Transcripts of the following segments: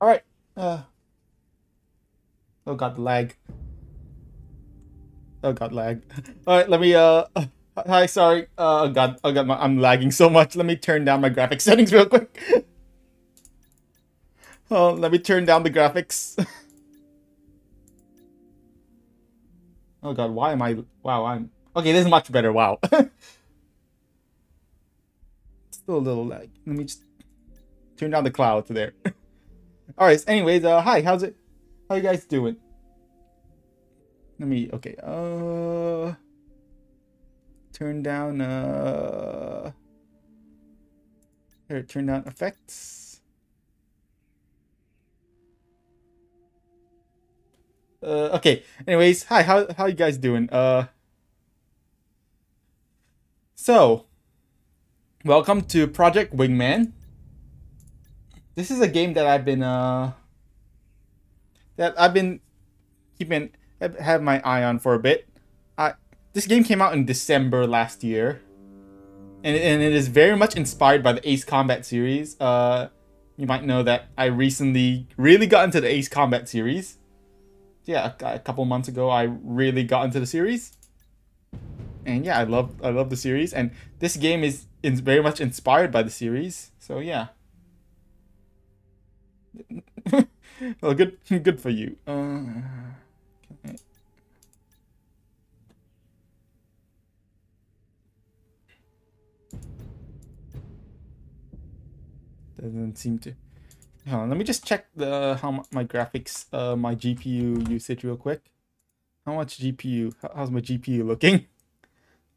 All right. Uh, oh god, lag. Oh god, lag. All right, let me. Hi, sorry. Oh god, I'm lagging so much. Let me turn down my graphics settings real quick. Oh, let me turn down the graphics. Oh god, why am I? Wow, I'm okay. This is much better. Wow. Still a little lag. Let me just turn down the clouds there. All right. Anyways, hi. How's it? How you guys doing? Let me. Okay. Turn down. Here. Turn down effects. Okay. Anyways, hi. How you guys doing? So welcome to Project Wingman. This is a game that I've been keeping have my eye on for a bit. I This game came out in December last year, and it is very much inspired by the Ace Combat series. You might know that I recently really got into the Ace Combat series. Yeah, a couple months ago, I really got into the series, and yeah, I love the series, and this game is very much inspired by the series. So yeah, well, good for you. Doesn't seem to. Hold on, let me just check the my graphics, my GPU usage real quick. How much GPU? How's my GPU looking?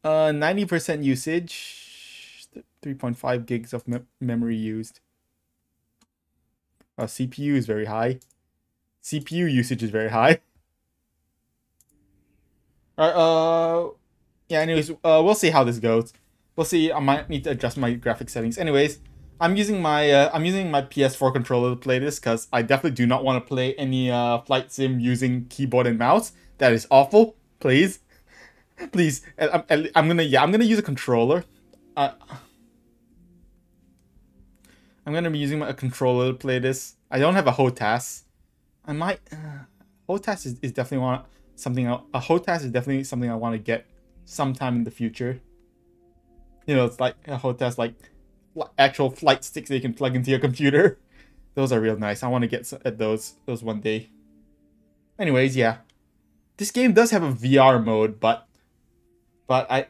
90% usage, 3.5 gigs of memory used. CPU is very high. CPU usage is very high. Alright, yeah, anyways, we'll see how this goes. We'll see. I might need to adjust my graphic settings. Anyways, I'm using my PS4 controller to play this because I definitely do not want to play any flight sim using keyboard and mouse. That is awful. Please, please. I'm gonna use a controller. Uh, I'm gonna be using a controller to play this. I don't have a HOTAS. I might. HOTAS is definitely something. A HOTAS is definitely something I want to get sometime in the future. You know, it's like a HOTAS, like actual flight sticks that you can plug into your computer. Those are real nice. I want to get at those one day. Anyways, yeah, this game does have a VR mode, but I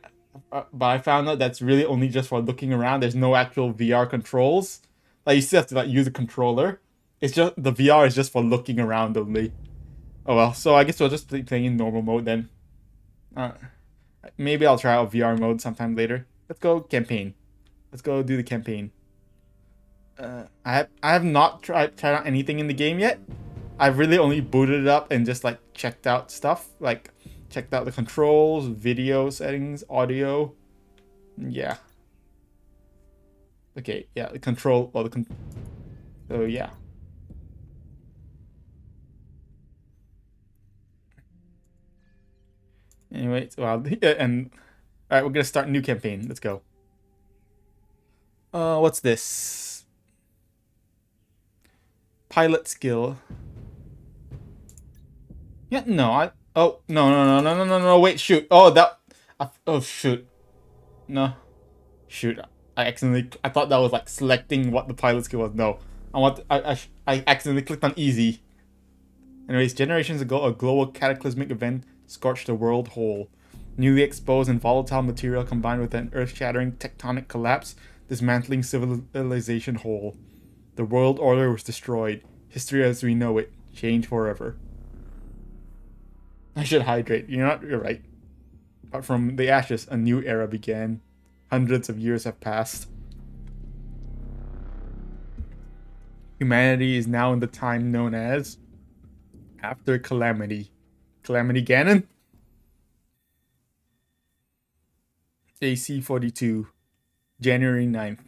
but I found out that's really only just for looking around. There's no actual VR controls. Like you still have to like use a controller. It's just the VR is just for looking around only. Oh well, so I guess we'll just be playing in normal mode then. Uh, Maybe I'll try out VR mode sometime later. Let's go campaign. Let's go do the campaign. I have not tried out anything in the game yet. I've really only booted it up and just like checked out stuff, like checked out the controls, video settings, audio. Yeah. Okay. Yeah. The control. Well, so yeah. Anyway, well, and all right, we're gonna start a new campaign. Let's go. What's this? Pilot skill. Yeah, no, I. Oh no no no no no no no! Wait, shoot! Oh that. Oh shoot! No, shoot! I accidentally. I thought that was like selecting what the pilot skill was. No, I want. I accidentally clicked on easy. Anyways, generations ago, a global cataclysmic event scorched the world whole. Newly exposed and volatile material combined with an earth-shattering tectonic collapse, dismantling civilization whole. The world order was destroyed. History as we know it changed forever. I should hydrate. You're right. But from the ashes, a new era began. Hundreds of years have passed. Humanity is now in the time known as After Calamity. Calamity Ganon? AC-42. January 9th.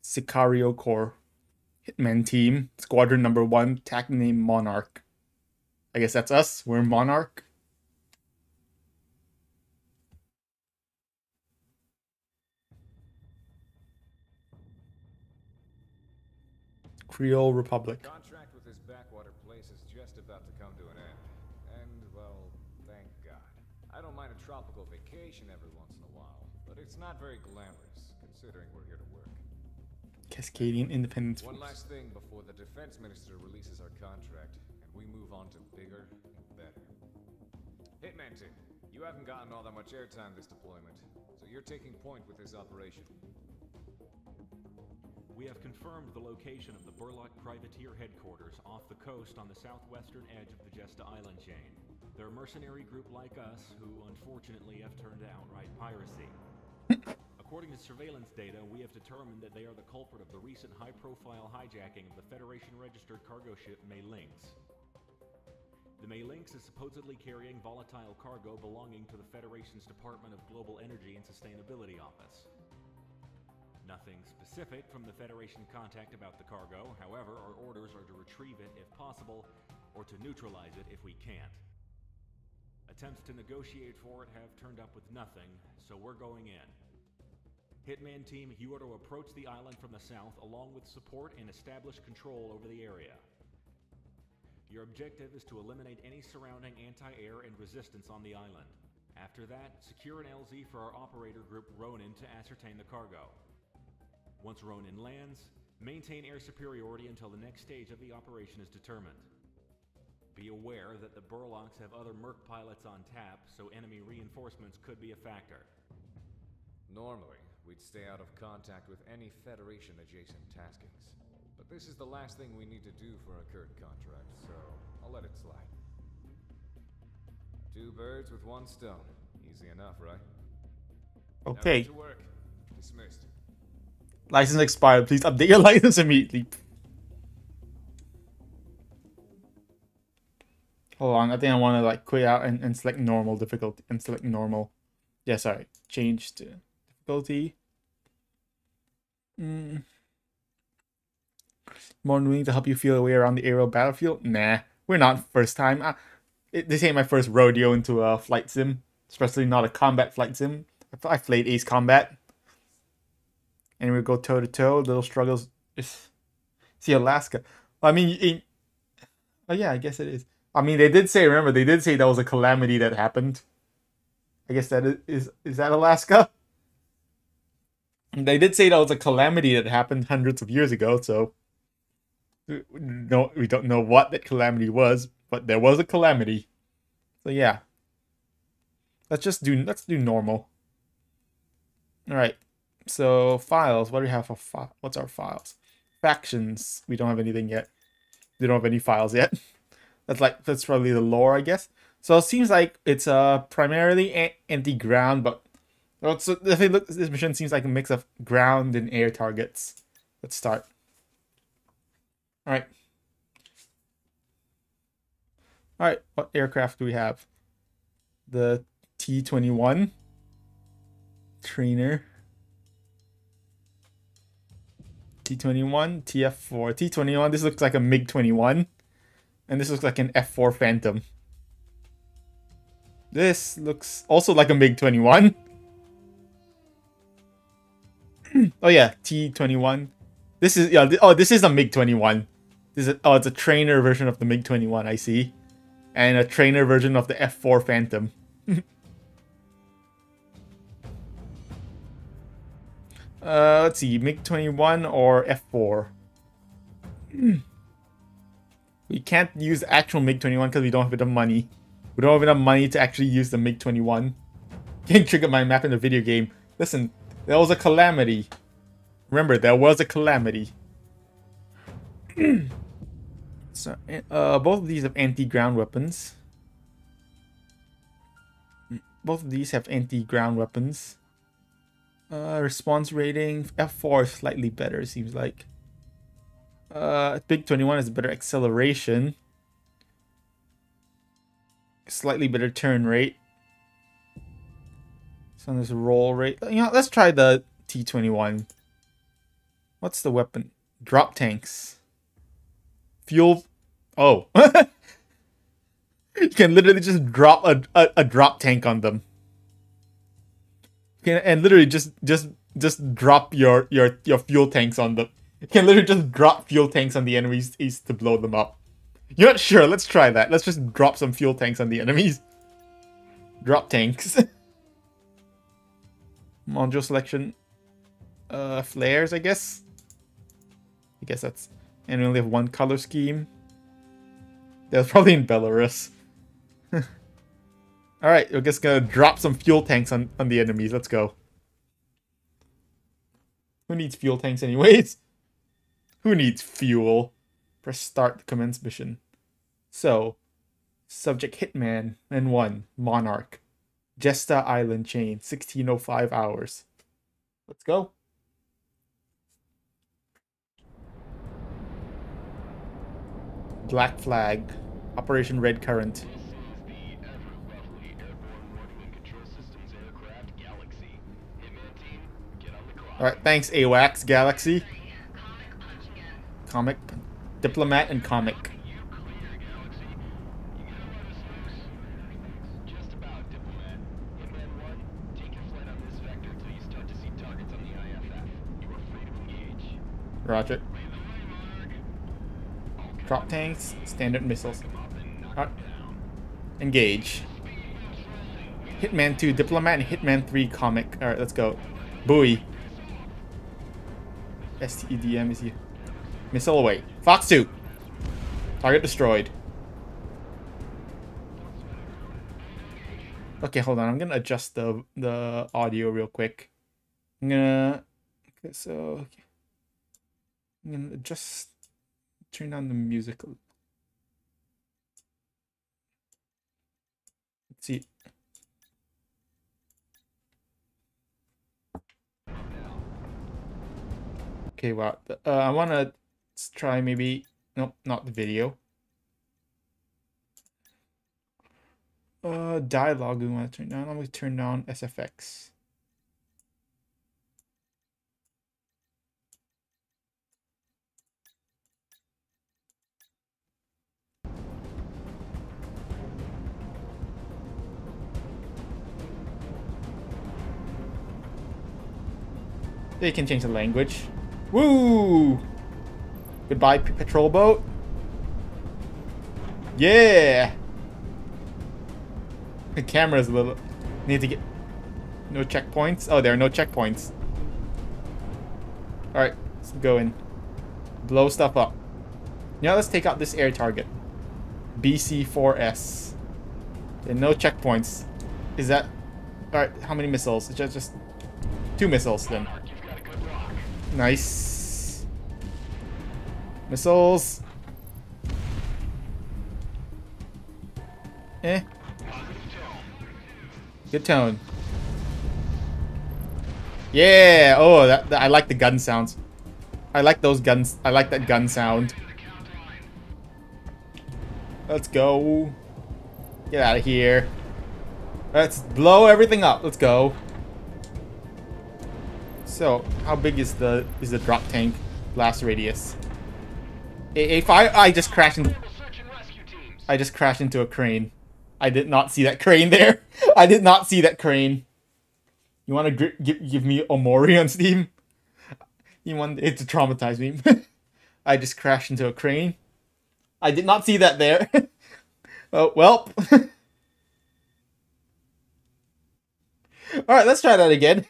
Sicario Corps. Hitman Team. Squadron number 1. Tag name Monarch. I guess that's us. We're Monarch. Creole Republic. The contract with this backwater place is just about to come to an end. And, well, thank God. I don't mind a tropical vacation every once in a while, but it's not very glamorous, considering we're here to work. Cascadian Independence One Force. last thing before the defense minister releases our contract, and we move on to bigger and better. Hitman team, you haven't gotten all that much airtime this deployment, so you're taking point with this operation. We have confirmed the location of the Burlock Privateer headquarters off the coast on the southwestern edge of the Gesta island chain. They're a mercenary group like us who, unfortunately, have turned to outright piracy. According to surveillance data, we have determined that they are the culprit of the recent high-profile hijacking of the Federation-registered cargo ship May Lynx. The May Lynx is supposedly carrying volatile cargo belonging to the Federation's Department of Global Energy and Sustainability Office. Nothing specific from the Federation contact about the cargo, however, our orders are to retrieve it if possible, or to neutralize it if we can't. Attempts to negotiate for it have turned up with nothing, so we're going in. Hitman team, you are to approach the island from the south along with support and establish control over the area. Your objective is to eliminate any surrounding anti-air and resistance on the island. After that, secure an LZ for our operator group Ronin to ascertain the cargo. Once Ronin lands, maintain air superiority until the next stage of the operation is determined. Be aware that the Burlocks have other Merc pilots on tap, so enemy reinforcements could be a factor. Normally, we'd stay out of contact with any Federation-adjacent taskings. But this is the last thing we need to do for a Kurt contract, so I'll let it slide. 2 birds with 1 stone. Easy enough, right? Okay. Now get to work. Dismissed. License expired. Please update your license immediately. Hold on. I think I want to like quit out and select normal difficulty and select normal. Yeah, sorry. Change to difficulty. More willing to help you feel your way around the aerial battlefield? Nah, we're not first time. This ain't my first rodeo into a flight sim, especially not a combat flight sim. I played Ace Combat. And we go toe to toe. Little struggles. See Alaska. I mean, oh yeah, I guess it is. I mean, they did say. Remember, they did say that was a calamity that happened. I guess that is that Alaska. They did say that was a calamity that happened hundreds of years ago. So no, we don't know what that calamity was, but there was a calamity. So yeah, let's do normal. All right. So files, what do we have for what's our files? Factions, we don't have anything yet. We don't have any files yet. That's probably the lore, I guess. So it seems like it's primarily anti-ground, but so definitely look, this mission seems like a mix of ground and air targets. Let's start. All right. All right, what aircraft do we have? The T-21 trainer. T-21, TF4, T-21, this looks like a MiG-21. And this looks like an F-4 Phantom. This looks also like a MiG-21. Oh yeah, T-21. This is, yeah, this is a MiG-21. This is, it's a trainer version of the MiG-21, I see. And a trainer version of the F-4 Phantom. Let's see, MiG-21 or F-4. We can't use actual MiG-21 because we don't have enough money. We don't have enough money to actually use the MiG-21. Can't trigger my map in the video game. Listen, there was a calamity. Remember, there was a calamity. So, both of these have anti-ground weapons. Both of these have anti-ground weapons. Response rating, F4 is slightly better, it seems like. MiG-21 has better acceleration. Slightly better turn rate. So there's a roll rate. You know, let's try the T-21. What's the weapon? Drop tanks. Fuel. Oh. You can literally just drop a drop tank on them. You can, and literally just drop your fuel tanks on them. You can literally just drop fuel tanks on the enemies to blow them up. You're not sure? Let's try that. Let's just drop some fuel tanks on the enemies. Drop tanks. Module selection. Flares, I guess. I guess that's... And we only have one color scheme. That's probably in Belarus. Alright, we're just gonna drop some fuel tanks on the enemies. Let's go. Who needs fuel tanks anyways? Who needs fuel? Press start to commence mission. So, subject Hitman and 1, Monarch. Gesta Island Chain, 1605 hours. Let's go. Black Flag. Operation Red Current. Alright, thanks AWACS Galaxy. Comic. Diplomat and Comic. Roger. Drop tanks, standard missiles. Alright. Engage. Hitman 2 Diplomat and Hitman 3 Comic. Alright, let's go. Buoy. STEDM is here. Missile away. Fox 2. Target destroyed. Okay, hold on. I'm gonna adjust the audio real quick. I'm gonna... Okay, so... I'm gonna just turn down the music. Let's see. Okay, wow. I wanna try maybe... Nope, not the video. Dialogue we want to turn down. I'm gonna turn down SFX. They can change the language. Woo! Goodbye, patrol boat. Yeah! The camera's a little... Need to get... No checkpoints? Oh, there are no checkpoints. Alright, let's go in. Blow stuff up. Now let's take out this air target. BC-4S. There are no checkpoints. Is that... Alright, how many missiles? It's just 2 missiles then. Nice. Missiles. Eh. Good tone. Yeah. Oh, that I like the gun sounds. I like those guns. I like that gun sound. Let's go. Get out of here. Let's blow everything up. Let's go. So, how big is the drop tank blast radius? If I just crashed into... I just crashed into a crane. I did not see that crane there. I did not see that crane. You want to give me Omori on Steam? You want it to traumatize me? I just crashed into a crane. I did not see that there. Oh, well. Alright, let's try that again.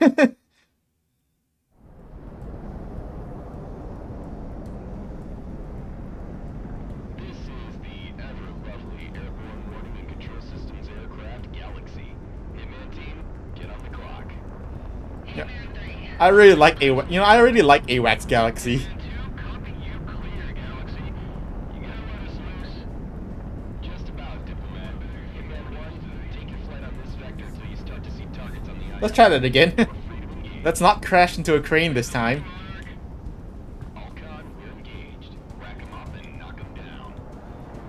I really like AWACS. You know, I really like AWACS Galaxy. Let's try that again. Let's not crash into a crane this time.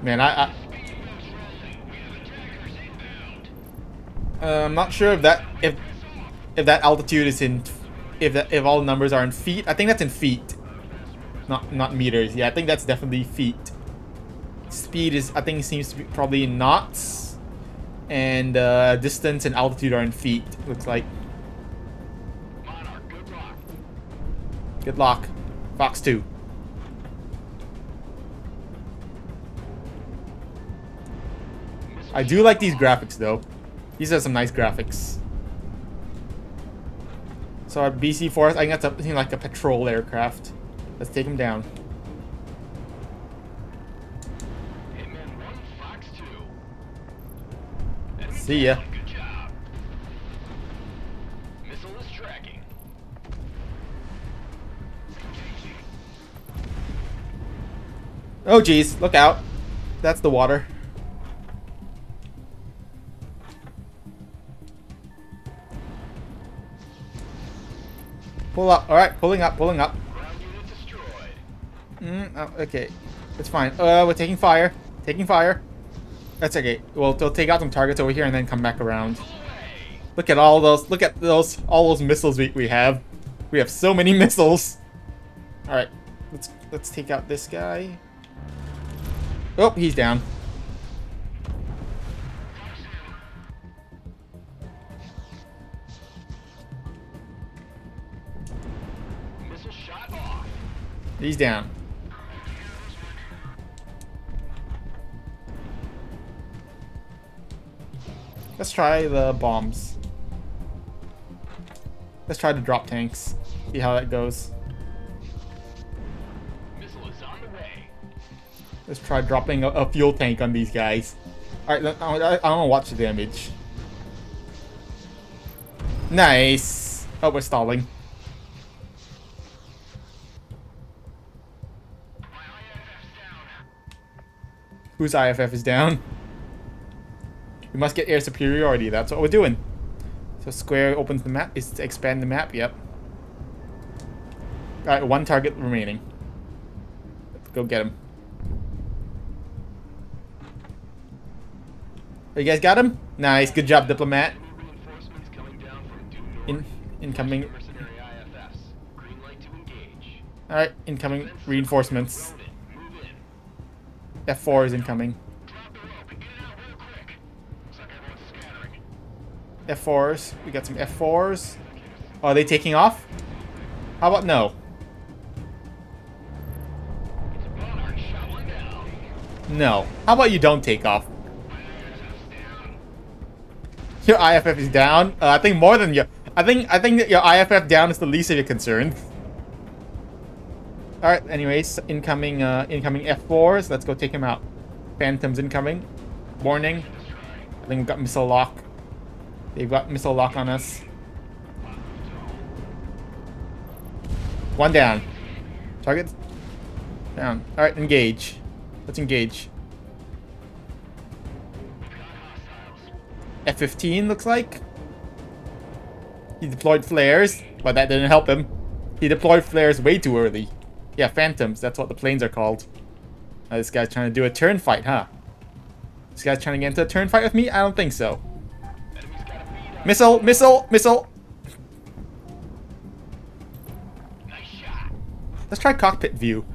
Man, I'm not sure if that altitude is in if all numbers are in feet. I think that's in feet, not meters. Yeah, I think that's definitely feet. Speed is, I think it seems to be probably in knots, and distance and altitude are in feet. Looks like. Good luck. Fox 2. I do like these graphics though. These are some nice graphics. So our BC-4, I think that's something like a patrol aircraft. Let's take him down. Hitman 1, Fox 2. See ya. Good job. Missile is tracking. Oh geez, look out. That's the water. Pull up. Alright, pulling up, pulling up. Ground unit destroyed. Oh, okay. It's fine. We're taking fire. Taking fire. That's okay. We'll take out some targets over here and then come back around. Look at all those. Look at those. All those missiles we have. We have so many missiles. All right. Let's take out this guy. Oh, he's down. Missile shot off. He's down. Let's try the bombs. Let's try the drop tanks. See how that goes. Missile is on the way. Let's try dropping a fuel tank on these guys. Alright, I want to watch the damage. Nice. Oh, we're stalling. Whose IFF is down? We must get air superiority. That's what we're doing. So square opens the map. Is to expand the map. Yep. Alright, one target remaining. Let's go get him. Oh, you guys got him? Nice. Good job, diplomat. Reinforcements coming down from due north. Incoming. Mercenary IFFs. Green light to engage. Alright, incoming reinforcements. Load it. Move in. F4 is incoming. Drop the rope and get it out real quick. Looks like everyone's scattering. F4s. We got some F4s. Oh, are they taking off? How about no? Monarch shot one down. No. How about you don't take off? Your IFF is down. I think more than your. I think that your IFF down is the least of your concern. All right. Anyways, incoming F4s. Let's go take him out. Phantoms incoming. Warning. I think we've got missile lock. They've got missile lock on us. One down. Target down. All right. Engage. Let's engage. F-15 looks like. He deployed flares, but that didn't help him. He deployed flares way too early. Yeah, phantoms. That's what the planes are called. This guy's trying to do a turn fight, huh? This guy's trying to get into a turn fight with me? I don't think so. Missile! Missile! Missile! Nice shot. Let's try cockpit view.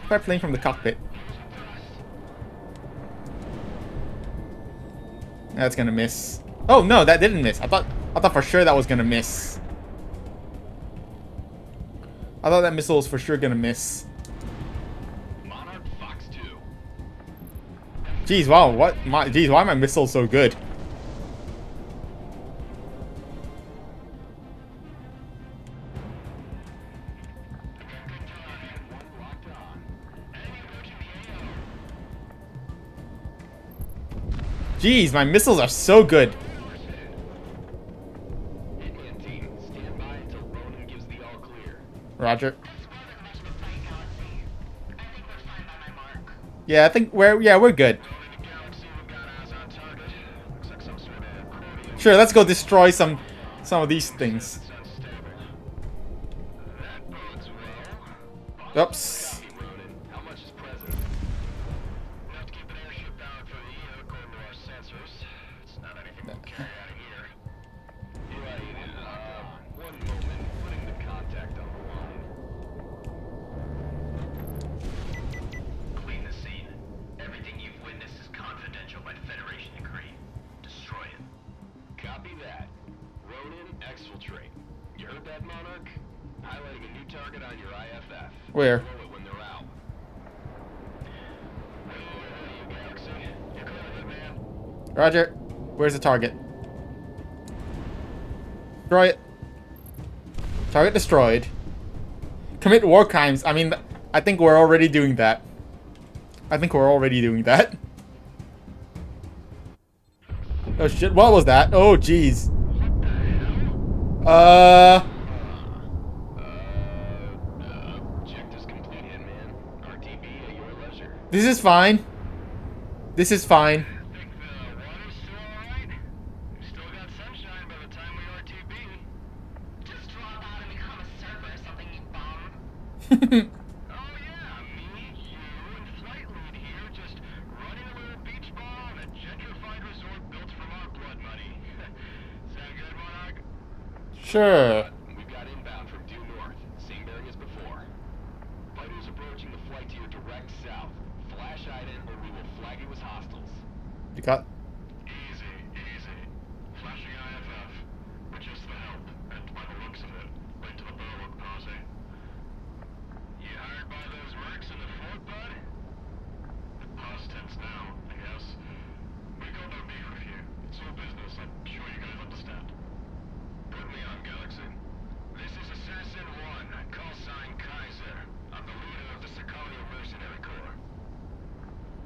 Try playing from the cockpit. That's gonna miss. Oh no, that didn't miss. I thought for sure that was gonna miss. I thought that missile was for sure gonna miss. Monarch Fox 2. Jeez, wow, jeez, why are my missiles so good? Jeez, my missiles are so good. Hitman team, stand by until Ronan gives the all clear. Roger. Yeah, I think we're good. Sure, let's go destroy some of these things. Oops. How much is present? We have to keep an airship bound for the year according to our sensors. It's not anything we'll carry out of here. One moment, putting the contact on the line. Clean the scene. Everything you've witnessed is confidential by Federation decree. Destroy it. Copy that. Ronan, exfiltrate. You heard that, Monarch? Highlighting a new target on your IFF. Where? Blow it when they're out. Roger. Where's the target? Destroy it. Target destroyed. Commit war crimes. I mean, I think we're already doing that. Oh shit, what was that? Oh jeez. Check this complete, Hitman. RTB at your leisure. This is fine. This is fine. Think the water's still alright? We've still got sunshine by the time we RTB. Just drop out and become a surfer or something, you bum. Oh yeah, me, you, and Flight Lead here just running a little beach ball on a gentrified resort built from our blood money. Sound good, Monarch? Sure. We've got inbound from due north, same bearing as before. Fighters approaching the flight to your direct south. Flash ident or we will flag you as hostiles. You got. Easy, easy. Flashing IFF. We're just the help, and by the looks of it, went to the Burlock posse. You hired by those mercs in the fort, bud? The past tense now, I guess. We got no beef with you. It's all business, I'm sure you guys understand. Put me on, Galaxy. This is Assassin 1, call sign Kaiser. I'm the leader of the Sicario Mercenary Corps.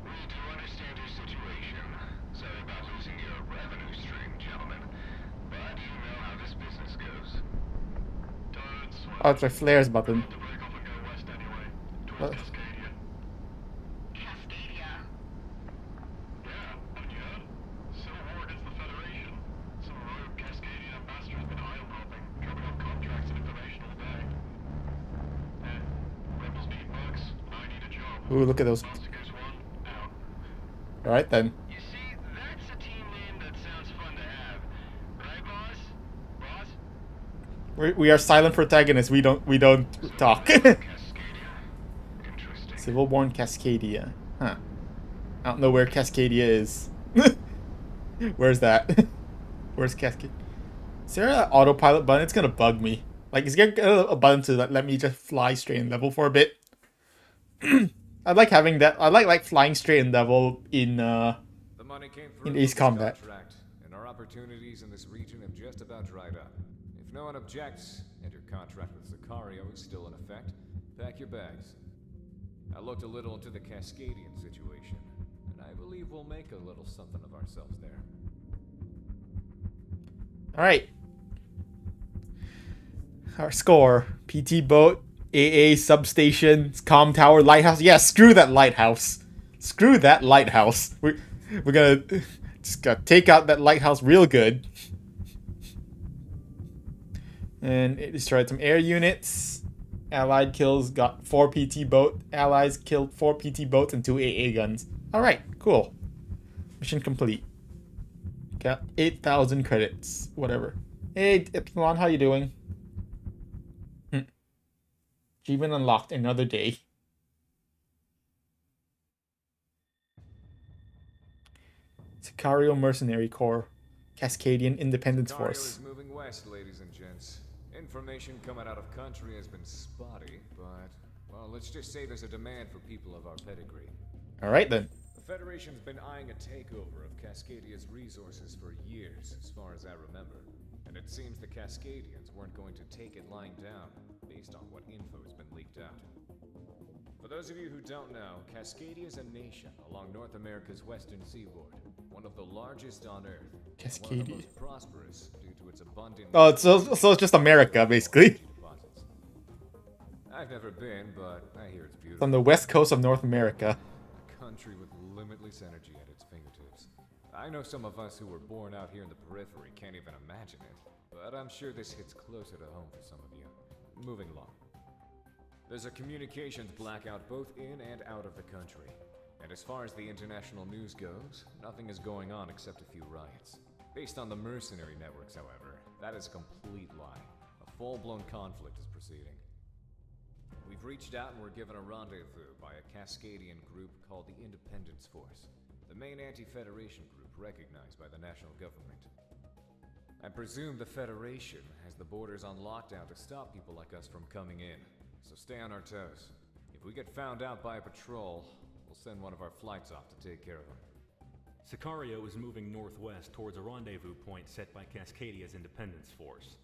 We do understand your situation. Sorry about losing your revenue stream, gentlemen. But you know how this business goes. Don't sweat. Oh, it's my flares button. To break off and go west anyway. What? Towards Cascadia. Cascadia. Yeah, haven't you heard? Civil war against the Federation. Some rogue Cascadian ambassador has been isle-hopping, drumming up contracts and information all day. Rebels need bugs, I need a job. Ooh, look at those. Monster Goose 1, out. Alright then. You see, that's a team name that sounds fun to have. Right, boss? Boss? We are silent protagonists. We don't talk. Cascadia? Interesting. Civil-born Cascadia. Huh. I don't know where Cascadia is. Where's that? Where's Cascadia? Is there an autopilot button? It's gonna bug me. Like, is there a button to let me just fly straight in level for a bit? I like having that. I like flying straight in level in The money came through in Ace from this Combat. contract, and our opportunities in this region have just about dried up. If no one objects, and your contract with Sicario is still in effect, pack your bags. I looked a little into the Cascadian situation, and I believe we'll make a little something of ourselves there. All right. Our score: PT boat, AA substation, comm tower, lighthouse. Yeah, screw that lighthouse. Screw that lighthouse. We're gonna just gotta take out that lighthouse real good. And it destroyed some air units. Allied kills got 4 PT boat. Allies killed 4 PT boats and 2 AA guns. All right, cool. Mission complete. Got 8,000 credits. Whatever. Hey, Epsilon, how you doing? Achievement unlocked. Another day. Sicario Mercenary Corps. Cascadian Independence Sicario Force. is moving west, ladies and gents. Information coming out of country has been spotty, but, well, let's just say there's a demand for people of our pedigree. Alright then. The Federation's been eyeing a takeover of Cascadia's resources for years, as far as I remember. And it seems the Cascadians weren't going to take it lying down, based on what info has been leaked out. For those of you who don't know, Cascadia is a nation along North America's western seaboard, one of the largest on Earth, and one of the Cascadia. most prosperous due to its abundant... Oh, so it's just America, basically. deposits. I've never been, but I hear it's It's beautiful. on the west coast of North America. A country with limitless energy at its fingertips. I know some of us who were born out here in the periphery can't even imagine it, but I'm sure this hits closer to home for some of you. Moving along. There's a communications blackout both in and out of the country. And as far as the international news goes, nothing is going on except a few riots. Based on the mercenary networks, however, that is a complete lie. A full-blown conflict is proceeding. We've reached out and were given a rendezvous by a Cascadian group called the Independence Force, the main anti-Federation group recognized by the national government. I presume the Federation has the borders on lockdown to stop people like us from coming in, so stay on our toes. If we get found out by a patrol, we'll send one of our flights off to take care of them. Sicario is moving northwest towards a rendezvous point set by Cascadia's Independence Force.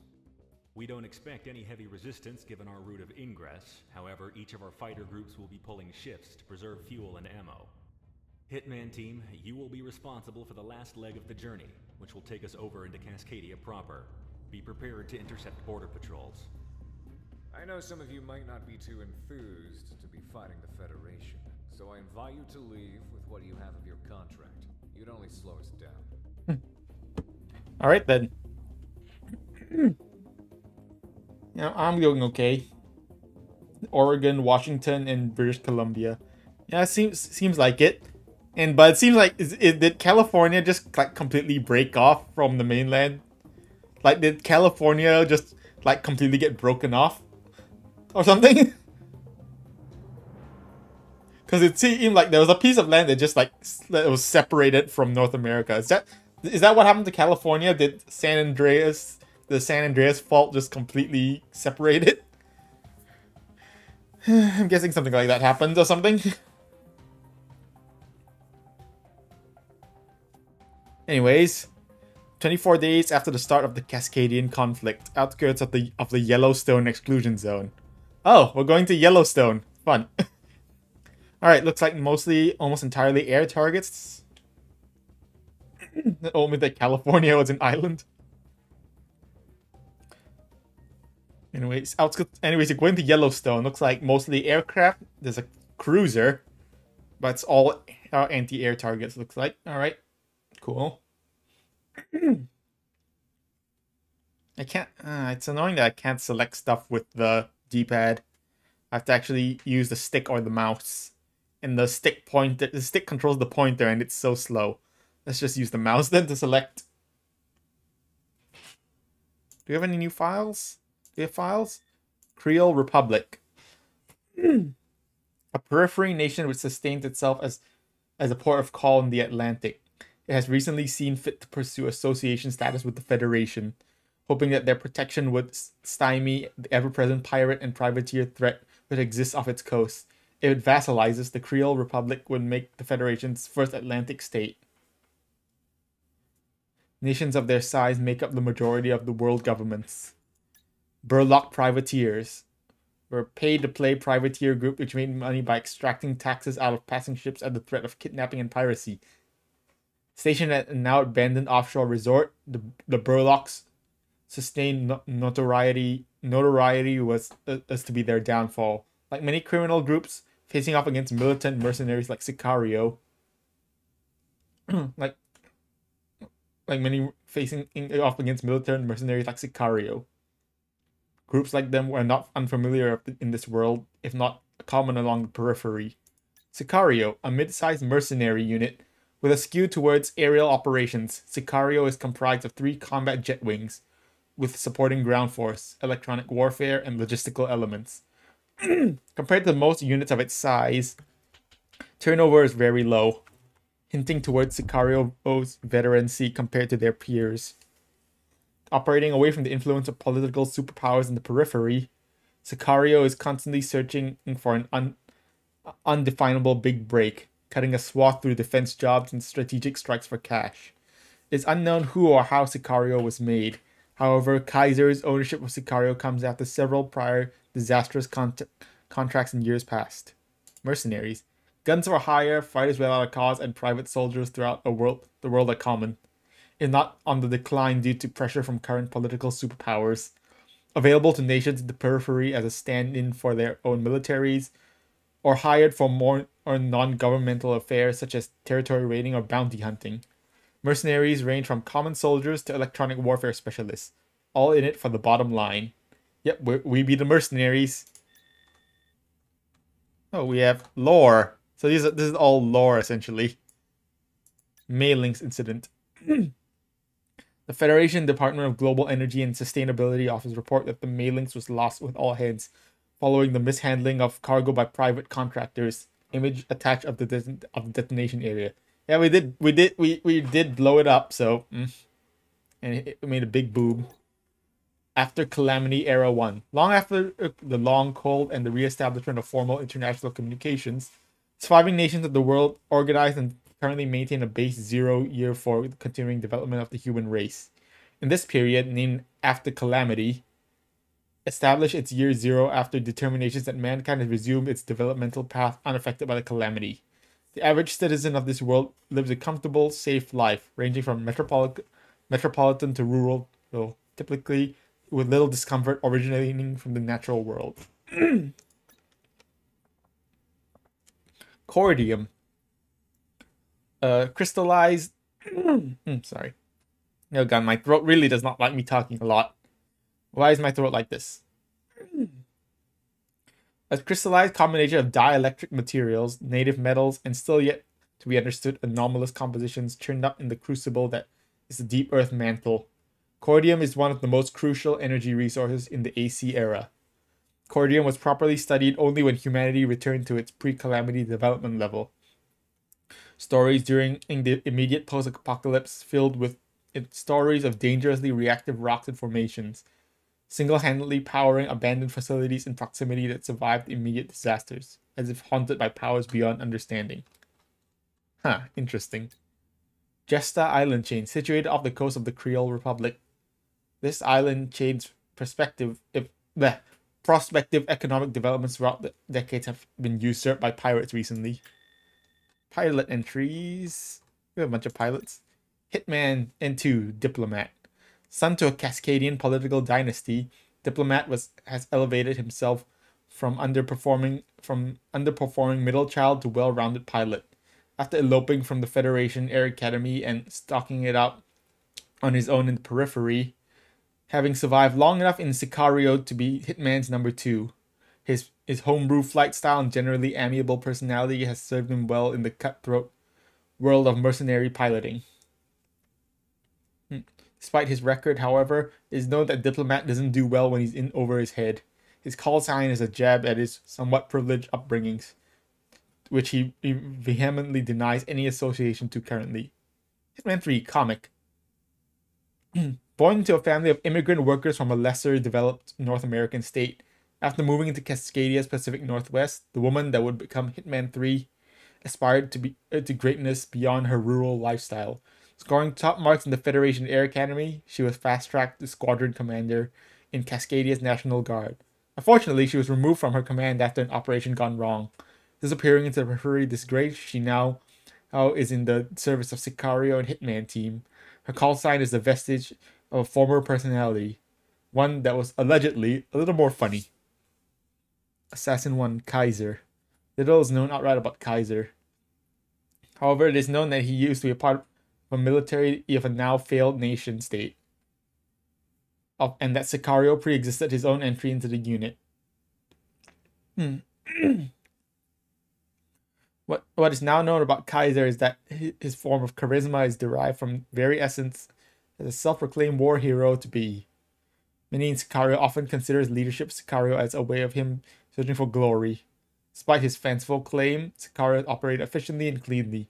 We don't expect any heavy resistance given our route of ingress. However, each of our fighter groups will be pulling shifts to preserve fuel and ammo. Hitman team, you will be responsible for the last leg of the journey, which will take us over into Cascadia proper. Be prepared to intercept border patrols. I know some of you might not be too enthused to be fighting the Federation, so I invite you to leave with what you have of your contract. You'd only slow us down. All right then. Yeah, I'm doing okay. Oregon, Washington, and British Columbia. Yeah, it seems like it. But it seems like did California just like completely break off from the mainland? Like, did California just like completely get broken off or something? Because it seemed like there was a piece of land that just like that was separated from North America. Is that what happened to California? Did the San Andreas fault just completely separated? I'm guessing something like that happened or something. Anyways, 24 days after the start of the Cascadian conflict, outskirts of the Yellowstone exclusion zone. Oh, we're going to Yellowstone. Fun. Alright, looks like almost entirely air targets. Only that California was an island. Anyways, you're going to Yellowstone. Looks like mostly aircraft. There's a cruiser. But it's all anti-air targets, looks like. Alright, cool. I can't... it's annoying that I can't select stuff with the D-pad. I have to actually use the stick or the mouse. And the stick controls the pointer and it's so slow. Let's just use the mouse then to select. Do we have any new files? Do we have files? Creole Republic. A periphery nation which sustains itself as a port of call in the Atlantic. It has recently seen fit to pursue association status with the Federation, hoping that their protection would stymie the ever-present pirate and privateer threat which exists off its coast. If it vassalizes, the Creole Republic would make the Federation's first Atlantic state. Nations of their size make up the majority of the world governments. Burlock privateers were paid to play privateer group which made money by extracting taxes out of passing ships at the threat of kidnapping and piracy. Stationed at a now abandoned offshore resort, the Burlocks sustained notoriety was to be their downfall. Like many criminal groups facing off against militant mercenaries like Sicario, like many facing off against militant mercenaries like Sicario. Groups like them were not unfamiliar in this world, if not common along the periphery. Sicario, a mid-sized mercenary unit with a skew towards aerial operations, Sicario is comprised of 3 combat jet wings, with supporting ground force, electronic warfare, and logistical elements. Compared to most units of its size, turnover is very low, hinting towards Sicario's veterancy compared to their peers. Operating away from the influence of political superpowers in the periphery, Sicario is constantly searching for an undefinable big break, cutting a swath through defense jobs and strategic strikes for cash. It's unknown who or how Sicario was made. However, Kaiser's ownership of Sicario comes after several prior disastrous contracts in years past. Mercenaries. Guns for hire, fighters without a cause, and private soldiers throughout the world are common, if not on the decline due to pressure from current political superpowers. Available to nations in the periphery as a stand-in for their own militaries, or hired for more or non-governmental affairs such as territory raiding or bounty hunting. Mercenaries range from common soldiers to electronic warfare specialists, all in it for the bottom line. Yep, we be the mercenaries. Oh, we have lore. So this is all lore, essentially. Mailings incident. The Federation Department of Global Energy and Sustainability Office report that the Mailings was lost with all hands following the mishandling of cargo by private contractors. Image attached of the detonation area. Yeah, we did blow it up, so and it made a big boom. After Calamity Era 1. Long after the long cold and the re-establishment of formal international communications, surviving nations of the world organized and currently maintain a base 0 year for the continuing development of the human race. In this period, named after Calamity, establish its year 0 after determinations that mankind has resumed its developmental path unaffected by the Calamity. The average citizen of this world lives a comfortable, safe life, ranging from metropolitan to rural, though typically with little discomfort originating from the natural world. Cordium. Crystallized... sorry. Oh god, my throat really does not like me talking a lot. Why is my throat like this? A crystallized combination of dielectric materials, native metals, and still yet to be understood anomalous compositions churned up in the crucible that is the deep earth mantle. Cordium is one of the most crucial energy resources in the AC era. Cordium was properly studied only when humanity returned to its pre-calamity development level. Stories during the immediate post-apocalypse filled with stories of dangerously reactive rocks and formations, single-handedly powering abandoned facilities in proximity that survived immediate disasters, as if haunted by powers beyond understanding. Interesting. Gesta island chain, situated off the coast of the Creole Republic. This island chain's prospective economic developments throughout the decades have been usurped by pirates recently. Pilot entries. We have a bunch of pilots. Hitman N2 Diplomat. Son to a Cascadian political dynasty, Diplomat has elevated himself from underperforming middle child to well-rounded pilot. After eloping from the Federation Air Academy and stalking it out on his own in the periphery, having survived long enough in Sicario to be Hitman's number 2. His homebrew flight style and generally amiable personality has served him well in the cutthroat world of mercenary piloting. Despite his record, however, it is known that Diplomat doesn't do well when he's in over his head. His call sign is a jab at his somewhat privileged upbringings, which he vehemently denies any association to currently. Hitman 3 Comic. Born into a family of immigrant workers from a lesser developed North American state, after moving into Cascadia's Pacific Northwest, the woman that would become Hitman 3 aspired to greatness beyond her rural lifestyle. Scoring top marks in the Federation Air Academy, she was fast-tracked to Squadron Commander in Cascadia's National Guard. Unfortunately, she was removed from her command after an operation gone wrong. Disappearing into the periphery disgrace, she now is in the service of Sicario and Hitman team. Her call sign is the vestige of a former personality, one that was allegedly a little more funny. Assassin 1 Kaiser. Little is known outright about Kaiser. However, it is known that he used to be a part of a military of a now failed nation state, and that Sicario pre-existed his own entry into the unit. What is now known about Kaiser is that his form of charisma is derived from very essence as a self-proclaimed war hero to be. Many in Sicario often consider his leadership of Sicario as a way of him searching for glory. Despite his fanciful claim, Sicario operated efficiently and cleanly,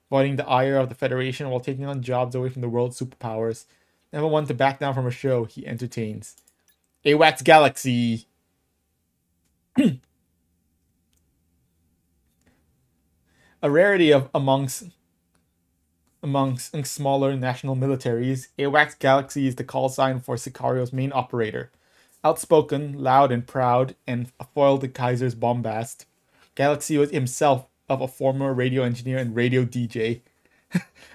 avoiding the ire of the Federation while taking on jobs away from the world's superpowers. Never one to back down from a show he entertains. AWACS Galaxy! A rarity amongst smaller national militaries, AWACS Galaxy is the call sign for Sicario's main operator. Outspoken, loud, and proud, and a foil to Kaiser's bombast, Galaxy was himself of a former radio engineer and radio DJ.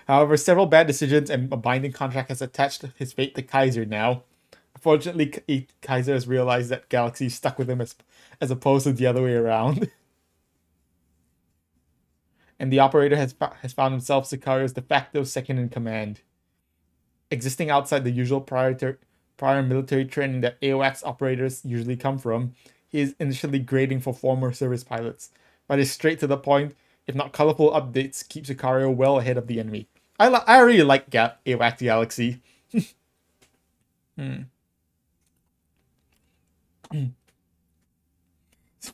However, several bad decisions and a binding contract has attached his fate to Kaiser now. Unfortunately, Kaiser has realized that Galaxy stuck with him as opposed to the other way around. And the operator has found himself Sicario's de facto second in command. Existing outside the usual prior military training that AWACS operators usually come from, he is initially grading for former service pilots, but his straight to the point, if not colorful updates, keep Sicario well ahead of the enemy. I really like AWACS Galaxy.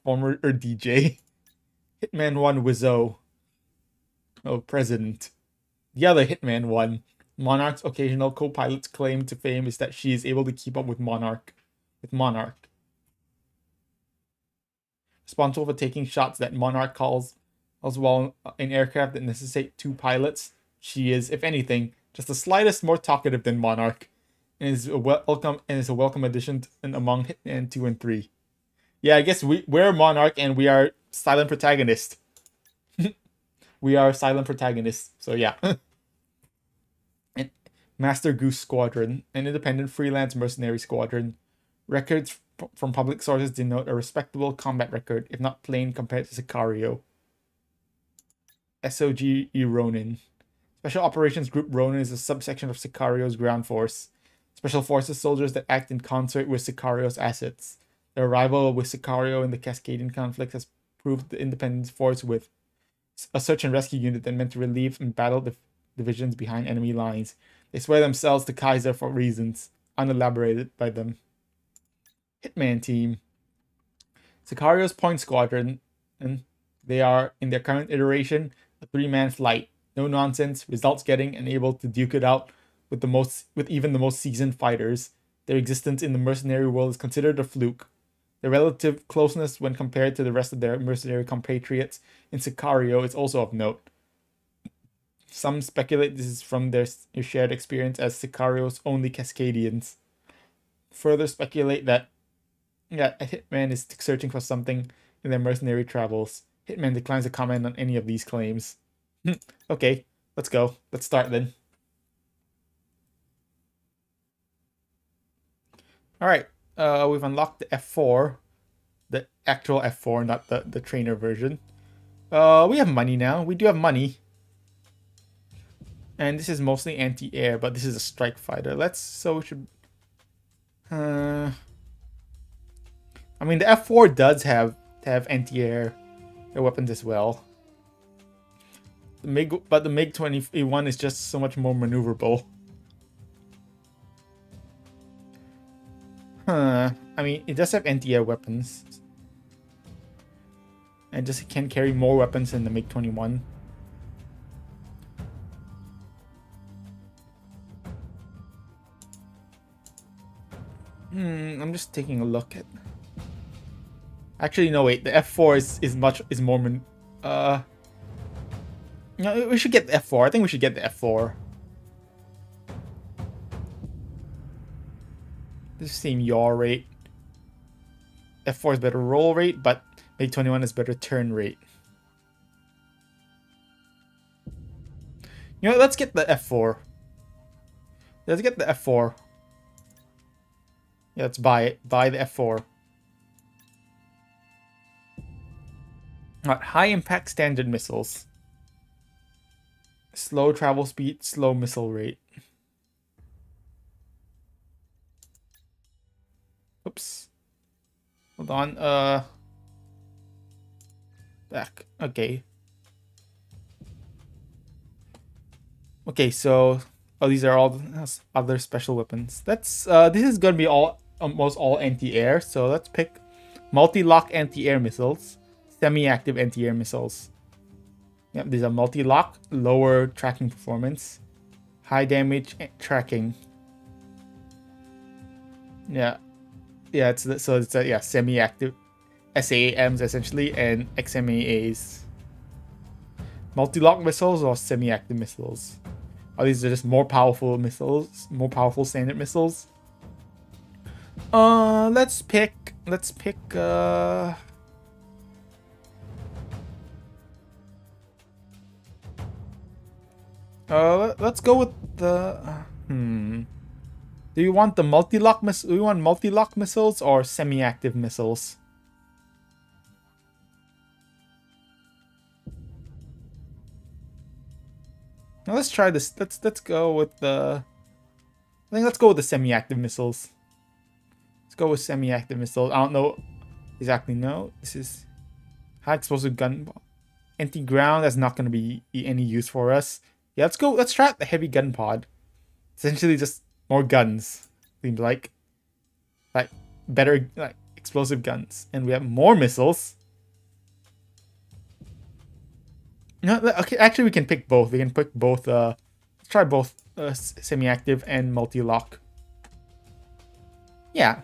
Former DJ. Hitman 1 Wizzo. President. The other Hitman 1. Monarch's occasional co-pilot's claim to fame is that she is able to keep up with Monarch. Responsible for taking shots that Monarch calls Also, while in aircraft that necessitate 2 pilots, she is, if anything, just the slightest more talkative than Monarch, and is a welcome addition among Hitman 2 and 3. Yeah, I guess we're Monarch and we are silent protagonist. We are silent protagonists. So yeah. And Master Goose Squadron, an independent freelance mercenary squadron. Records from public sources denote a respectable combat record, if not plain compared to Sicario. SOG Ronin. Special Operations Group Ronin is a subsection of Sicario's ground force. Special Forces soldiers that act in concert with Sicario's assets. Their arrival with Sicario in the Cascadian conflict has proved the independent force with a search and rescue unit that meant to relieve and battle the divisions behind enemy lines. They swear themselves to Kaiser for reasons unelaborated by them. Hitman team. Sicario's Point Squadron, and they are, in their current iteration, a 3-man flight. No nonsense, results getting, and able to duke it out with even the most seasoned fighters. Their existence in the mercenary world is considered a fluke. Their relative closeness when compared to the rest of their mercenary compatriots in Sicario is also of note. Some speculate this is from their shared experience as Sicario's only Cascadians. Further speculate that a Hitman is searching for something in their mercenary travels. Hitman declines to comment on any of these claims. Okay, let's go. Let's start then. Alright, we've unlocked the F4. The actual F4, not the trainer version. We have money now. We do have money. And this is mostly anti-air, but this is a strike fighter. We should... I mean, the F4 does have anti-air weapons as well. But the MiG-21 is just so much more maneuverable. I mean, it does have anti-air weapons. And just can carry more weapons than the MiG-21. I'm just taking a look at... Actually, no, wait. The F4 is more... No, we should get the F4. I think we should get the F4. This is the same yaw rate. F4 is better roll rate, but MiG-21 is better turn rate. You know, let's get the F4. Let's get the F4. Yeah, let's buy it. Buy the F4. Alright, high impact standard missiles. Slow travel speed, slow missile rate. Oops. Hold on. Back. Okay. Okay, so these are all other special weapons. That's this is gonna be almost all anti-air. So let's pick multi-lock anti-air missiles, semi-active anti-air missiles. Yep, these are multi-lock, lower tracking performance, high damage tracking. Yeah, it's semi-active SAMs essentially and XMAAs. Multi-lock missiles or semi-active missiles? Oh, these are just more powerful missiles, more powerful standard missiles. Let's pick. Let's go with the. Do you want the multi-lock Do you want multi-lock missiles or semi-active missiles? Now let's try this. Let's go with the. I think let's go with the semi-active missiles. Let's go with semi-active missiles. I don't know exactly. No, this is high explosive gun, anti-ground. That's not going to be any use for us. Yeah, let's go. Let's try out the heavy gun pod. Essentially, just more guns. Seems like better explosive guns, and we have more missiles. No, okay. Actually, we can pick both. We can pick both. Let's try both semi-active and multi-lock. Yeah,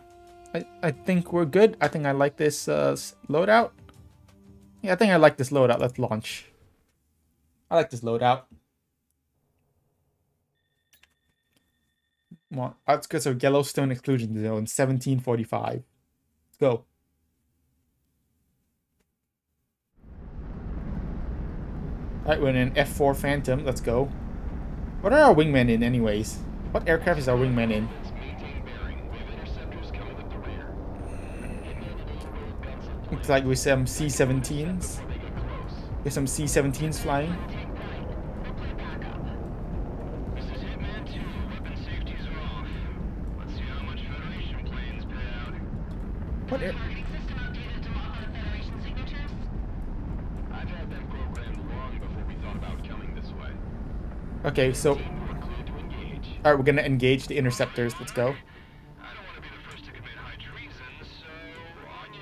I think we're good. I think I like this loadout. Yeah, I think I like this loadout. Let's launch. I like this loadout. Come on. Let's go to Yellowstone exclusion zone, 1745. Let's go. Alright, we're in an F4 Phantom. Let's go. What are our wingmen in anyways? What aircraft is our wingman in? Looks like we some C-17s. There's some C-17s flying. This is Hitman 2. Weapon safeties are off. Let's see how much Federation planes pay out. What air? Targeting system updated to lock on Federation signatures. I've had them programmed long before we thought about coming this way. Okay, so... We're clear to engage. Alright, we're gonna engage the interceptors. Let's go. I don't want to be the first to commit high treason, so on you.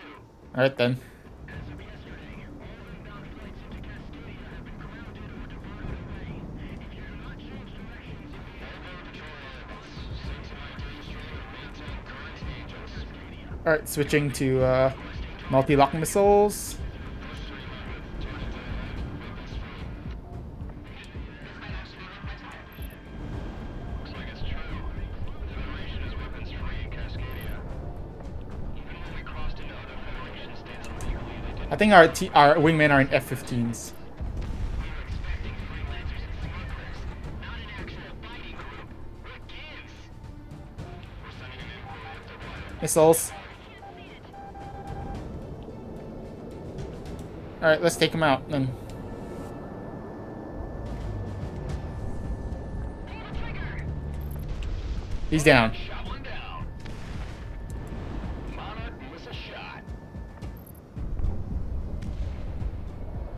Alright then. As of yesterday, all inbound flights into Cascadia have been grounded or diverted away. If you do not change directions, Alright, switching to multi-lock missiles. Looks like it's true. The Federation is weapons free in Cascadia. Even when we crossed into other Federation states illegally, they didn't. I think our wingmen are in F-15s. we were expecting freelancers and smugglers, not an actual fighting group. What gives? We're sending an inquiry after Missiles. Alright, let's take them out then. He's down. Shot one down. Monarch miss a shot.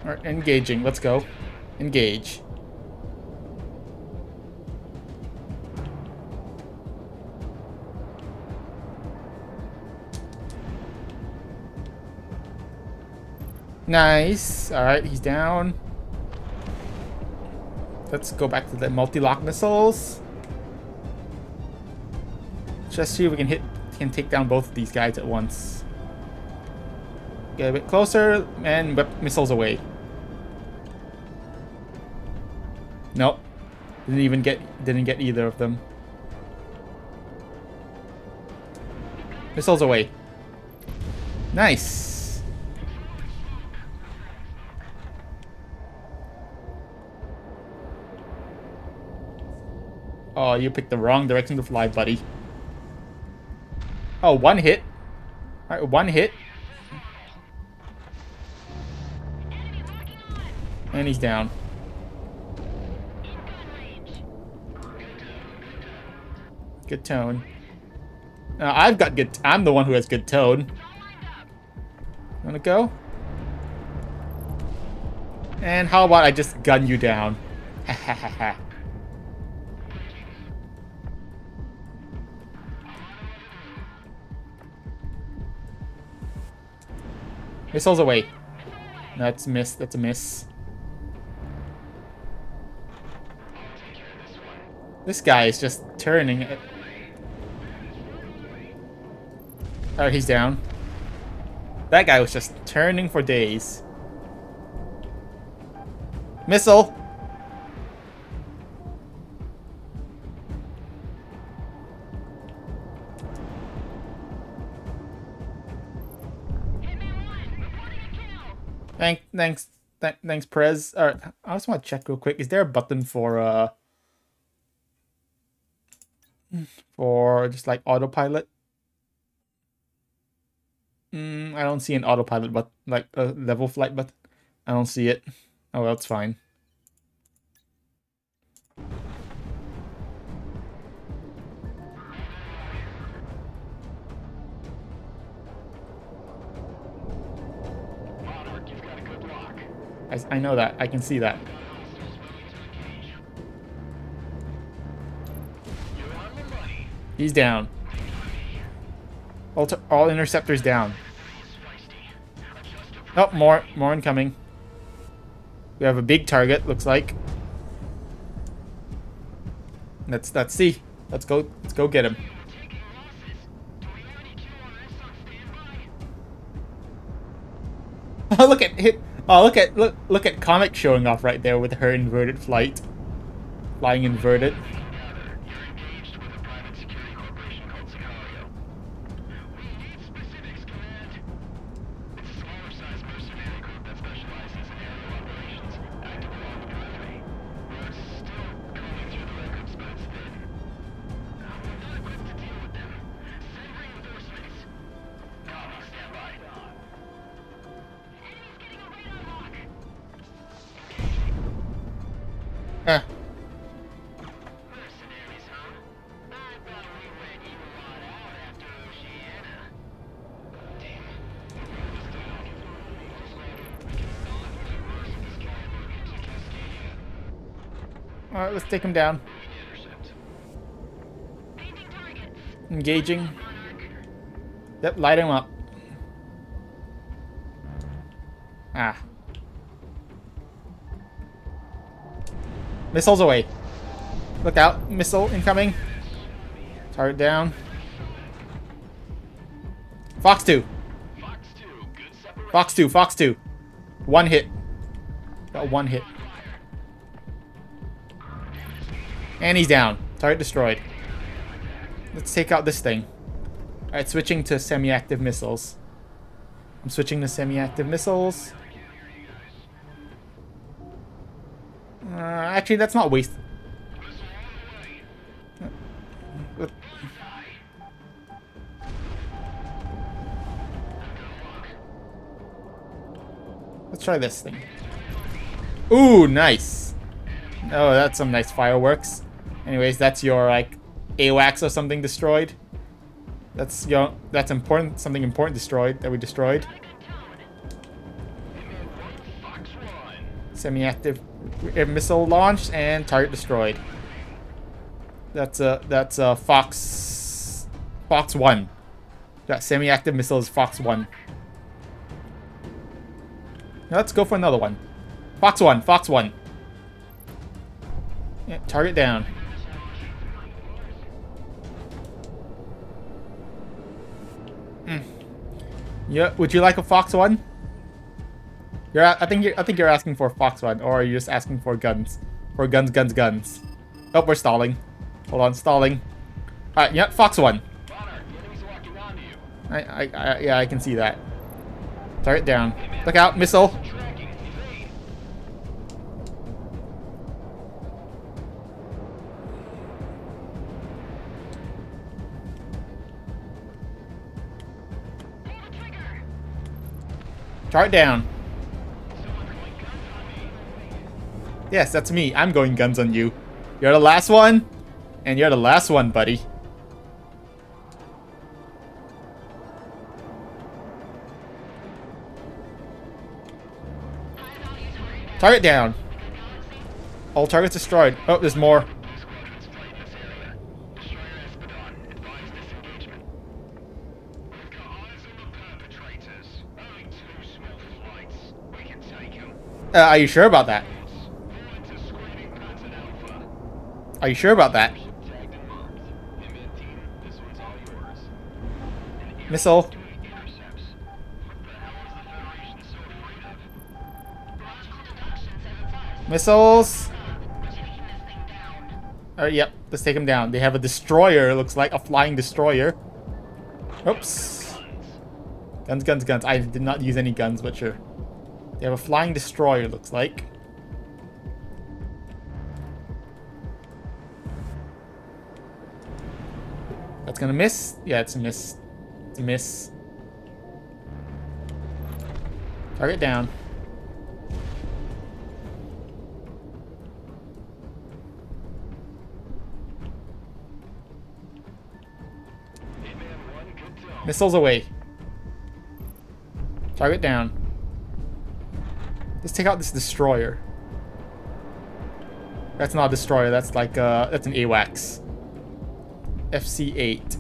Alright, engaging. Let's go. Engage. Nice. Alright, he's down. Let's go back to the multi-lock missiles. Just see if we can take down both of these guys at once. Get a bit closer and whip missiles away. Nope. Didn't get either of them. Missiles away. Nice. Oh, you picked the wrong direction to fly, buddy. Oh, one hit. Alright, one hit. And he's down. Good tone. I've got good... I'm the one who has good tone. Wanna go? And how about I just gun you down? Ha ha ha ha. Missiles away. That's miss. That's a miss. This guy is just turning. Oh, he's down. That guy was just turning for days. Missile. Thanks, Prez. Alright, I just want to check real quick. Is there a button for just like autopilot? I don't see an autopilot, but like a level flight button. I don't see it. Oh well, it's fine. I know that. I can see that. He's down. All interceptors down. Oh, more incoming. We have a big target, looks like. Let's see. Let's go get him. Oh, look at hit. Oh, look at Comic showing off right there with her inverted flight. Flying inverted. You're engaged with a private security corporation called Sicario. We need specifics, Command. It's a smaller-sized mercenary group that specializes in aerial operations, active along the Pathway. We're still combing through the records, but it's thin. We're not equipped to deal with them. Send reinforcements. Copy, stand by. Enemy's getting a radar lock. Huh. Mercenaries, huh? I thought we went even lot out after Oceana. Damn. This down. We cannot let Russ of this caliber into Cascadia. Alright, let's take him down. Intercept. Painting targets. Engaging. Monarch. Yep, light him up. Ah. Missiles away. Look out. Missile incoming. Target down. Fox 2. Fox 2, good separation. Fox 2. Fox 2. One hit. Got one hit. And he's down. Target destroyed. Let's take out this thing. Alright, switching to semi-active missiles. I'm switching to semi-active missiles. Actually, that's not waste. Let's try this thing. Ooh, nice. Oh, that's some nice fireworks. Anyways, that's your like AWACS or something destroyed. That's important. Something important destroyed that we destroyed. Fox 1. Semi-active missile launched and target destroyed. That's a Fox 1. That semi-active missile is Fox 1. Now let's go for another one. Fox 1. Fox 1. Yeah, target down. Yeah, would you like a Fox 1? I think you're asking for a Fox 1, or are you just asking for guns? For guns. Oh, we're stalling. Hold on, stalling. Alright, yeah, Fox 1. Monarch, the enemy's locking onto you. Yeah, I can see that. Target down. Look out, missile. Tracking, evade. Pull the trigger. Target down. Someone's going guns on me. Yes, that's me. I'm going guns on you. You're the last one, and you're the last one, buddy. Target down. All targets destroyed. Oh, there's more. Squadron's flight in this area. Destroyer Espadon, advise disengagement. We've got eyes on the perpetrators. Only 2 small flights. We can take them. Are you sure about that? Forward to screening pattern Alpha. Are you sure about that? Tagged and marked. Hitman team, this one's all yours. Missile. Doing intercepts. What the hell is the Federation so afraid of? Logical deduction 7-5. Missiles. We're taking this thing down. Yep, let's take them down. They have a destroyer, it looks like. A flying destroyer. Oops. Guns. I did not use any guns, but sure. They have a flying destroyer, looks like. That's gonna miss. Yeah, it's a miss. It's a miss. Target down. Hitman 1, good to Missiles away. Target down. Let's take out this destroyer. That's not a destroyer, that's like that's an AWACS. FC-8.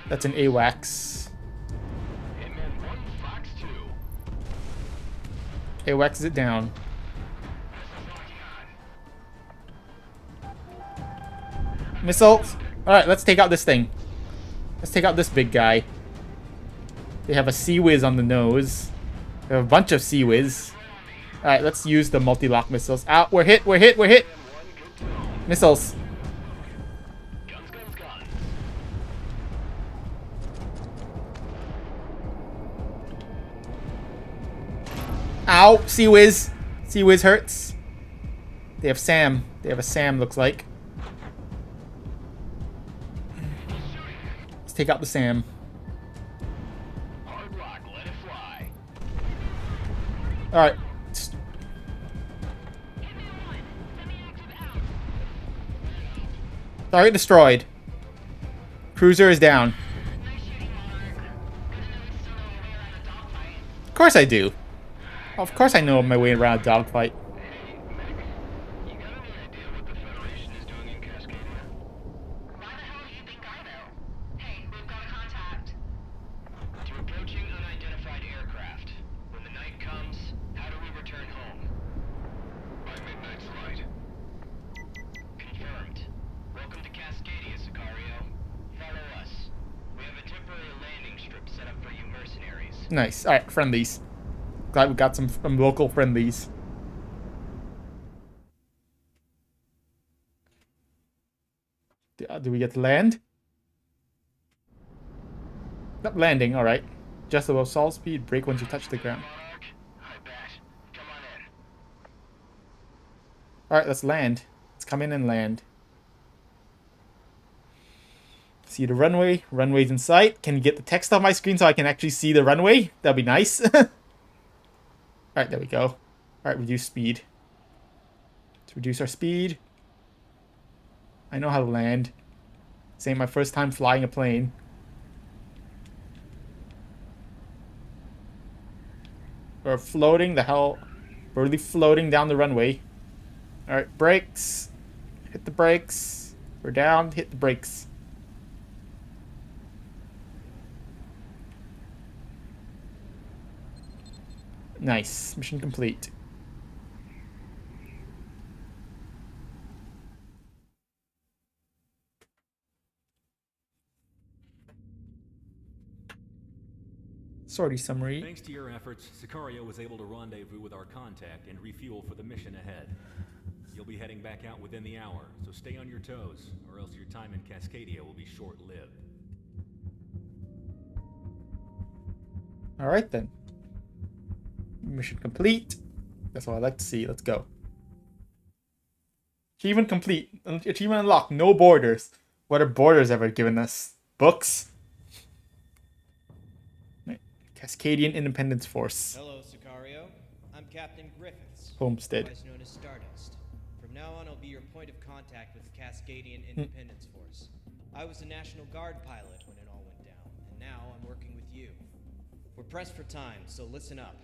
That's an AWACS. Hitman 1, Fox 2. AWACS it down. Missiles. Alright, let's take out this thing. Let's take out this big guy. They have a Sea Whiz on the nose. We have a bunch of Sea Whiz. Alright, let's use the multi-lock missiles. Out, we're hit, we're hit, we're hit! Missiles. Guns, guns, guns. Ow! Sea Whiz! Sea Whiz hurts. They have Sam. They have a Sam, looks like. Let's take out the Sam. Hard rock, let it fly. Alright. Target destroyed. Cruiser is down. Of course I do. Of course I know my way around a dogfight. Hey, maybe. You got any idea what the Federation is doing in Cascadia? Why the hell do you think I know? Hey, we've got a contact. To approaching unidentified aircraft. When the night comes, how do we return home? By midnight's light. Confirmed. Welcome to Cascadia, Sicario. Follow us. We have a temporary landing strip set up for you mercenaries. Nice. Alright, friendlies. Glad we got some local friendlies. Do we get to land? Not landing, alright. Just above solid speed, brake once you touch the ground. Monarch, I bet. Come on in. Alright, let's land. Let's come in and land. See the runway. Runway's in sight. Can you get the text on my screen so I can actually see the runway? That'd be nice. Alright, there we go. Alright, reduce speed. Let's reduce our speed. I know how to land. This ain't my first time flying a plane. We're floating the hell. We're really floating down the runway. Alright, brakes. Hit the brakes. We're down. Hit the brakes. Nice. Mission complete. Sortie summary. Thanks to your efforts, Sicario was able to rendezvous with our contact and refuel for the mission ahead. You'll be heading back out within the hour, so stay on your toes, or else your time in Cascadia will be short-lived. Alright then. Mission complete. That's what I like to see. Let's go. Achievement complete. Achievement unlocked. No borders. What are borders ever given us? Books? Cascadian Independence Force. Hello, Sicario. I'm Captain Griffiths, Homestead. otherwise known as Stardust. From now on, I'll be your point of contact with the Cascadian Independence Force. I was the National Guard pilot when it all went down, and now I'm working with you. We're pressed for time, so listen up.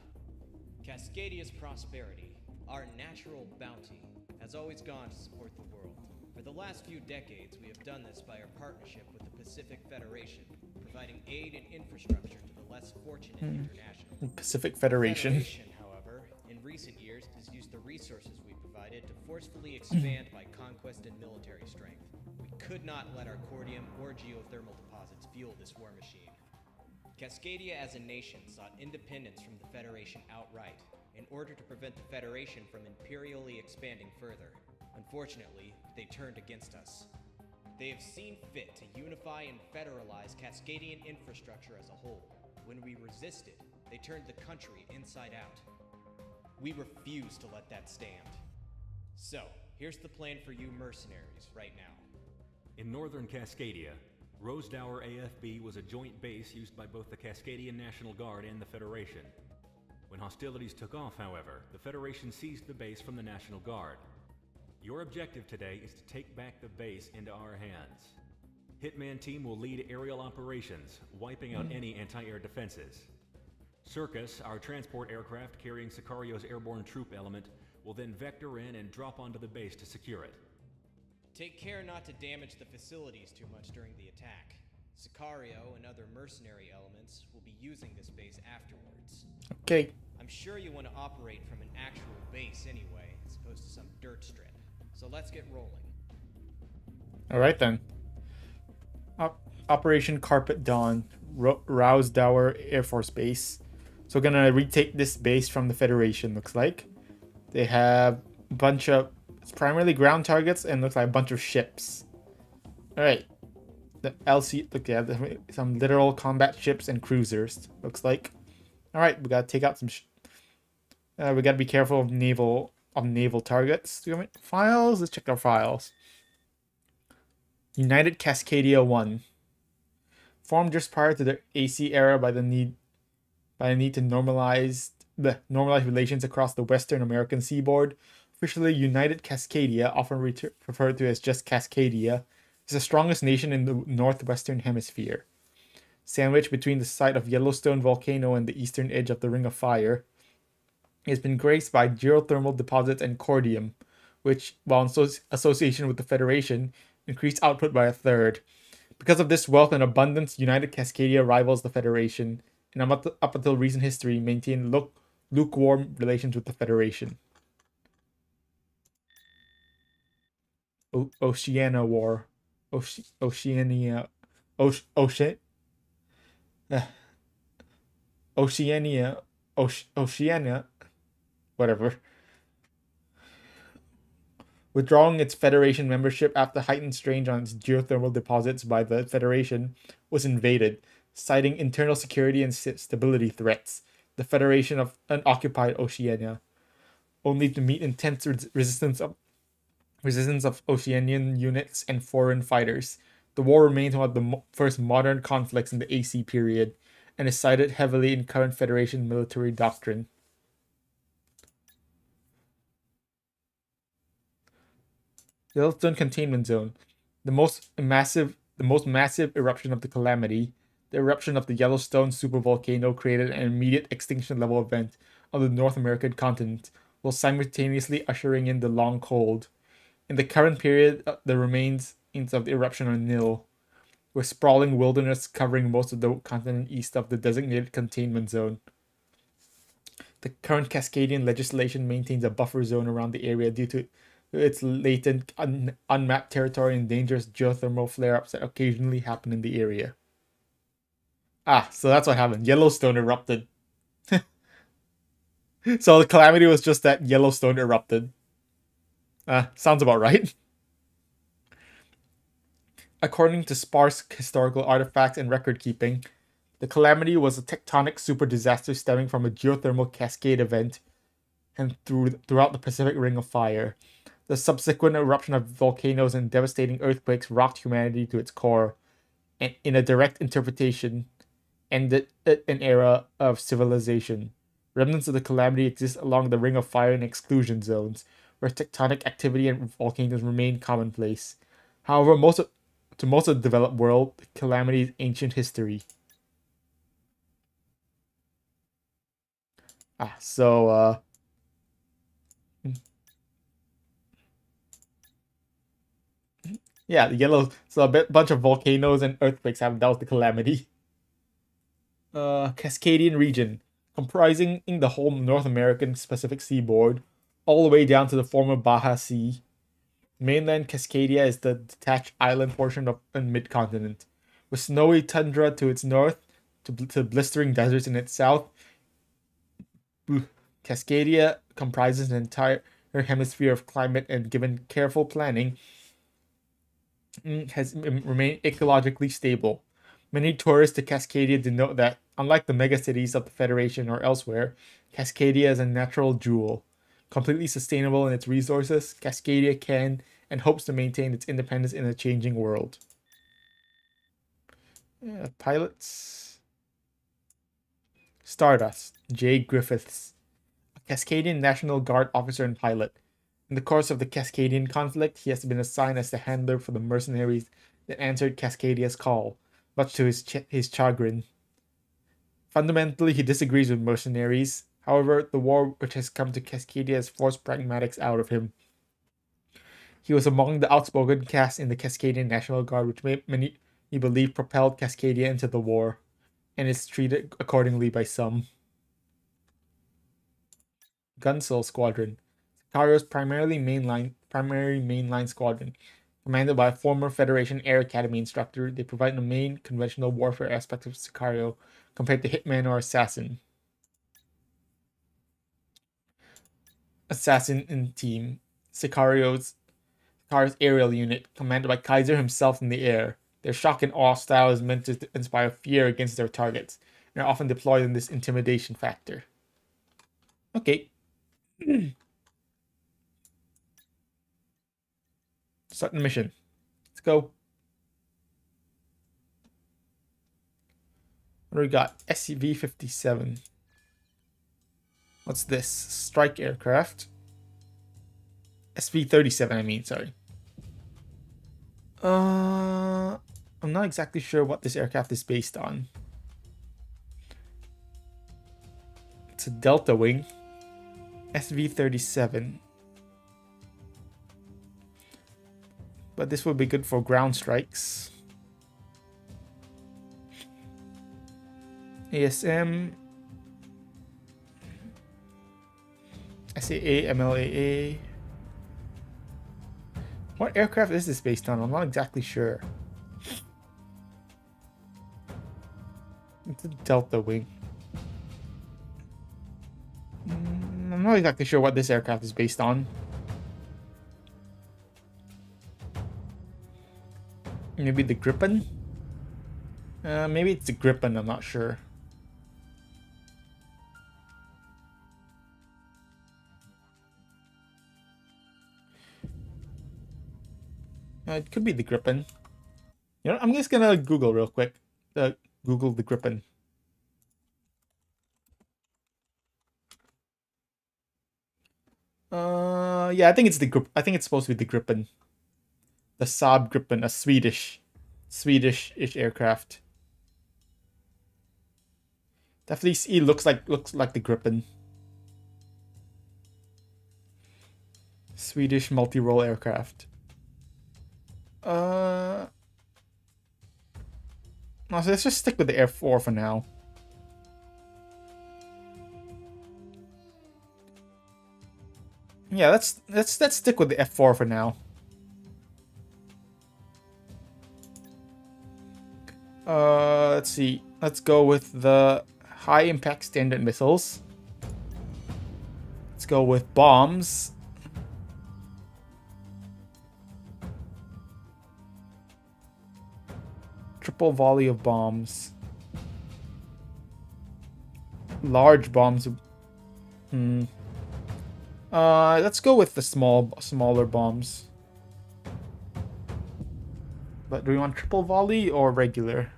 Cascadia's prosperity, our natural bounty, has always gone to support the world. For the last few decades, we have done this by our partnership with the Pacific Federation, providing aid and infrastructure to the less fortunate internationally. Pacific Federation. The Federation, however, in recent years has used the resources we provided to forcefully expand by conquest and military strength. We could not let our Cordium or geothermal deposits fuel this war machine. Cascadia as a nation sought independence from the Federation outright, in order to prevent the Federation from imperially expanding further. Unfortunately, they turned against us. They have seen fit to unify and federalize Cascadian infrastructure as a whole. When we resisted, they turned the country inside out. We refuse to let that stand. So, here's the plan for you mercenaries right now. In northern Cascadia, Rosedower AFB was a joint base used by both the Cascadian National Guard and the Federation. When hostilities took off, however, the Federation seized the base from the National Guard. Your objective today is to take back the base into our hands. Hitman team will lead aerial operations, wiping out any anti-air defenses. Circus, our transport aircraft carrying Sicario's airborne troop element, will then vector in and drop onto the base to secure it. Take care not to damage the facilities too much during the attack. Sicario and other mercenary elements will be using this base afterwards. Okay. I'm sure you want to operate from an actual base anyway, as opposed to some dirt strip. So let's get rolling. Alright then. Operation Carpet Dawn. Rosedower Air Force Base. So we're gonna retake this base from the Federation, looks like. They have a bunch of, it's primarily ground targets and looks like a bunch of ships. Alright. The LC, look, yeah, some literal combat ships and cruisers, looks like. Alright, we gotta take out some, we gotta be careful of naval targets. Do we have any files? Let's check our files. United Cascadia 1. Formed just prior to the AC era by the need to normalize relations across the Western American seaboard. Officially, United Cascadia, often referred to as just Cascadia, is the strongest nation in the northwestern hemisphere. Sandwiched between the site of Yellowstone volcano and the eastern edge of the Ring of Fire, it has been graced by geothermal deposits and cordium, which, while in association with the Federation, increased output by a third. Because of this wealth and abundance, United Cascadia rivals the Federation, and up until recent history, maintained lukewarm relations with the Federation. Oceania War. Oceania, whatever. Withdrawing its Federation membership after heightened strain on its geothermal deposits by the Federation was invaded, citing internal security and stability threats. The Federation of unoccupied Oceania, only to meet intense resistance of Oceanian units and foreign fighters. The war remains one of the first modern conflicts in the AC period, and is cited heavily in current Federation military doctrine. Yellowstone Containment Zone. The most massive eruption of the calamity, the eruption of the Yellowstone supervolcano, created an immediate extinction level event on the North American continent, while simultaneously ushering in the long cold. In the current period, the remains of the eruption are nil, with sprawling wilderness covering most of the continent east of the designated containment zone. The current Cascadian legislation maintains a buffer zone around the area due to its latent, unmapped territory and dangerous geothermal flare-ups that occasionally happen in the area. Ah, so that's what happened. Yellowstone erupted. So the calamity was just that Yellowstone erupted. Sounds about right. According to sparse historical artifacts and record keeping, the calamity was a tectonic super disaster stemming from a geothermal cascade event and throughout the Pacific Ring of Fire. The subsequent eruption of volcanoes and devastating earthquakes rocked humanity to its core, and in a direct interpretation, ended an era of civilization. Remnants of the calamity exist along the Ring of Fire and exclusion zones, where tectonic activity and volcanoes remain commonplace. However, to most of the developed world, the calamity is ancient history. Yeah, a bunch of volcanoes and earthquakes happened. That was the calamity. Cascadian region, comprising the whole North American Pacific seaboard, all the way down to the former Baja Sea. Mainland Cascadia is the detached island portion of the mid-continent, with snowy tundra to its north, to blistering deserts in its south. Cascadia comprises an entire hemisphere of climate, and given careful planning, has remained ecologically stable. Many tourists to Cascadia denote that, unlike the megacities of the Federation or elsewhere, Cascadia is a natural jewel. Completely sustainable in its resources, Cascadia can and hopes to maintain its independence in a changing world. Pilots. Stardust, Jay Griffiths, a Cascadian National Guard officer and pilot. In the course of the Cascadian conflict, he has been assigned as the handler for the mercenaries that answered Cascadia's call, much to his chagrin. Fundamentally, he disagrees with mercenaries. However, the war which has come to Cascadia has forced pragmatics out of him. He was among the outspoken caste in the Cascadian National Guard, which many believe propelled Cascadia into the war, and is treated accordingly by some. Gunsil Squadron, Sicario's primary mainline squadron. Commanded by a former Federation Air Academy instructor, they provide the main conventional warfare aspect of Sicario compared to Hitman or Assassin. assassin in team, Sicario's aerial unit, commanded by Kaiser himself in the air. Their shock and awe style is meant to inspire fear against their targets, and are often deployed in this intimidation factor. Okay. Start the mission. Let's go. What do we got? SCV-57. What's this? Strike aircraft. SV-37, I mean, sorry. I'm not exactly sure what this aircraft is based on. It's a Delta Wing. SV-37. But this would be good for ground strikes. ASM. SAA, MLAA. What aircraft is this based on? I'm not exactly sure. It's a Delta Wing. I'm not exactly sure what this aircraft is based on. Maybe the Gripen? Maybe it's the Gripen, I'm not sure. It could be the Gripen. You know, I'm just gonna Google real quick. Google the Gripen. Yeah, I think it's the Grip. I think it's supposed to be the Gripen. The Saab Gripen, a Swedish-ish aircraft. Definitely, it looks like the Gripen. Swedish multi-role aircraft. No, so let's just stick with the F4 for now. Yeah, let's stick with the F4 for now. Let's see. Let's go with the high impact standard missiles. Let's go with bombs. Triple volley of bombs. Large bombs. Let's go with the smaller bombs. But do we want triple volley or regular?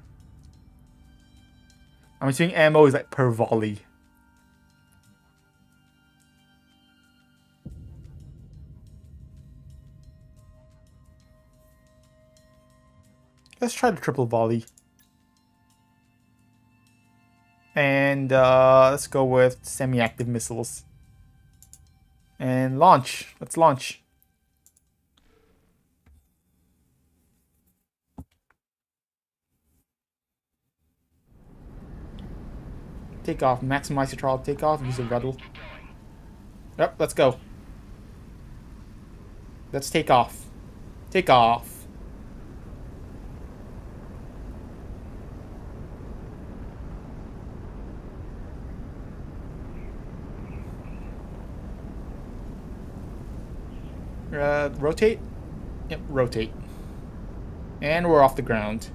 I'm assuming ammo is like per volley. Let's try the triple volley. And let's go with semi-active missiles. And launch. Let's launch. Take off. Maximize your throttle takeoff. Use a rudder. Yep, let's go. Let's take off. Take off. Rotate? Yep, rotate. And we're off the ground.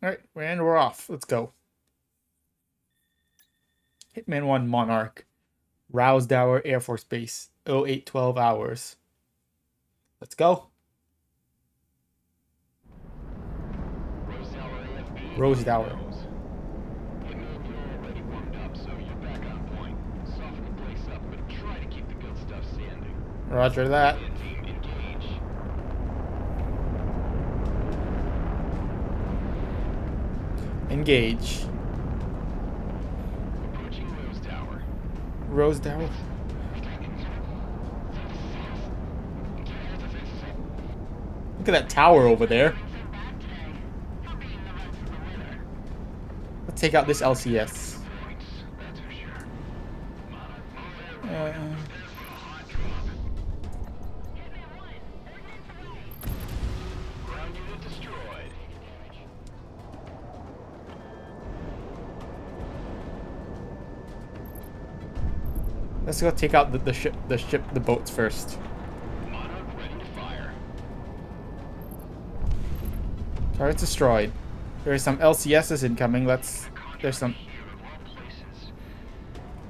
Alright, and we're off. Let's go. Hitman 1 Monarch. Rousdower Air Force Base. 0812 hours. Let's go. Rosedower. Roger that. Engage. Approaching Rosedower. Rosedower. Look at that tower over there. Let's take out this LCS. Let's go take out the boats first. Monarch ready to fire. Target's destroyed. There's some LCSs incoming. There's some. Here of all places.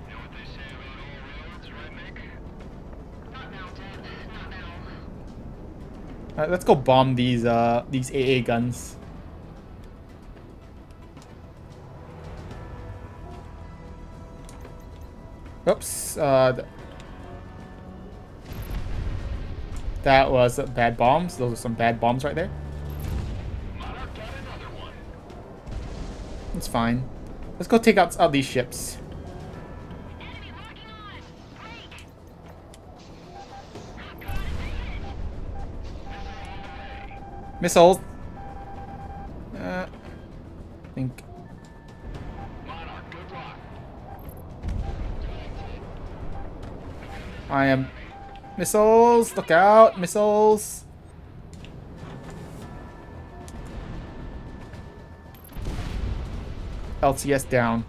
You know what they say about all roads, right, Mick? Not now, Dad. Not now. Alright, let's go bomb these AA guns. Oops. That was bad bombs. Those are some bad bombs right there. Monarch got another one. It's fine. Let's go take out these ships. Enemy locking on. Break. Missiles. I think. Monarch, good luck. I am. Missiles. Look out. Missiles. LCS down.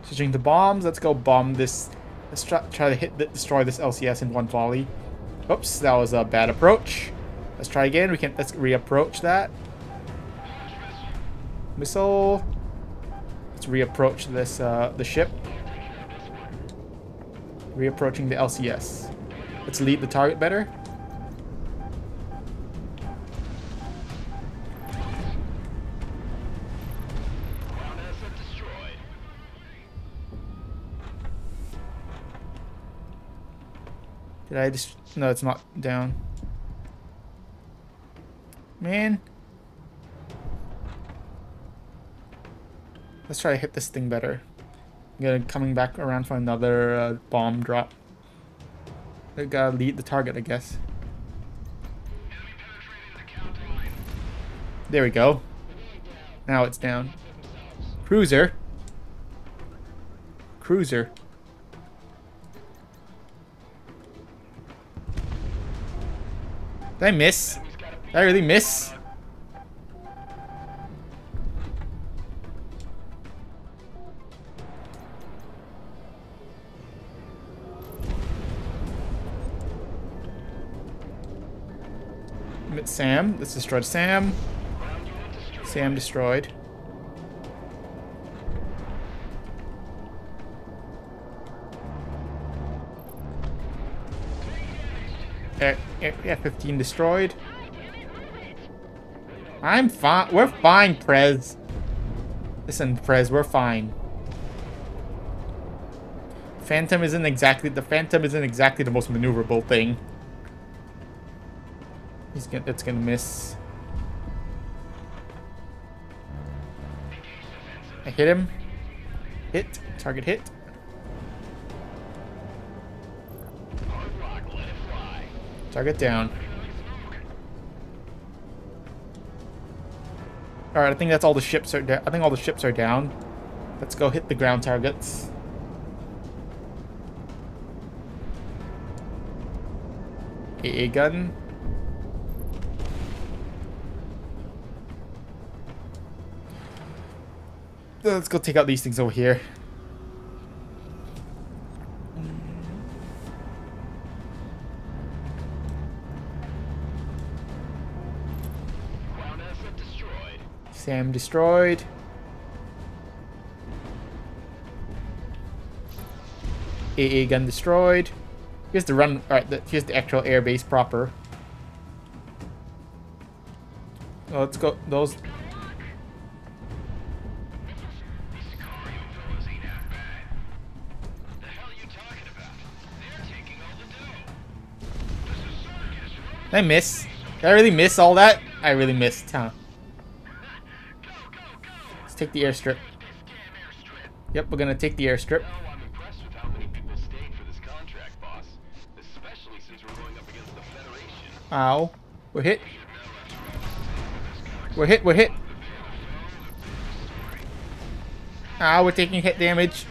Switching to bombs. Let's go bomb this. Let's try to destroy this LCS in one volley. Oops, that was a bad approach. Let's try again. Let's reapproach that. Missile. Let's reapproach this the ship. Reapproaching the LCS. Let's lead the target better. Ground asset destroyed. Did I just... No, it's not down. Man. Let's try to hit this thing better. Coming back around for another bomb drop. They gotta lead the target, I guess. Enemy penetrating the count line. There we go. Now it's down. Cruiser. Cruiser. Did I miss? Did I really miss? Sam. Let's destroy Sam. Sam destroyed. F-15 destroyed. I'm fine. We're fine, Prez. Listen, Prez, we're fine. Phantom isn't exactly the most maneuverable thing. It's gonna miss. I hit him. Hit. Target hit. Target down. Alright, I think that's all the ships are down. I think all the ships are down. Let's go hit the ground targets. AA gun. Let's go take out these things over here. Ground asset destroyed. Sam destroyed. AA gun destroyed. Here's the run. Alright, here's the actual airbase proper. Well, let's go. Those. Sicario fellows ain't half bad. The hell are you talking about? They're taking all the dough. This is Sarkis. Did I miss? Did I really miss all that? I really missed, huh? Go, go, go. Let's take the airstrip. This damn airstrip. Yep, we're gonna take the airstrip. Oh, I'm impressed with how many people stayed for this contract, boss. Especially since we're going up against the Federation. Ow. We're hit. We're hit, we're hit. Ow, we're taking hit damage.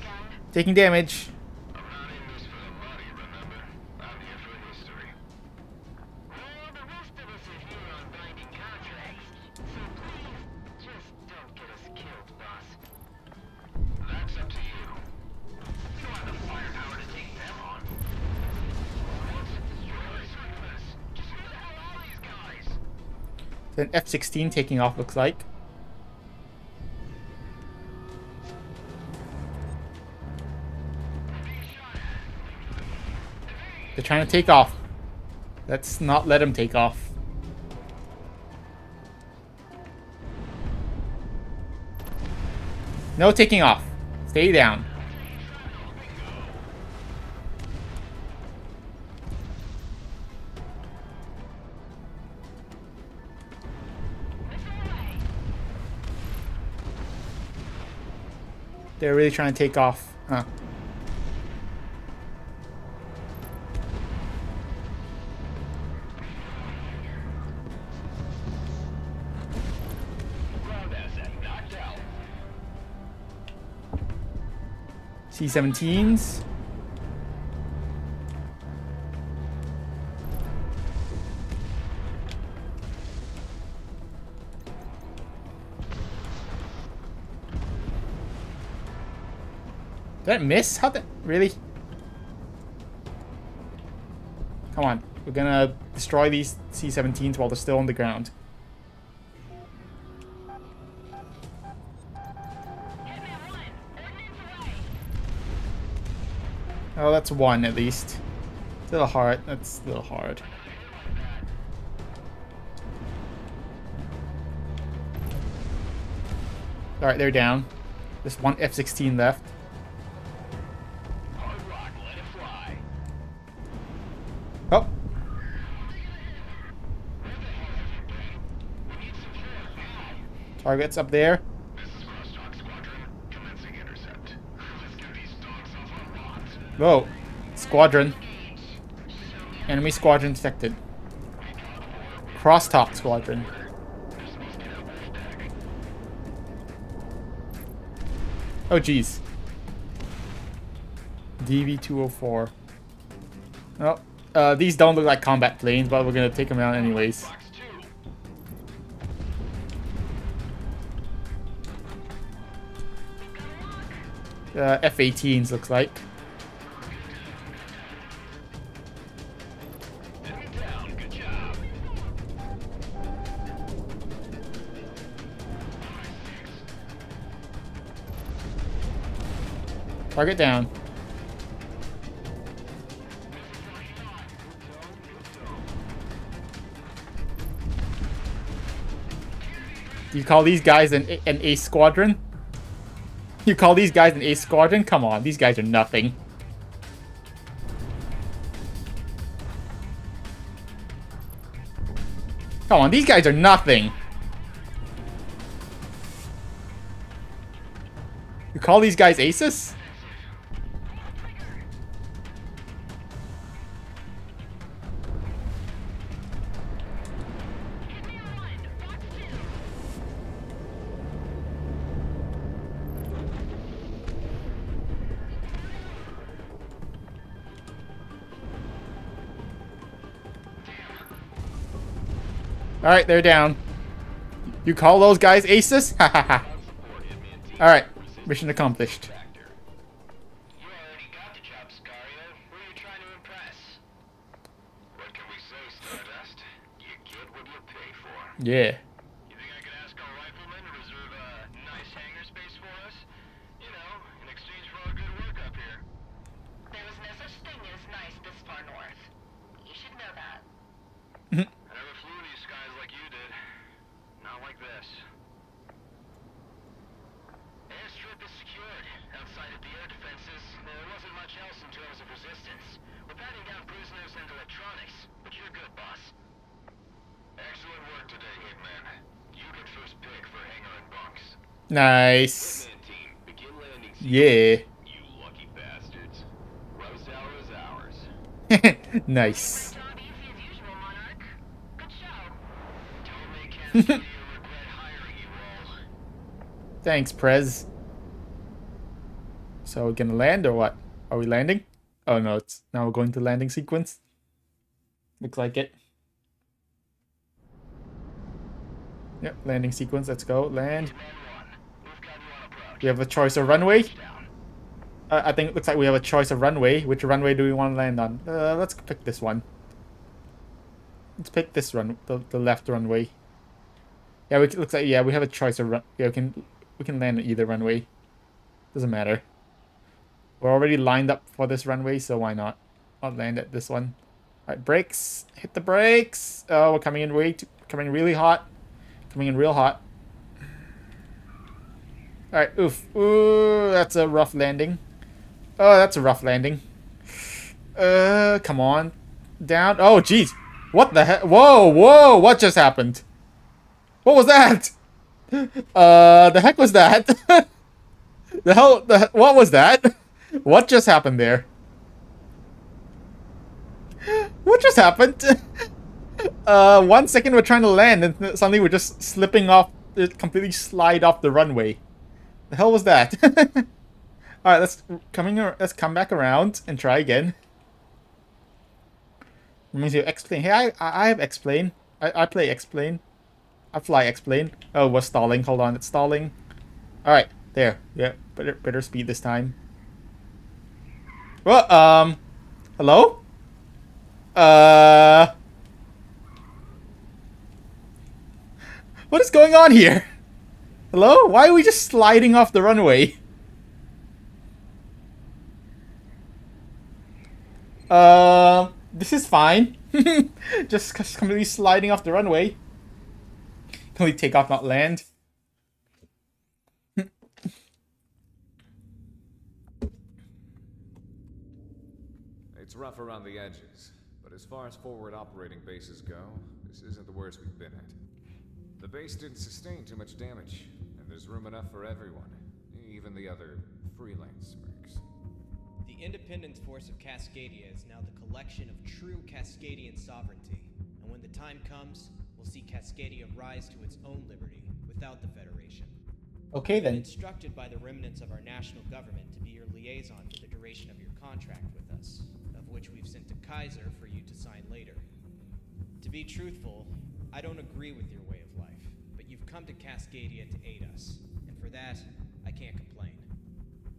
Taking damage. I'm not in this for the money, remember? I'm here for history. Well, the rest of us are here on binding contracts, so please just don't get us killed, boss. That's up to you. You don't have the firepower Then F-16 taking off, looks like. They're trying to take off. Let's not let them take off. No taking off. Stay down. They're really trying to take off. Huh. C-17s. Did that miss? How that really? Come on. We're gonna destroy these C-17s while they're still on the ground. Oh, that's one at least. It's a little hard. That's a little hard. Alright, they're down. There's one F-16 left. Oh. Targets up there. Whoa. Squadron. Enemy squadron detected. Crosstalk squadron. Oh, jeez. DV-204. Oh, these don't look like combat planes, but we're gonna take them out anyways. F-18s looks like. Target down. Do you call these guys an ace squadron? You call these guys an ace squadron? Come on, these guys are nothing. Come on, these guys are nothing. You call these guys aces? Alright, they're down. You call those guys aces? Ha ha ha. Alright, mission accomplished. You already got the job, Sicario. Who are you trying to impress? What can we say, Stardust? You get what you pay for. Yeah. You think I could ask our rifleman to reserve a nice hangar space for us? You know, in exchange for all good work up here. There was no such thing as nice this far north. You should know that. I never flew these skies like you did. Not like this. Airstrip is secured. Outside of the air defenses, there wasn't much else in terms of resistance. We're batting down prisoners and electronics, but you're good, boss. Excellent work today, Hitman. You get first pick for hangar and bunks. Nice. Hitman team, begin landing Yeah. you lucky bastards. Roast hour is ours. Nice. Job easy as usual, Monarch. Good show. Don't make Castledia regret hiring you all. Thanks, Prez. So we're gonna land or what? Are we landing? Oh no, it's now we're going to landing sequence. Looks like it. Yep, landing sequence. Let's go. Land. We have a choice of runway. I think it looks like we have a choice of runway. Which runway do we want to land on? Let's pick this one. Let's pick this run, the left runway. Yeah, looks like we have a choice of run. Yeah, we can land on either runway. Doesn't matter. We're already lined up for this runway, so why not? I'll land at this one. All right, brakes. Hit the brakes. Oh, we're coming in coming in really hot. Coming in real hot. All right, oof. Ooh, that's a rough landing. Oh, that's a rough landing. Come on. Down. Oh, jeez. What the heck? Whoa, whoa, what just happened? What was that? The heck was that? What was that? What just happened there? What just happened? 1 second we're trying to land and suddenly we're just slipping off, completely slide off the runway. The hell was that? Alright, let's come back around and try again. Means you explain. Hey, I have explain. I play explain. I fly explain. Oh, we're stalling. Hold on, it's stalling. Alright, there. Yeah, better speed this time. Well, hello? What is going on here? Hello? Why are we just sliding off the runway? This is fine. Just completely sliding off the runway. Can we take off, not land? It's rough around the edges, but as far as forward operating bases go, this isn't the worst we've been at. The base didn't sustain too much damage, and there's room enough for everyone, even the other freelance mercs. The Independence Force of Cascadia is now the collection of true Cascadian sovereignty, and when the time comes, we'll see Cascadia rise to its own liberty without the Federation. Okay then. Instructed by the remnants of our national government to be your liaison for the duration of your contract with us, of which we've sent to Kaiser for you to sign later. To be truthful, I don't agree with your way of life, but you've come to Cascadia to aid us, and for that, I can't complain.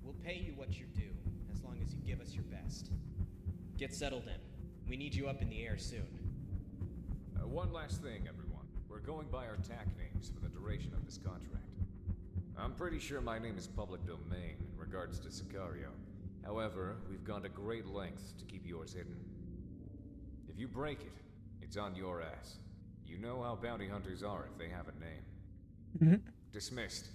We'll pay you what you're due, as long as you give us your best. Get settled in. We need you up in the air soon. One last thing, everyone. We're going by our TAC names for the duration of this contract. I'm pretty sure my name is public domain in regards to Sicario. However, we've gone to great lengths to keep yours hidden. If you break it, it's on your ass. You know how bounty hunters are if they have a name. Dismissed.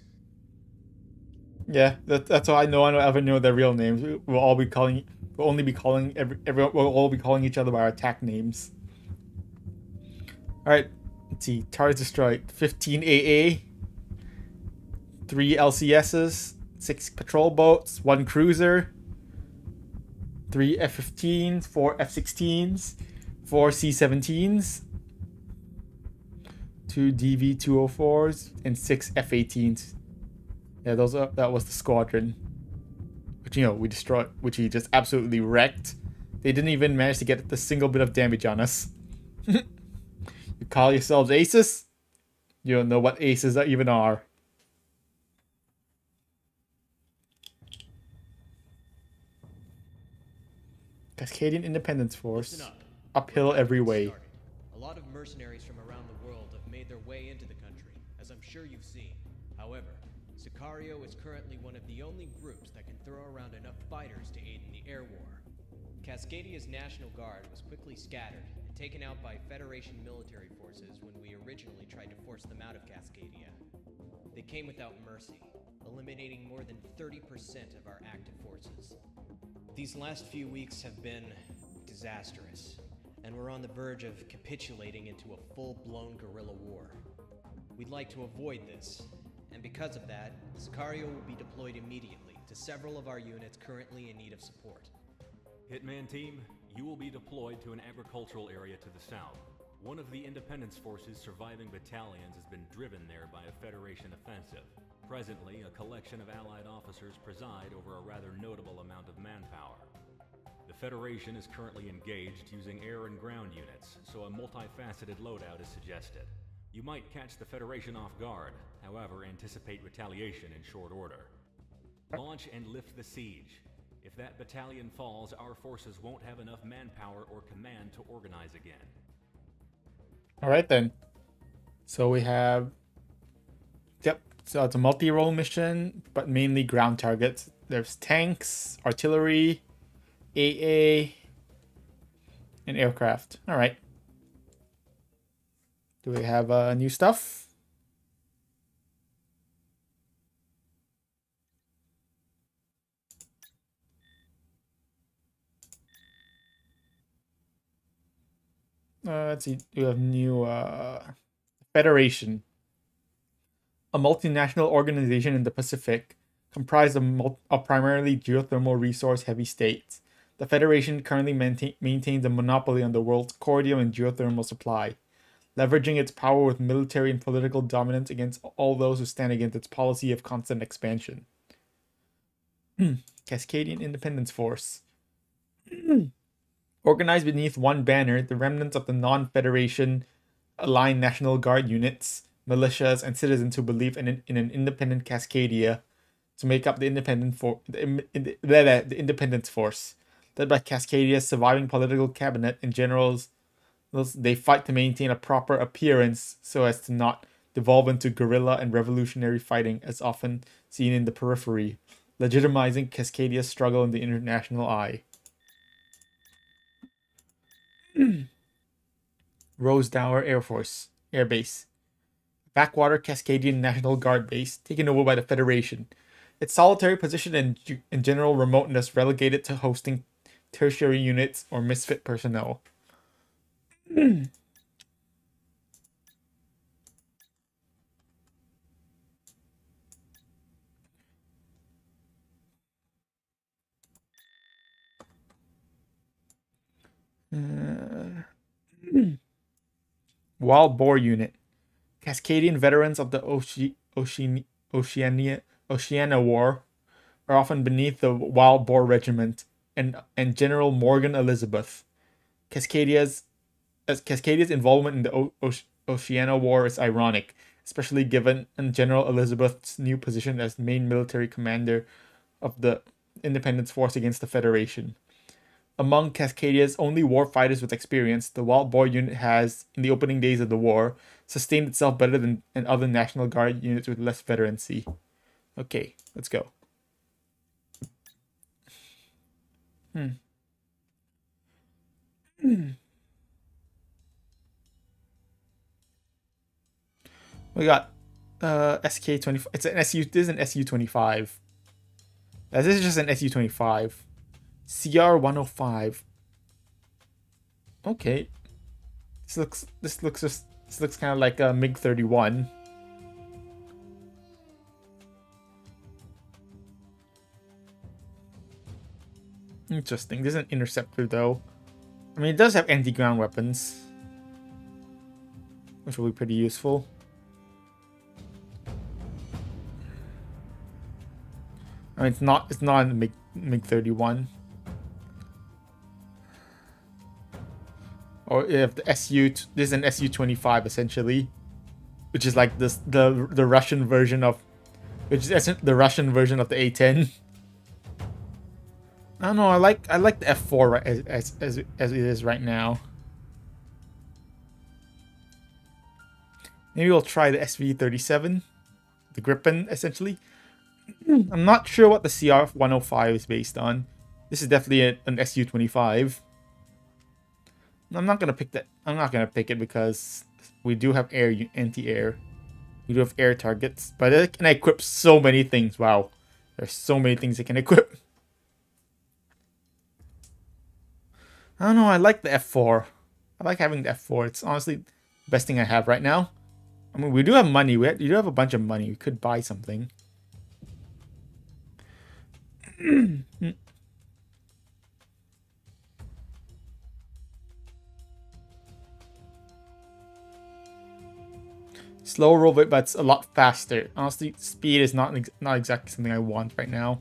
Yeah, that's why no one will ever know their real names. We'll all be calling. We'll only be calling everyone. We'll all be calling each other by our attack names. All right. Let's see. Targets destroyed. 15 AA. 3 LCSs. 6 patrol boats. 1 cruiser. 3 F-15s. 4 F-16s. 4 C-17s. 2 DV-204s and 6 F-18s. Yeah, that was the squadron, which we destroyed, which he just absolutely wrecked. They didn't even manage to get a single bit of damage on us. You call yourselves aces? You don't know what aces even are. Cascadian Independence Force. Listen up. Uphill every way. A lot of mercenaries from around the world have made their way into the country, as I'm sure you've seen. However, Sicario is currently one of the only groups that can throw around enough fighters to aid in the air war. Cascadia's National Guard was quickly scattered and taken out by Federation military forces when we originally tried to force them out of Cascadia. They came without mercy, eliminating more than 30% of our active forces. These last few weeks have been disastrous, and we're on the verge of capitulating into a full-blown guerrilla war. We'd like to avoid this, and because of that, Sicario will be deployed immediately to several of our units currently in need of support. Hitman team, you will be deployed to an agricultural area to the south. One of the Independence Force's surviving battalions has been driven there by a Federation offensive. Presently, a collection of Allied officers preside over a rather notable amount of manpower. The Federation is currently engaged using air and ground units, so a multifaceted loadout is suggested. You might catch the Federation off guard, however, anticipate retaliation in short order. Launch and lift the siege. If that battalion falls, our forces won't have enough manpower or command to organize again. Alright then. So we have Yep. So it's a multi-role mission, but mainly ground targets. There's tanks, artillery, AA, and aircraft. All right. Do we have new stuff? Let's see. We have new Federation, a multinational organization in the Pacific, comprised of primarily geothermal resource-heavy states. The Federation currently maintains a monopoly on the world's cordium and geothermal supply, leveraging its power with military and political dominance against all those who stand against its policy of constant expansion. Cascadian Independence Force. Organized beneath one banner, the remnants of the non-Federation aligned National Guard units, militias, and citizens who believe in an independent Cascadia to make up the Independence Force. Led by Cascadia's surviving political cabinet and generals, they fight to maintain a proper appearance so as to not devolve into guerrilla and revolutionary fighting as often seen in the periphery, legitimizing Cascadia's struggle in the international eye. Rosedower Air Base. Backwater Cascadian National Guard base, taken over by the Federation. Its solitary position and general remoteness relegated to hosting tertiary units or misfit personnel. Wild Boar Unit. Cascadian veterans of the Oceania War are often beneath the Wild Boar Regiment and General Morgan Elizabeth. Cascadia's involvement in the Oceania War is ironic, especially given General Elizabeth's new position as main military commander of the Independence Force against the Federation. Among Cascadia's only warfighters with experience, the Wild Boar unit has, in the opening days of the war, sustained itself better than other National Guard units with less veterancy. Okay, let's go. We got SK-25. It's an SU. This is an SU-25. This is just an SU-25. CR-105. Okay. This looks kind of like a MiG-31. Interesting. This is an interceptor though. I mean, it does have anti-ground weapons, which will be pretty useful. I mean, it's not a MiG-31. Or if the SU, this is an SU-25 essentially, which is like the Russian version of, the Russian version of the A-10. I don't know. I like the F4 as it is right now. Maybe we'll try the SV-37, the Gripen essentially. I'm not sure what the CR-105 is based on. This is definitely an SU-25. I'm not gonna pick that. I'm not gonna pick it because we do have anti-air. We do have air targets, but it can equip so many things. Wow, there's so many things it can equip. I don't know. I like the F4. I like having the F4. It's honestly the best thing I have right now. I mean, we do have money. We do have a bunch of money. We could buy something. Slow roll bit, but it's a lot faster. Honestly, speed is not exactly something I want right now.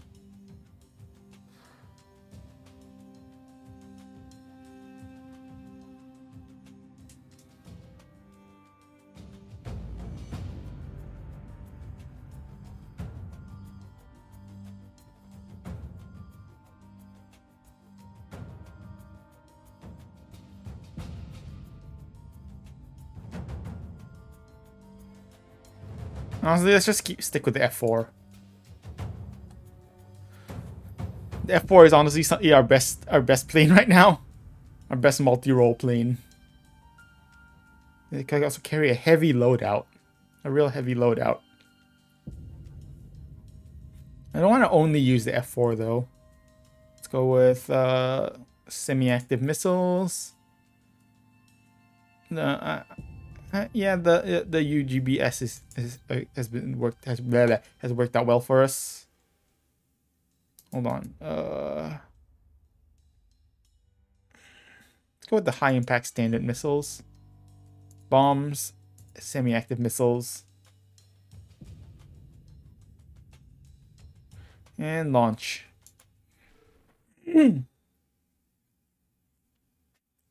Honestly, let's just stick with the F4. The F4 is honestly our best plane right now. Our best multi-role plane. It can also carry a heavy loadout. A real heavy loadout. I don't want to only use the F4 though. Let's go with semi-active missiles. Yeah, the UGBS has worked out well for us. Hold on. Let's go with the high impact standard missiles. Bombs, semi-active missiles. And launch.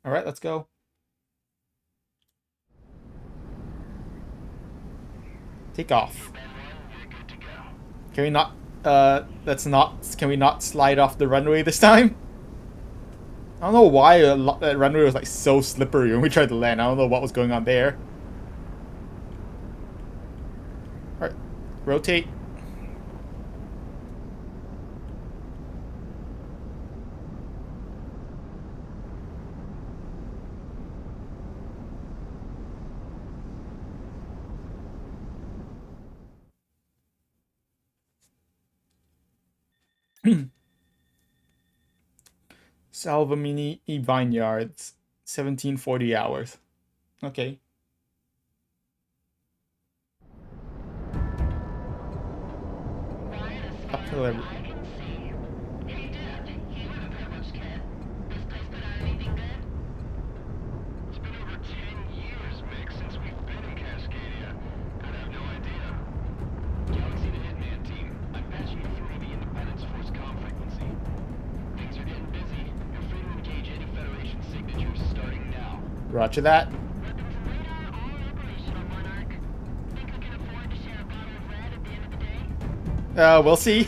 Alright, let's go. Take off. Can we not can we not slide off the runway this time? I don't know why that runway was like so slippery when we tried to land. I don't know what was going on there. Alright, rotate. Salvamini Vineyards, 1740 hours. Okay. Uphill every. Roger that. We'll see.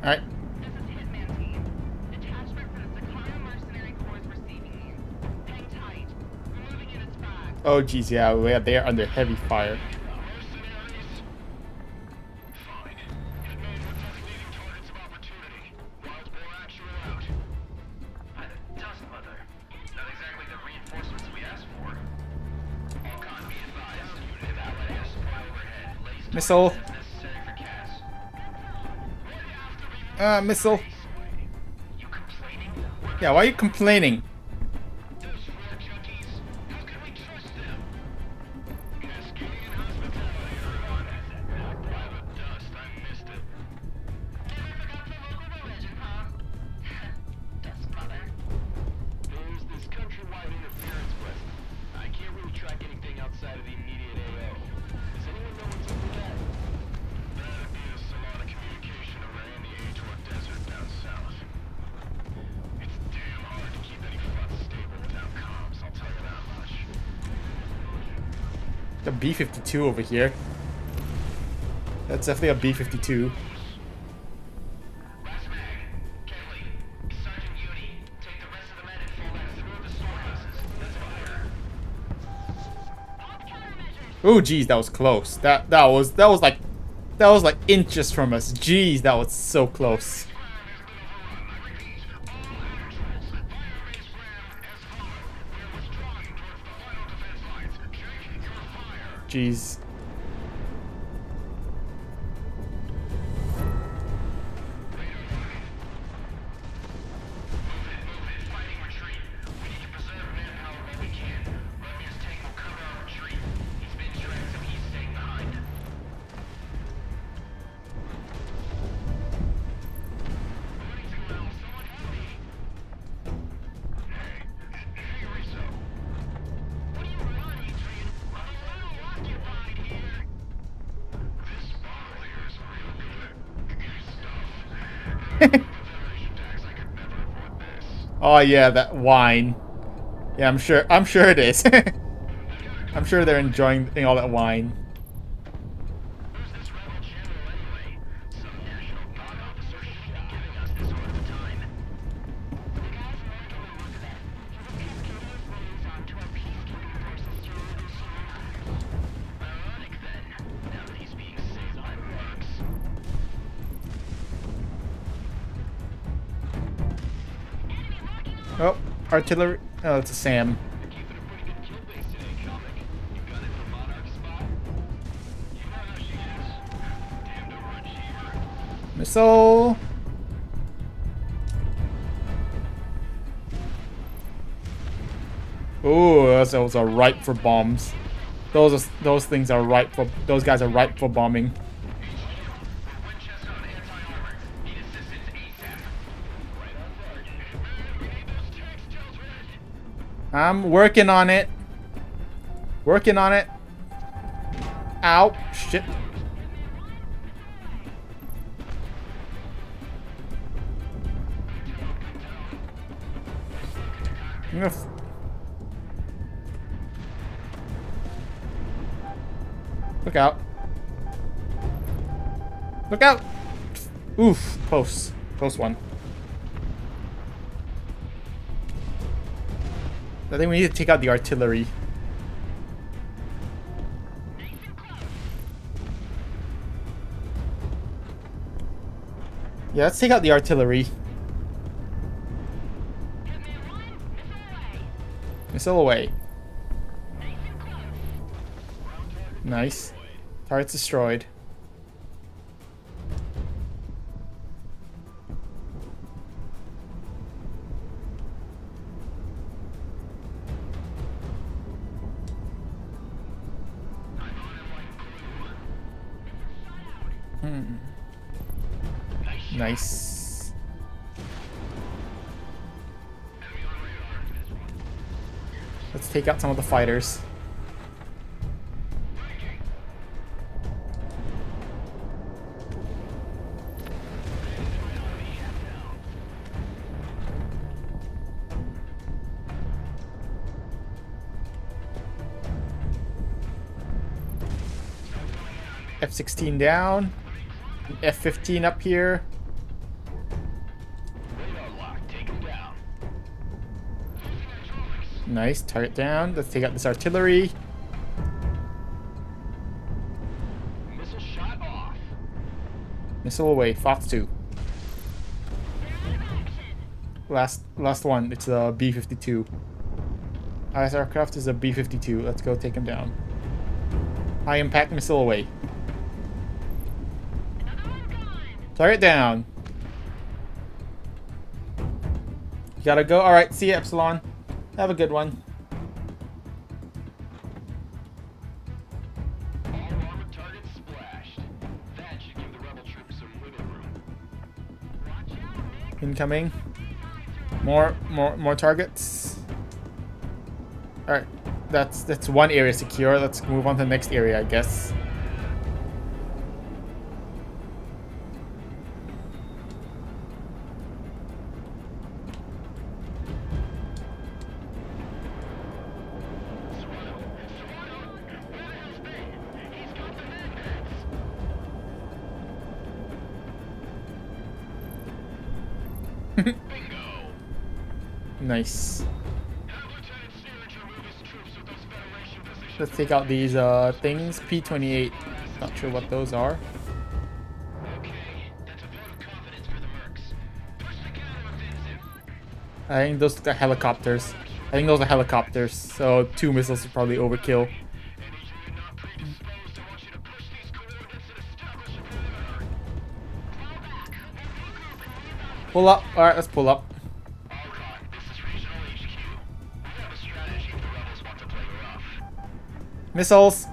Alright. Oh geez, yeah, they are under heavy fire. Missile. Missile. Yeah, why are you complaining? A B-52 over here. That's definitely a B-52. Oh geez, that was close. That was like inches from us. Jeez, that was so close. Jeez. Oh yeah, that wine. Yeah, I'm sure it is. I'm sure they're enjoying all that wine. Oh, artillery. Oh, it's a Sam. Keeping a pretty good kill base today, comic. You got it from Monarch spot? You know how she is. Damned overachiever. Missile. Ooh, those are ripe for bombs. Those things are ripe for. Those guys are ripe for bombing. Winchester on anti-armor. Need assistance ASAP. Right on target. We need those tanks tilted. I'm working on it. Working on it. Ow. Shit. I'm gonna look out. Look out. Oof. Close. Close one. I think we need to take out the artillery. Yeah, let's take out the artillery. Missile away. Nice. Target's destroyed. Nice. Let's take out some of the fighters. F-16 down. F-15 up here. Nice, target down. Let's take out this artillery. Missile shot off. Missile away. Fox 2. Last one. It's a B-52. IS aircraft is a B-52. Let's go take him down. High impact missile away. Target down. You gotta go. Alright, see ya, Epsilon. Have a good one. All armored targets splashed. That should give the rebel troops some wiggle room. Watch out, Nick. Incoming. More targets. Alright. That's one area secure. Let's move on to the next area, I guess. Nice. Let's take out these things. P-28. Not sure what those are. Okay, that's a vote of confidence for the mercs. Push the counteroffensive. I think those are helicopters. I think those are helicopters. So 2 missiles is probably overkill. Any unit not predisposed, I want you to push these coordinates and establish a perimeter. Pull up. Alright, let's pull up. Alright, this is regional HQ. We have a strategy if the rebels want to play rough. Missiles.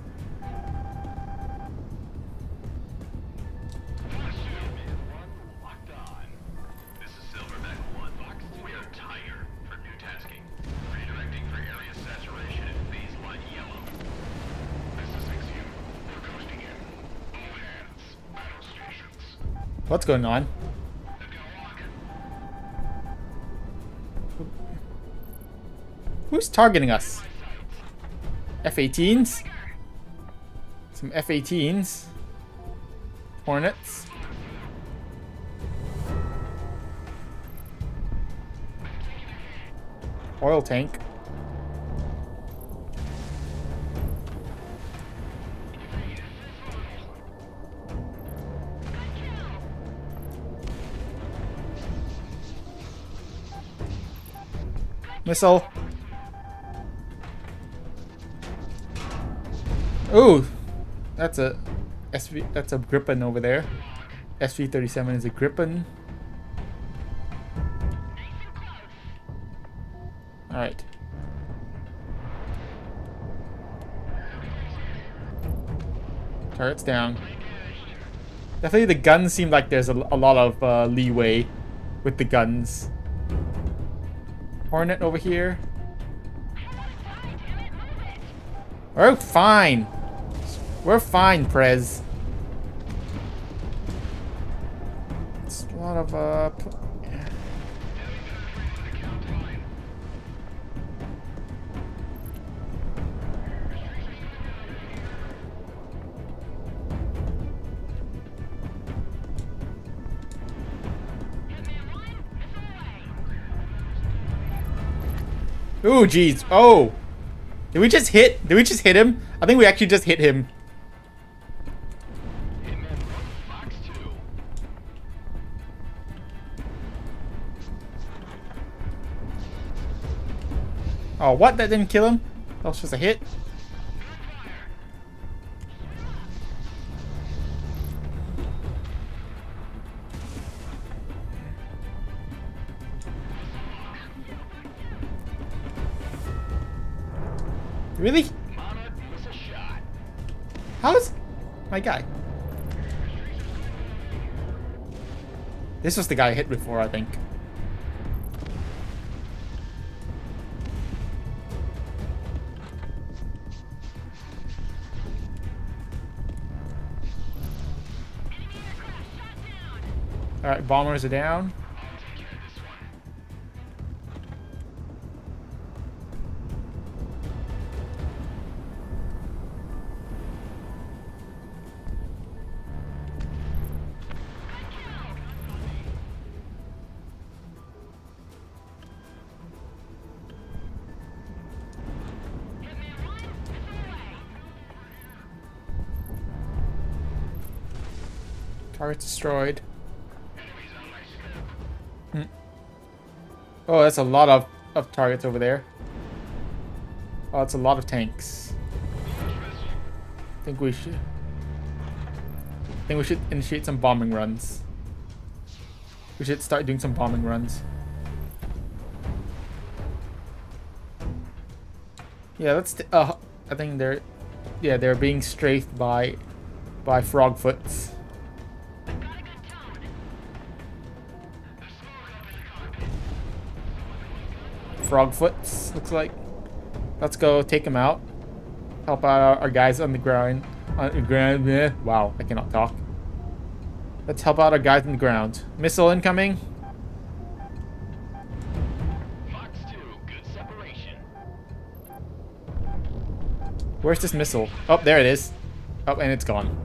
Locked on. This is Silverback 1. We are Tiger for new tasking. Redirecting for area saturation at phase line yellow. This is 6U. We're coasting in. All hands. Battle stations. What's going on? They've got a lock. Who's targeting us? F-18s? Some F-18s. Hornets. Oil tank. Missile. Ooh, that's a SV. That's a Gripen over there. SV-37 is a Gripen. All right. Turret's down. Definitely the guns seem like there's a lot of leeway with the guns. Hornet over here. We're fine. We're fine, Prez. It's a lot of Ooh, jeez. Oh. Did we just hit him? I think we actually just hit him. Oh, what? That didn't kill him? That was just a hit? Really? How's my guy? This was the guy I hit before, I think. Alright, bombers are down. Target destroyed. Oh, that's a lot of targets over there. Oh, it's a lot of tanks. I think we should initiate some bombing runs. We should start doing some bombing runs. Yeah, let's. I think they're being strafed by frogfoots. Frogfoots, looks like. Let's go take them out. Help out our guys on the ground. Wow, I cannot talk. Let's help out our guys on the ground. Missile incoming. Fox 2, good separation. Where's this missile? Oh, there it is. Oh, and it's gone.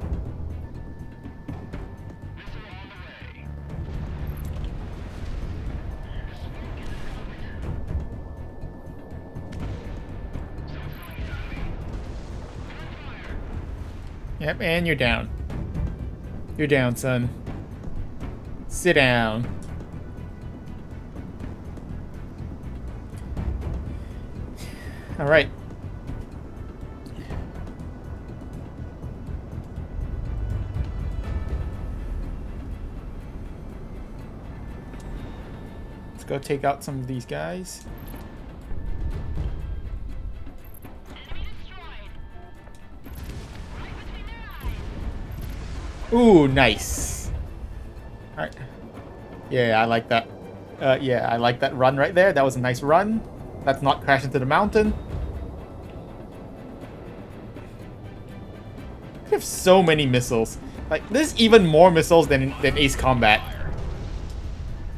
Yep, and you're down. You're down, son. Sit down. All right. Let's go take out some of these guys. Ooh, nice. All right. Yeah, I like that. Yeah, I like that run right there. That was a nice run. Let's not crash into the mountain. We have so many missiles. Like, there's even more missiles than Ace Combat.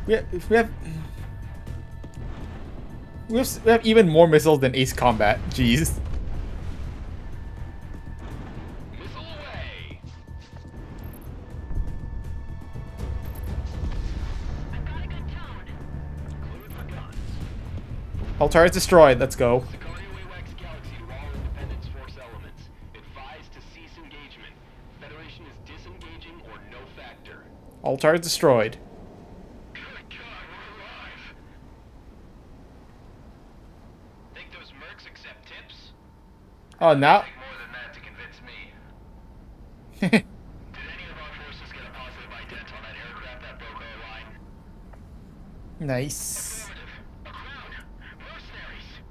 We have even more missiles than Ace Combat. Jeez. All turrets destroyed. Let's go. Sicario AWACS Galaxy to all Independence Force elements. Advised to cease engagement. Federation is disengaging or no factor. All turrets destroyed. Good God, we're alive. Oh, now. Take more than that to convince me. Did any of our forces get a positive ident on that aircraft that broke our line? Nice. Affirmative. A crowd. Mercenaries.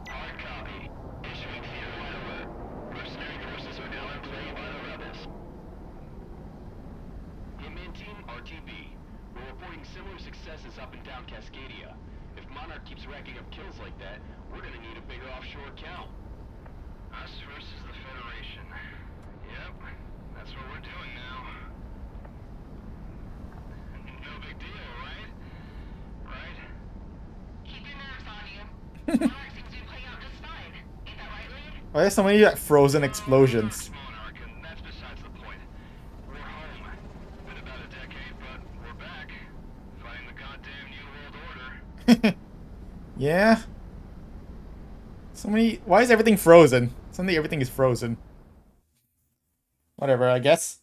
Hard copy. Issuing theater-wide alert. Mercenary forces are now in play by the rebels. Hitman Team RTB. We're reporting similar successes up and down Cascadia. If Monarch keeps racking up kills like that, we're gonna need a bigger offshore account. Us versus the Federation. Yep, that's what we're doing now. No big deal, right? Right? Keep your nerves on you. Monarch seems to be playing out just fine. Ain't that right, Lead? Why are so many like frozen explosions? Monarch, and that's besides the point. We're home. Been about a decade, but we're back. Fighting the goddamn New World Order. Yeah. So many. Why is everything frozen? Suddenly everything is frozen. Whatever, I guess.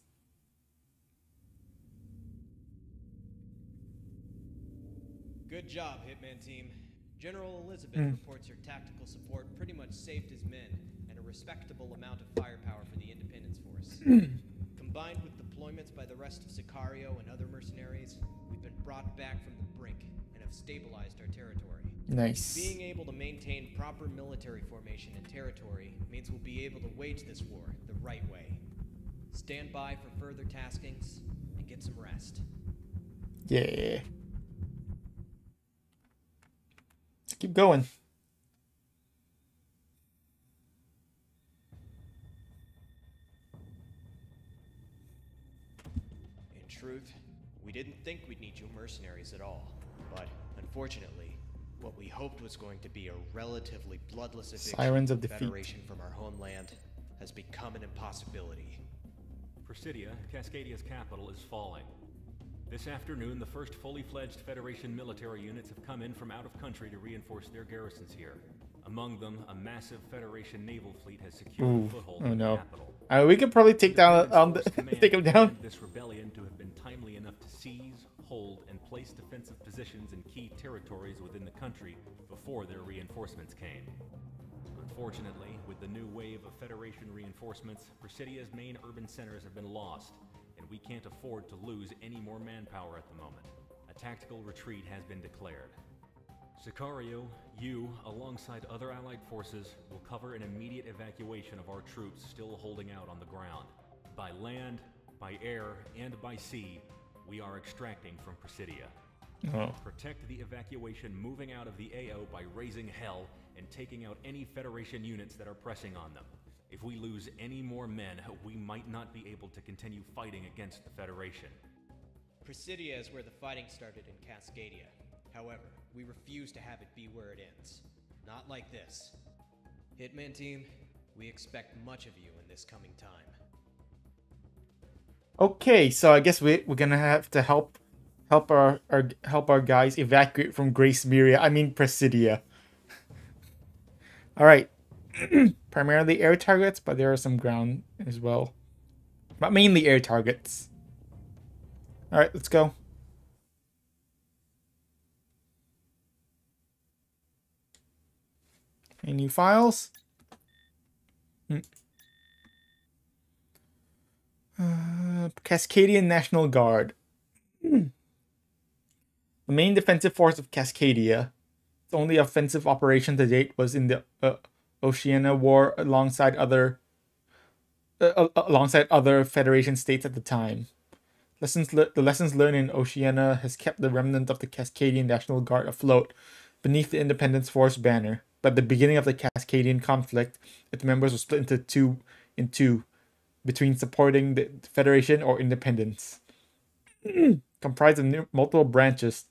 Good job, Hitman Team. General Elizabeth reports your tactical support pretty much saved his men and a respectable amount of firepower for the Independence Force. Combined with deployments by the rest of Sicario and other mercenaries, we've been brought back from the brink and have stabilized our territory. Nice. Being able to maintain proper military formation and territory means we'll be able to wage this war the right way. Stand by for further taskings and get some rest. Yeah. Let's keep going. In truth, we didn't think we'd need you mercenaries at all, but unfortunately, what we hoped was going to be a relatively bloodless eviction Sirens of the defeat. Federation from our homeland has become an impossibility. Presidia, Cascadia's capital, is falling. This afternoon, the first fully fledged Federation military units have come in from out of country to reinforce their garrisons here. Among them, a massive Federation naval fleet has secured a foothold in the capital. We could probably take down take him down. This rebellion to have been timely enough to seize, hold, and place defensive positions in key territories within the country before their reinforcements came. Unfortunately, with the new wave of Federation reinforcements, Presidia's main urban centers have been lost, and we can't afford to lose any more manpower at the moment. A tactical retreat has been declared. Sicario, you, alongside other allied forces, will cover an immediate evacuation of our troops still holding out on the ground. By land, by air, and by sea, we are extracting from Presidia. Protect the evacuation moving out of the AO by raising hell and taking out any Federation units that are pressing on them. If we lose any more men, we might not be able to continue fighting against the Federation. Presidia is where the fighting started in Cascadia. However, we refuse to have it be where it ends. Not like this. Hitman Team, we expect much of you in this coming time. Okay, so I guess we're gonna have to help our guys evacuate from Grace Miria. I mean Presidia. All right, primarily air targets, but there are some ground as well, but mainly air targets. All right, let's go. Any new files? Cascadian National Guard. The main defensive force of Cascadia. Its only offensive operation to date was in the Oceania War alongside other Federation states at the time. The lessons learned in Oceania has kept the remnant of the Cascadian National Guard afloat beneath the Independence Force banner. But at the beginning of the Cascadian conflict, its members were split into two between supporting the Federation or independence. Comprised of multiple branches,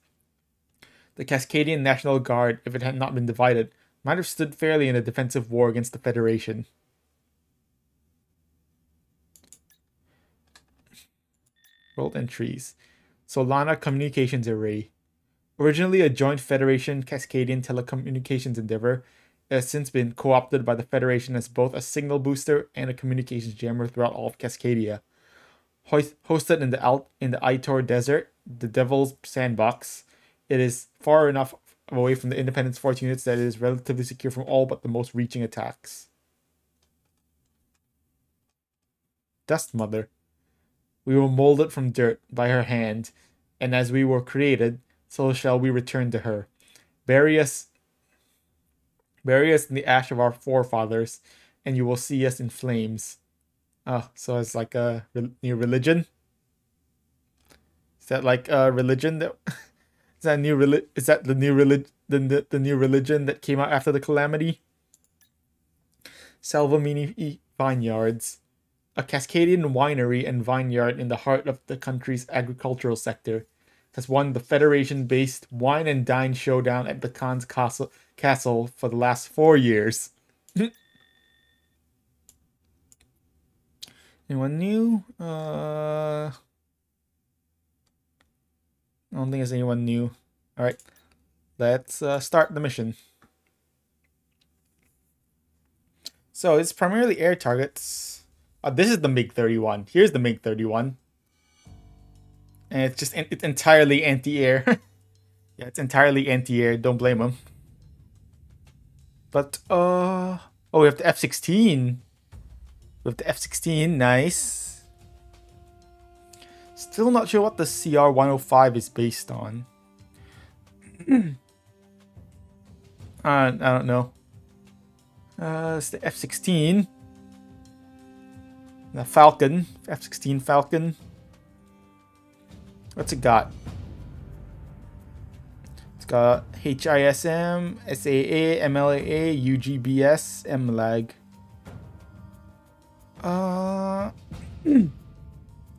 the Cascadian National Guard, if it had not been divided, might have stood fairly in a defensive war against the Federation. World entries. Solana Communications Array. Originally a joint Federation Cascadian telecommunications endeavor, it has since been co-opted by the Federation as both a signal booster and a communications jammer throughout all of Cascadia. Hosted in the Aitor Desert, the Devil's Sandbox, it is far enough away from the Independence Force units that it is relatively secure from all but the most reaching attacks. Dust Mother. We were molded from dirt by her hand, and as we were created, so shall we return to her. Bury us in the ash of our forefathers, and you will see us in flames. Oh, so it's like a new religion? Is that like a religion that... Is that the new religion that came out after the calamity? Salvamini Vineyards. A Cascadian winery and vineyard in the heart of the country's agricultural sector, has won the Federation-based Wine and Dine Showdown at the Khan's castle for the last 4 years. Anyone new? I don't think there's anyone new. Alright, let's start the mission. So it's primarily air targets. This is the MiG-31. Here's the MiG-31. And it's entirely anti-air. Yeah, it's entirely anti-air. Don't blame them. But, oh, we have the F-16. We have the F-16. Nice. Still not sure what the CR-105 is based on. I don't know. It's the F-16. The Falcon. F-16 Falcon. What's it got? It's got HISM, SAA, MLAA, UGBS, MLAG.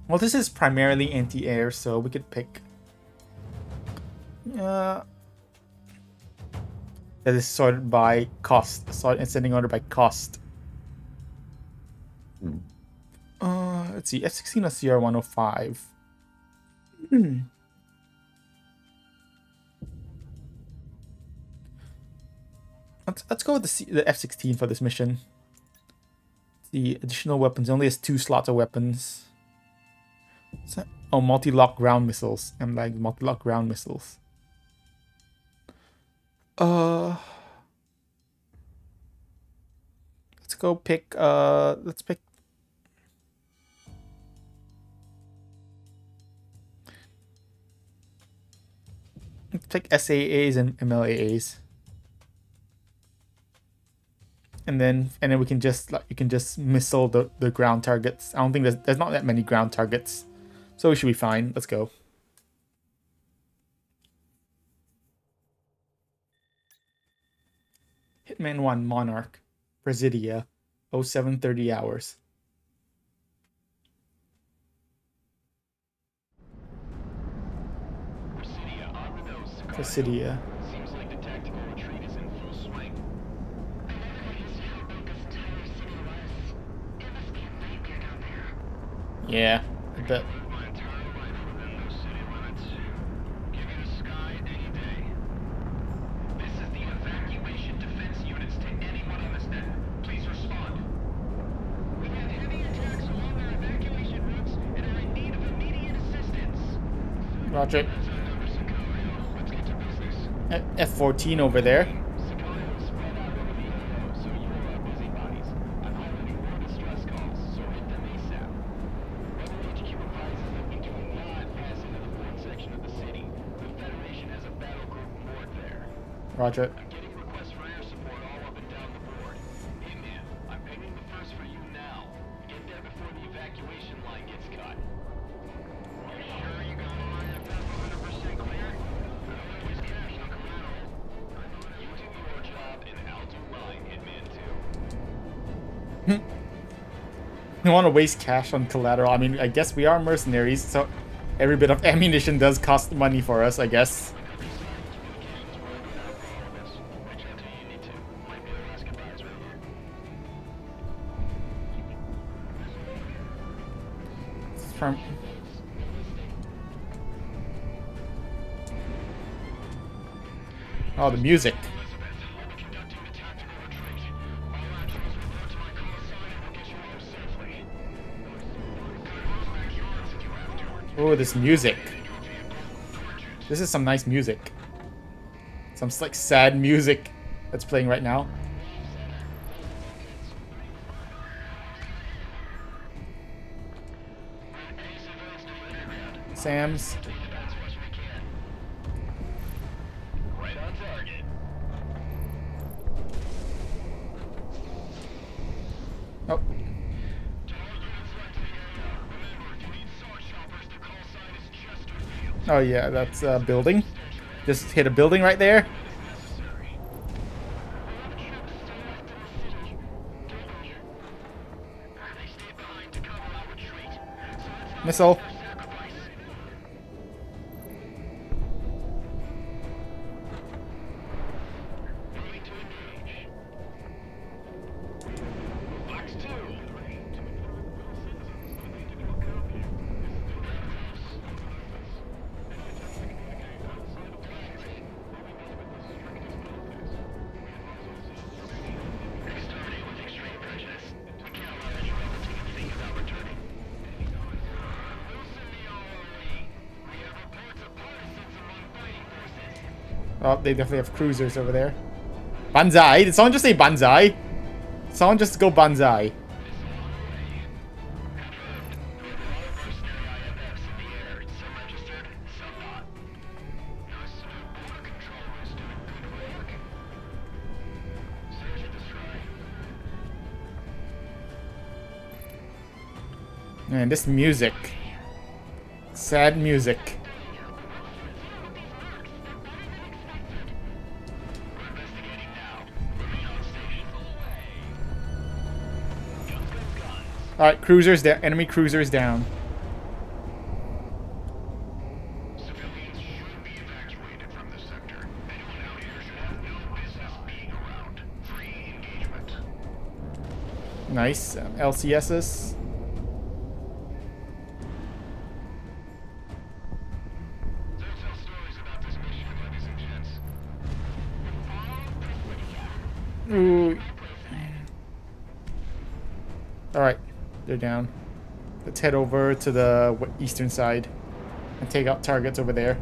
Well, this is primarily anti-air, so we could pick... that is sorted by cost. Ascending order by cost. Let's see. F-16 or CR-105. Let's go with the F-16 for this mission. The additional weapons. It only has 2 slots of weapons. Oh, multi-lock ground missiles. I'm like multi-lock ground missiles. Let's go pick. Let's pick. Let's pick SAAs and MLAAs. And then we can just you can just missile the ground targets. I don't think there's not that many ground targets, so we should be fine. Let's go. Hitman 1 Monarch, Presidia, 0730 hours. Presidia. Seems like the tactical retreat is in full swing. Yeah, I bet. My entire life within those city limits. Give me the sky any day. This is the evacuation defense units to anyone on this net. Please respond. We have heavy attacks along our evacuation routes and are in need of immediate assistance. Roger. That's our number, Sicario. Let's get to business. F-14 over there. Sicario is spread out over the AO, so you are our busybodies. I'm already more distress calls, so hit them ASAP. HQ advises that we do not pass into the port section of the city. The Federation has a battle group moored there. Roger. I'm getting requests for air support all up and down the board. Hey man, I'm pinging the first for you now. Get there before the evacuation line gets cut. You sure you got all IFF 100% clear? I don't always cash on collateral. You do your job and I'll do mine, Hitman 2. You want to waste cash on collateral? I mean, I guess we are mercenaries, so every bit of ammunition does cost money for us, I guess. From oh, the music. Oh, this music. This is some nice music. Some like sad music that's playing right now. Sam's. Right on target. Oh. Oh yeah, that's a building. Just hit a building right there. Missile. Oh, they definitely have cruisers over there. Banzai? Did someone just say banzai? Someone just go banzai. Man, this music. Sad music. Alright, cruisers down. Enemy cruisers down. Civilians should be evacuated from the sector. Anyone out here should have no business being around. Free engagement. Nice. LCSs. There's no stories about this mission, ladies and gents. Ooh. Alright, they're down. Let's head over to the eastern side and take out targets over there.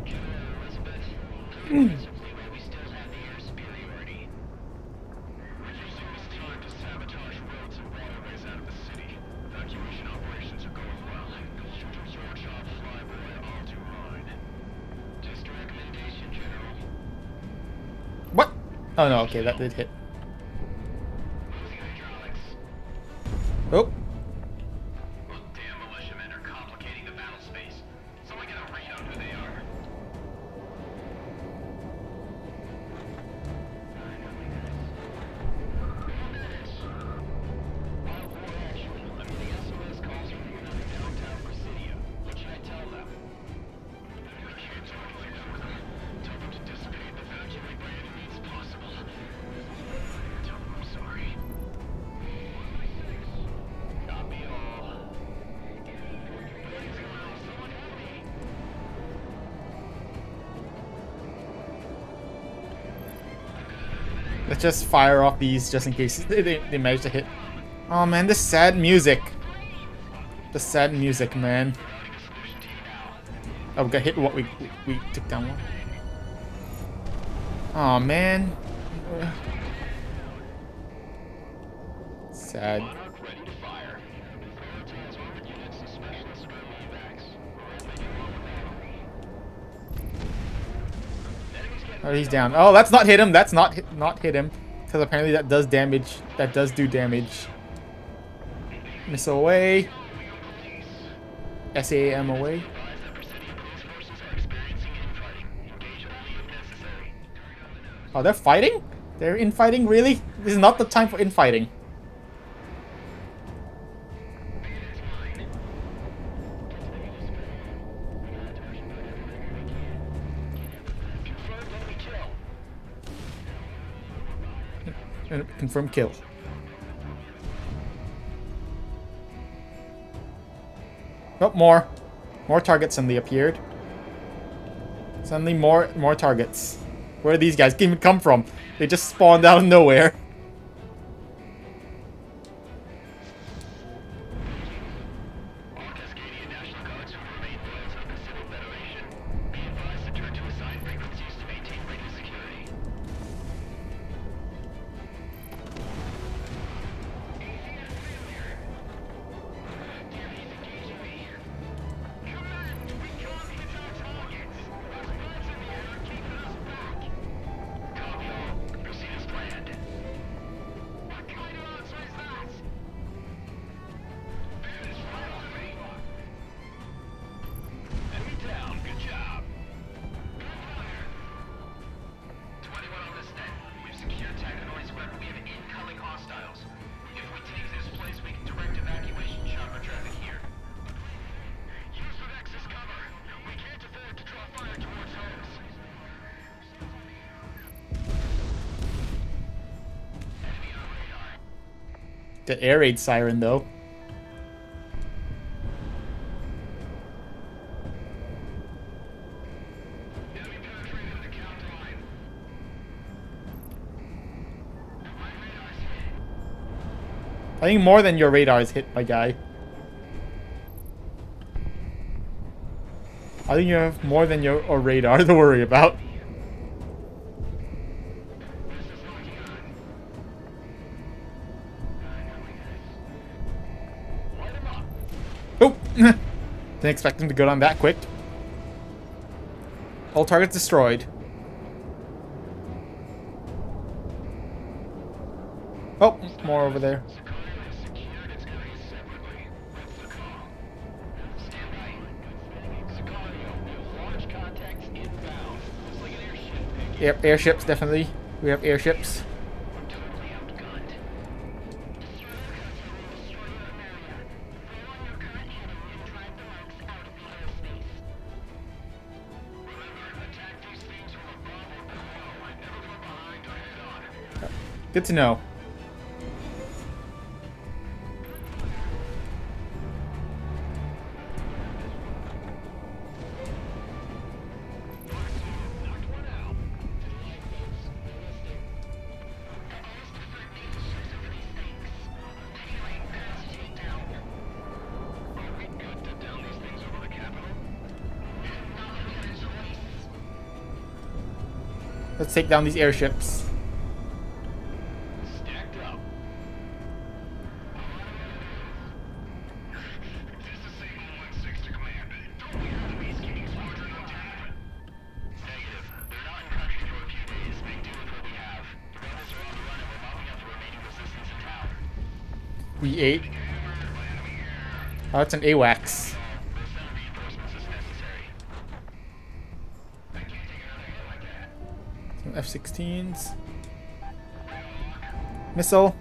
What? Oh no, okay, that did hit. Oh. Damn militiamen are complicating the battle space. Someone get a read on who they are. I'm getting SOS calls from you in downtown Presidio. What should I tell them? I can't talk like that with them. Tell them to dissipate and evacuate by any means possible. Tell them I'm sorry. Copy all. Let's just fire off these just in case they manage to hit. Oh man, this sad music. The sad music, man. Oh, we got hit. What we took down one. Oh man. Sad. Ready to fire. Units and specialists from evacs. Oh, he's down. Oh, that's not hit him. That's not hit him. Because apparently that does damage. That does do damage. Missile away. SAM away. Oh, they're fighting? They're infighting? Really? This is not the time for infighting. Confirm kill. Oh, more targets suddenly appeared. Suddenly more targets. Where are these guys even come from? They just spawned out of nowhere. The air raid siren, though. I think more than your radar is hit, my guy. I think you have more than your radar to worry about. Oh! Didn't expect him to go down that quick. All targets destroyed. Oh, more over there. Yep, airships, definitely. We have airships. Good to know. Let's take down these airships. Stacked up. This is Signal 1-6 to command. Don't we have enemies keeping Squadron on tap? Negative. They're not in country for a few days. Make do with what we have. The rebels are on the run and we're mopping up the remaining resistance in town. We ate. Oh, it's an AWACS. Some F-16s. Missile.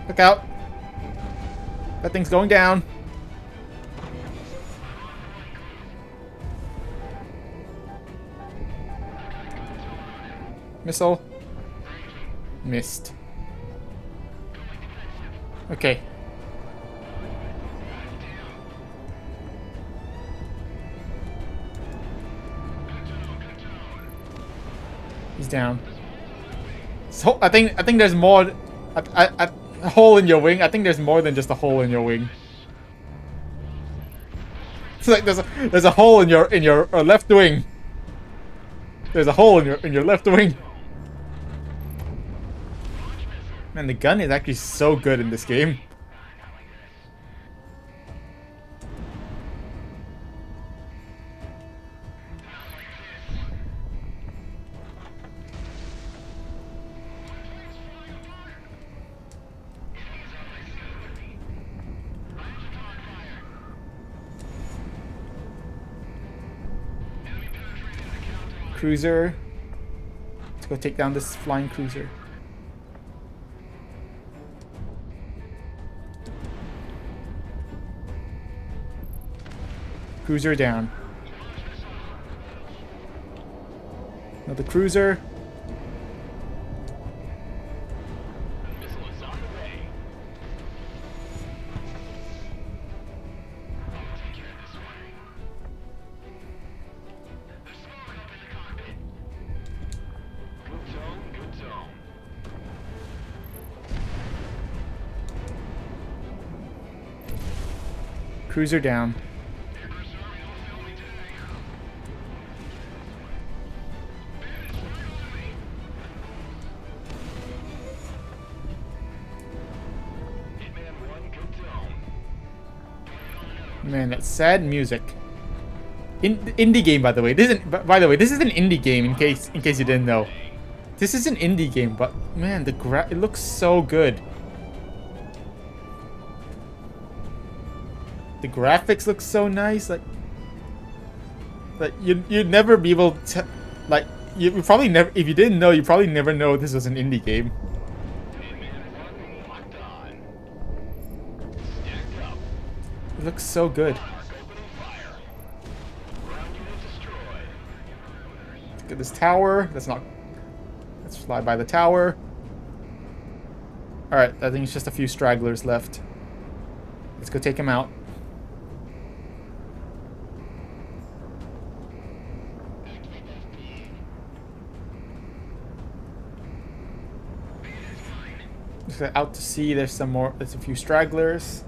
Look out. That thing's going down. Missile. Missed. Okay. He's down. So I think there's more. A hole in your wing. I think there's more than just a hole in your wing. It's like there's a hole in your left wing. There's a hole in your left wing. Man, the gun is actually so good in this game. Cruiser. Let's go take down this flying cruiser. Cruiser down. Another cruiser. Cruiser down. Man, that's sad music. Indie game, by the way. This isn't. By the way, this is an indie game. In case you didn't know, this is an indie game. But man, it looks so good. The graphics look so nice. Like you'd never be able to. Like you probably never. If you didn't know, you probably never know this was an indie game. It looks so good. Look at this tower. Let's fly by the tower. Alright, I think it's just a few stragglers left. Let's go take them out. Out to sea, there's a few stragglers.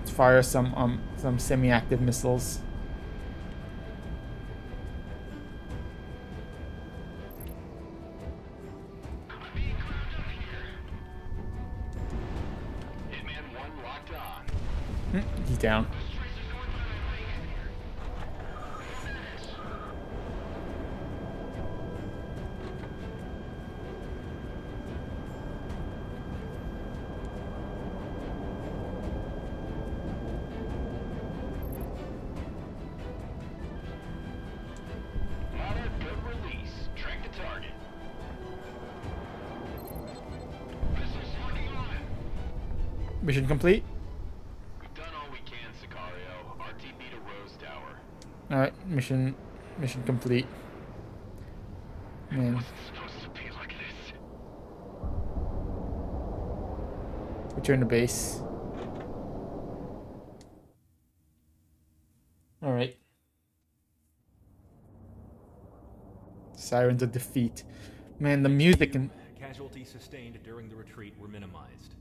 Let's fire some semi-active missiles. He's down. Mission complete. We've done all we can, Sicario. RTB to Rose Tower. Alright, mission complete. Man. Supposed to be like this. Return to base. Alright. Sirens of Defeat. Man, the music and... Casualties sustained during the retreat were minimized.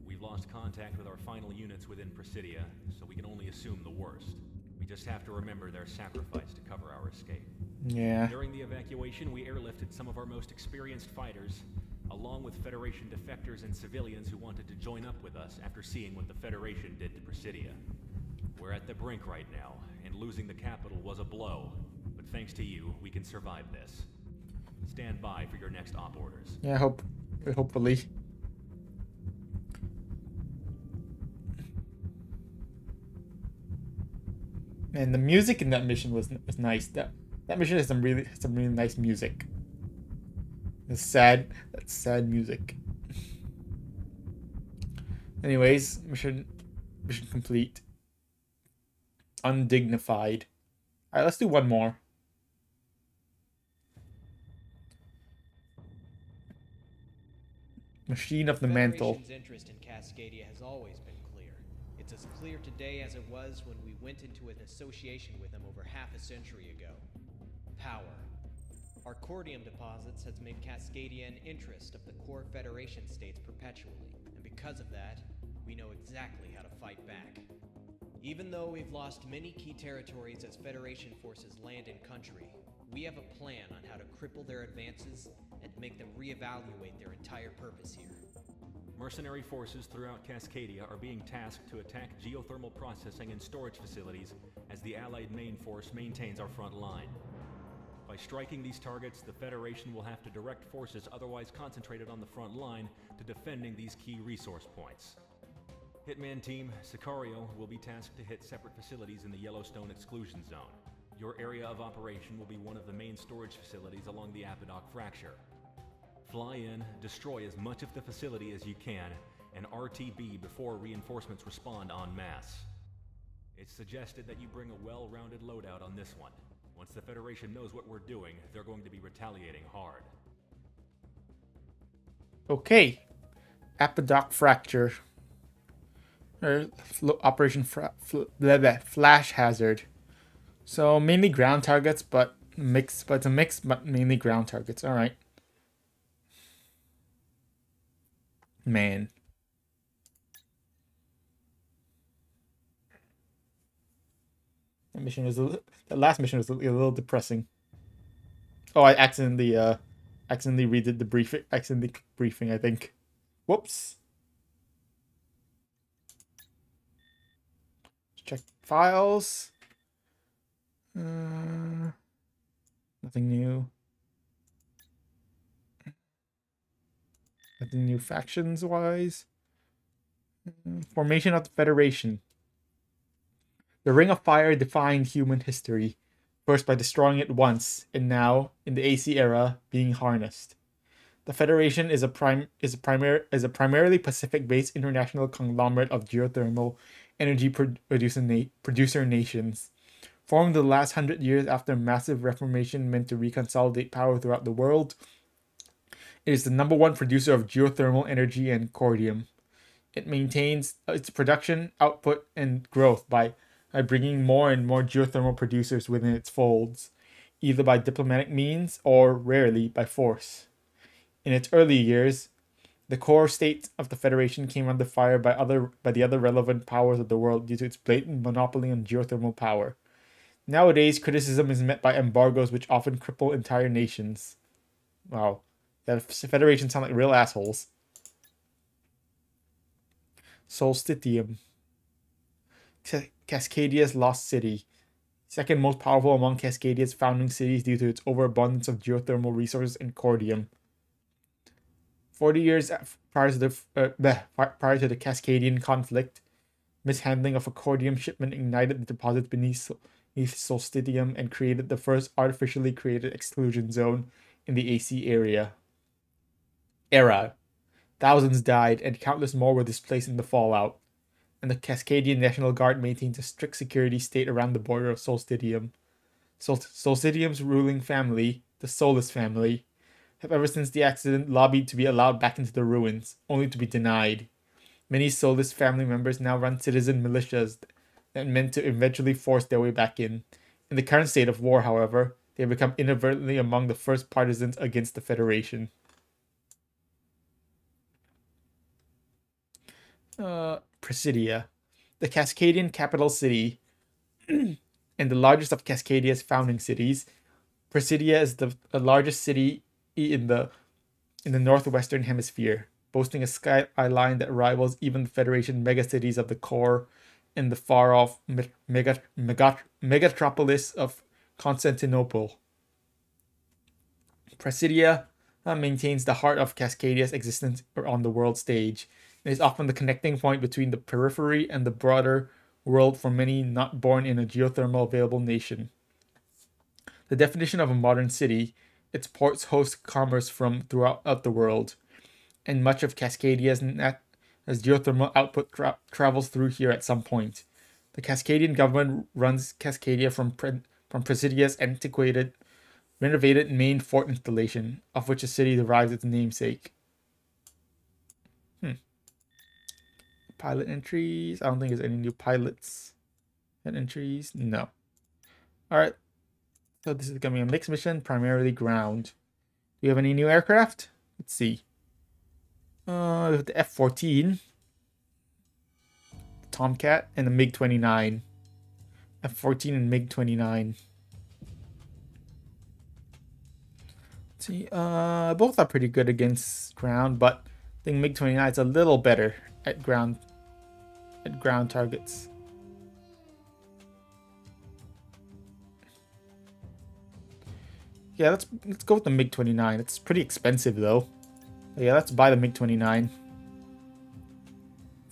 We've lost contact with our final units within Presidia, so we can only assume the worst. We just have to remember their sacrifice to cover our escape. Yeah. During the evacuation, we airlifted some of our most experienced fighters, along with Federation defectors and civilians who wanted to join up with us after seeing what the Federation did to Presidia. We're at the brink right now, and losing the capital was a blow. But thanks to you, we can survive this. Stand by for your next op orders. Yeah, hopefully. And the music in that mission was nice. That mission has some really nice music. That's sad music. Anyways, mission complete. Undignified. All right, let's do one more. Machine of the Mantle. Federation's interest in Cascadia has always been clear. It's as clear today as it was when we went into an association with them over half a century ago. Power. Our Cordium deposits has made Cascadia an interest of the core Federation states perpetually, and because of that, we know exactly how to fight back. Even though we've lost many key territories as Federation forces land in country, we have a plan on how to cripple their advances and make them reevaluate their entire purpose here. Mercenary forces throughout Cascadia are being tasked to attack geothermal processing and storage facilities as the Allied main force maintains our front line. By striking these targets, the Federation will have to direct forces otherwise concentrated on the front line to defending these key resource points. Hitman Team, Sicario will be tasked to hit separate facilities in the Yellowstone exclusion zone. Your area of operation will be one of the main storage facilities along the Apodoc Fracture. Fly in, destroy as much of the facility as you can, and RTB before reinforcements respond en masse. It's suggested that you bring a well-rounded loadout on this one. Once the Federation knows what we're doing, they're going to be retaliating hard. Okay. Apodoc Fracture. Operation Flash Hazard. So mainly ground targets, but it's a mix, but mainly ground targets. All right. Man. The last mission was a little depressing. Oh, I accidentally redid the briefing. I think. Whoops. Files. Nothing new. Nothing new factions-wise. Formation of the Federation. The Ring of Fire defined human history, first by destroying it once, and now, in the AC era, being harnessed. The Federation is a primarily Pacific-based international conglomerate of geothermal energy producer nations. Formed the last 100 years after a massive reformation meant to reconsolidate power throughout the world, it is the #1 producer of geothermal energy and Cordium. It maintains its production, output, and growth by bringing more and more geothermal producers within its folds, either by diplomatic means or, rarely, by force. In its early years, the core state of the Federation came under fire by the other relevant powers of the world due to its blatant monopoly on geothermal power. Nowadays, criticism is met by embargoes which often cripple entire nations. Wow. The Federation sound like real assholes. Solstitium. Cascadia's lost city. Second most powerful among Cascadia's founding cities due to its overabundance of geothermal resources and Cordium. 40 years prior to the Cascadian conflict, mishandling of a Cordium shipment ignited the deposits beneath Solstitium and created the first artificially created exclusion zone in the AC area. Thousands died and countless more were displaced in the fallout, and the Cascadian National Guard maintains a strict security state around the border of Solstitium. Solstitium's ruling family, the Solus family, have ever since the accident lobbied to be allowed back into the ruins, only to be denied. Many Solus family members now run citizen militias that meant to eventually force their way back in. In the current state of war, however, they have become inadvertently among the first partisans against the Federation. Presidia, the Cascadian capital city and the largest of Cascadia's founding cities. Presidia is the largest city in the northwestern hemisphere, boasting a skyline that rivals even the Federation megacities of the core and the far-off megatropolis of Constantinople. Presidia maintains the heart of Cascadia's existence on the world stage, and is often the connecting point between the periphery and the broader world for many not born in a geothermal available nation. The definition of a modern city, its ports host commerce from throughout the world, and much of Cascadia's geothermal output travels through here at some point. The Cascadian government runs Cascadia from Presidia's antiquated, renovated main fort installation, of which the city derives its namesake. Pilot entries. I don't think there's any new pilots and entries. No. Alright. So this is going to be a mixed mission, primarily ground. Do you have any new aircraft? Let's see. We have the F-14. Tomcat and the MiG-29. F-14 and MiG-29. Let's see. Both are pretty good against ground, but I think MiG-29 is a little better at ground targets. Yeah, let's go with the MiG-29. It's pretty expensive though. But yeah, let's buy the MiG-29.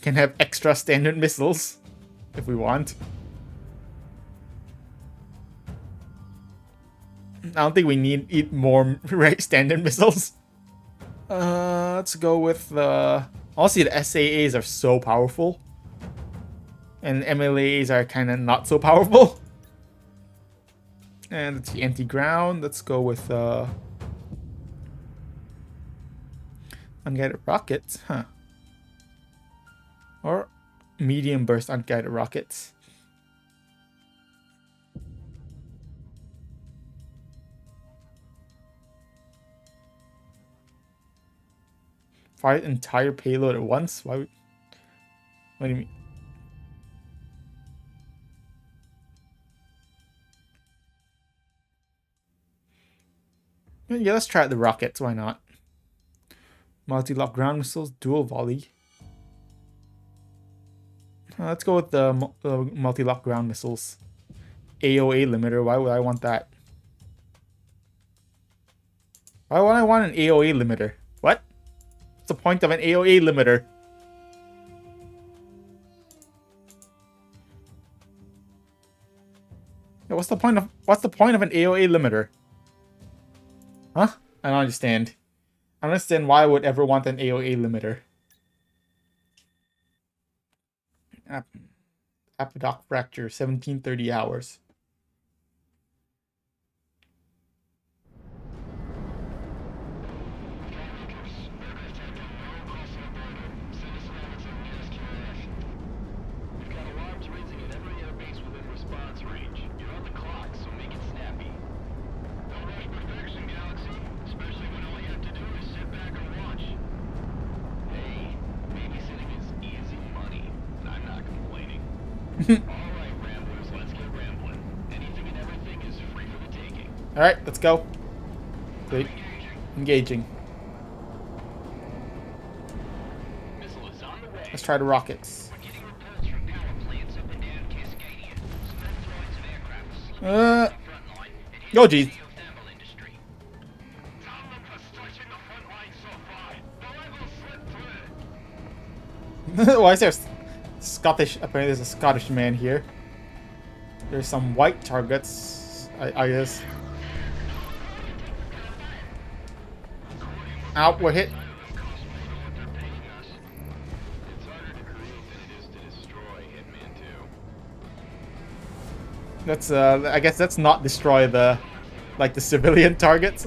Can have extra standard missiles if we want. I don't think we need more standard missiles. Let's go with the... Honestly, the SAAs are so powerful. And MLAs are kind of not so powerful. And it's the anti-ground. Let's go with unguided rockets, huh? Or medium burst unguided rockets. Fire the entire payload at once? Why would... What do you mean? Yeah, let's try out the rockets. Why not? Multi-lock ground missiles, dual volley. Let's go with the multi-lock ground missiles. AOA limiter. Why would I want that? Why would I want an AOA limiter? What? What's the point of an AOA limiter? Yeah, what's the point of an AOA limiter? Huh? I don't understand. I don't understand why I would ever want an AOA limiter. Apodoc fracture, 1730 hours. Alright, let's go. Great. Engaging. Let's try the rockets. Yo, geez. Why is there Scottish? Apparently there's a Scottish man here. There's some white targets, I guess. Ow, we're hit. That's I guess that's not destroy the the civilian targets.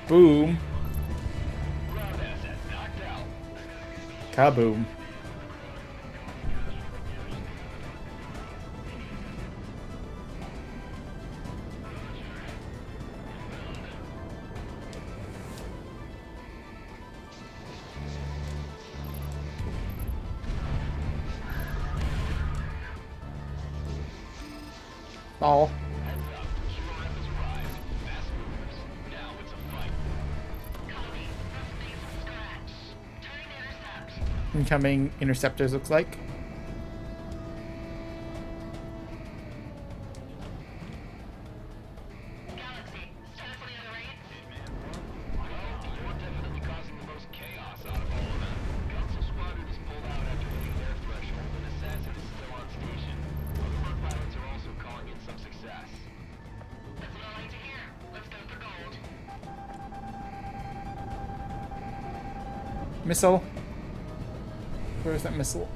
Boom. Kaboom. Oh. Incoming interceptors, looks like. Missile. Where is that missile?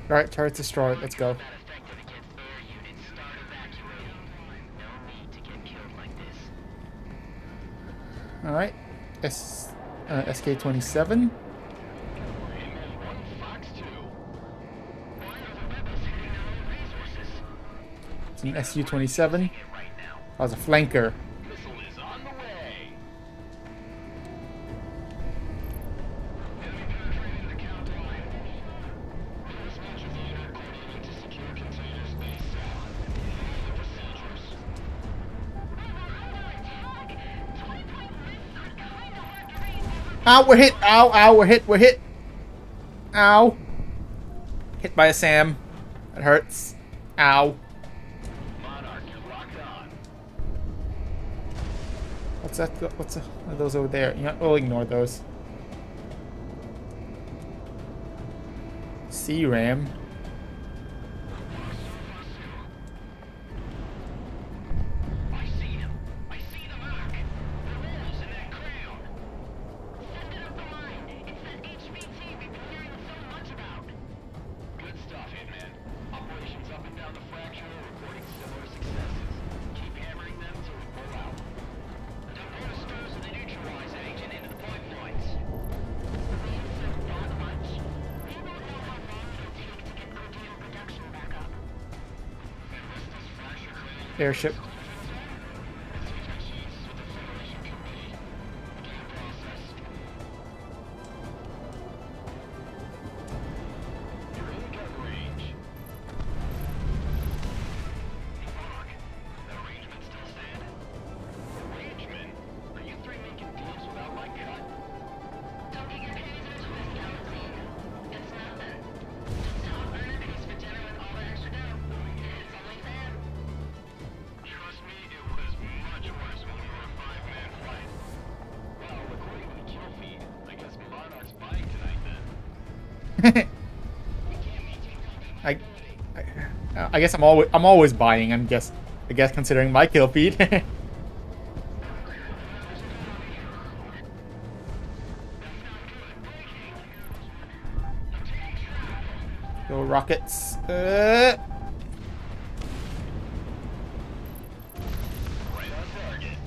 Alright, turret destroyed. Let's go. Alright. SK-27. It's an SU-27. That was a flanker. Ow, we're hit! Ow, ow, we're hit, we're hit! Ow. Hit by a SAM. That hurts. Ow. What's that? What's are those over there? You know, we'll ignore those. C-RAM. airship. Don't get your panties in a twist, Galaxine. It's nothing. Just hop on a piece for dinner with all the extra dough. It's only fair. Trust me, it was much worse when we were a 5-man flight. Well, according to the kill feed, I guess Monarch's buying tonight then. I guess I'm always buying. I guess considering my kill feed. Go rockets. Right on target.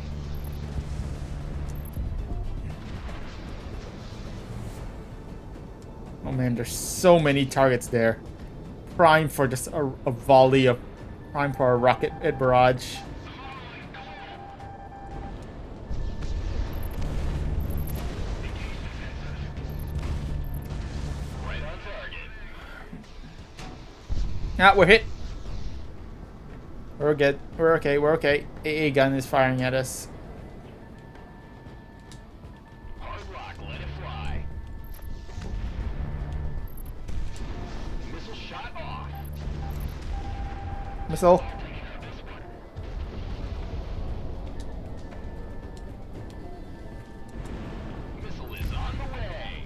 Oh man, there's so many targets there. Prime for just a volley of... Prime for a rocket barrage. Right on target. Ah, we're hit. We're good. We're okay. We're okay. AA gun is firing at us. Hard lock, let it fly. Missile shot off. Missile. Missile is on the way.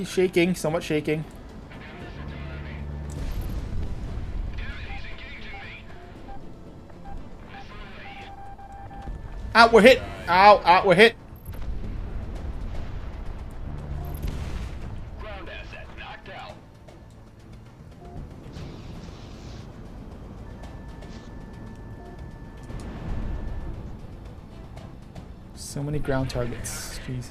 Shaking. Somewhat shaking. Ah, we're hit. Ow, we're hit. Ground asset knocked out. So many ground targets. Jeez.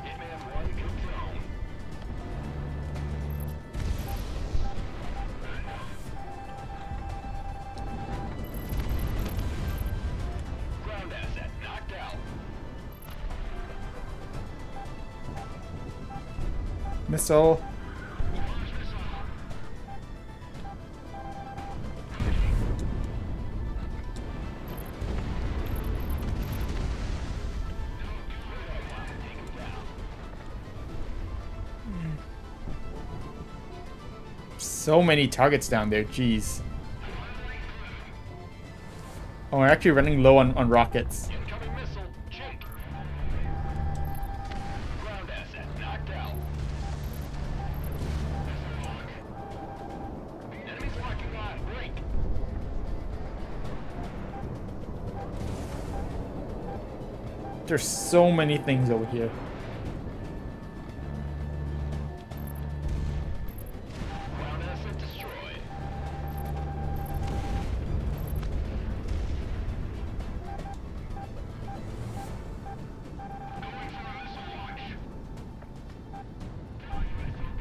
Hitman 1 confirmed. Ground asset knocked out. Missile. So many targets down there, jeez. Oh, we're actually running low on rockets. Incoming missile, jink. Ground asset knocked out. Enemies locking on, break. There's so many things over here. Ground asset destroyed.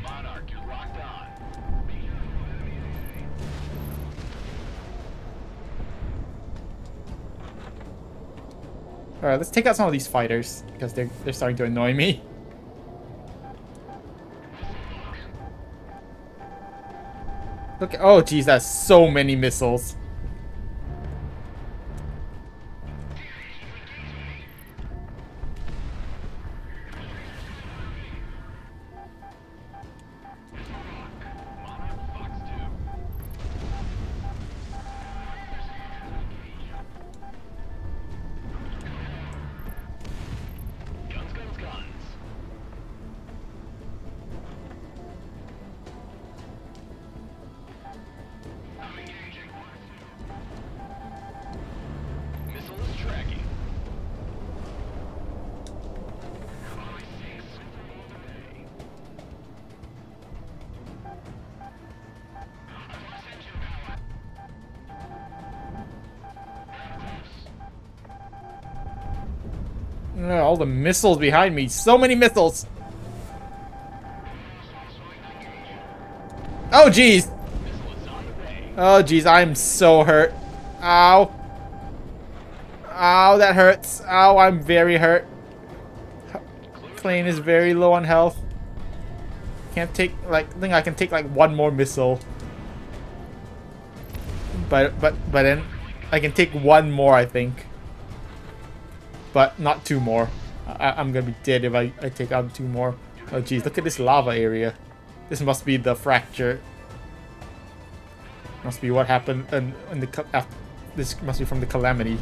Monarch, you're locked on. Alright, let's take out some of these fighters because they're starting to annoy me. Look, oh geez, that's so many missiles. Monarch Fox 2. Guns, guns, guns. I'm engaging. All the missiles behind me. So many missiles. Oh, jeez. Oh, jeez. I'm so hurt. Ow. Ow, that hurts. Ow, I'm very hurt. Plane is very low on health. Can't take, like, I think I can take, like, one more missile. But then I can take one more, I think. But not two more. I'm gonna be dead if I take out two more. Oh, jeez. Look at this lava area. This must be the fracture. Must be what happened in the this must be from the calamity.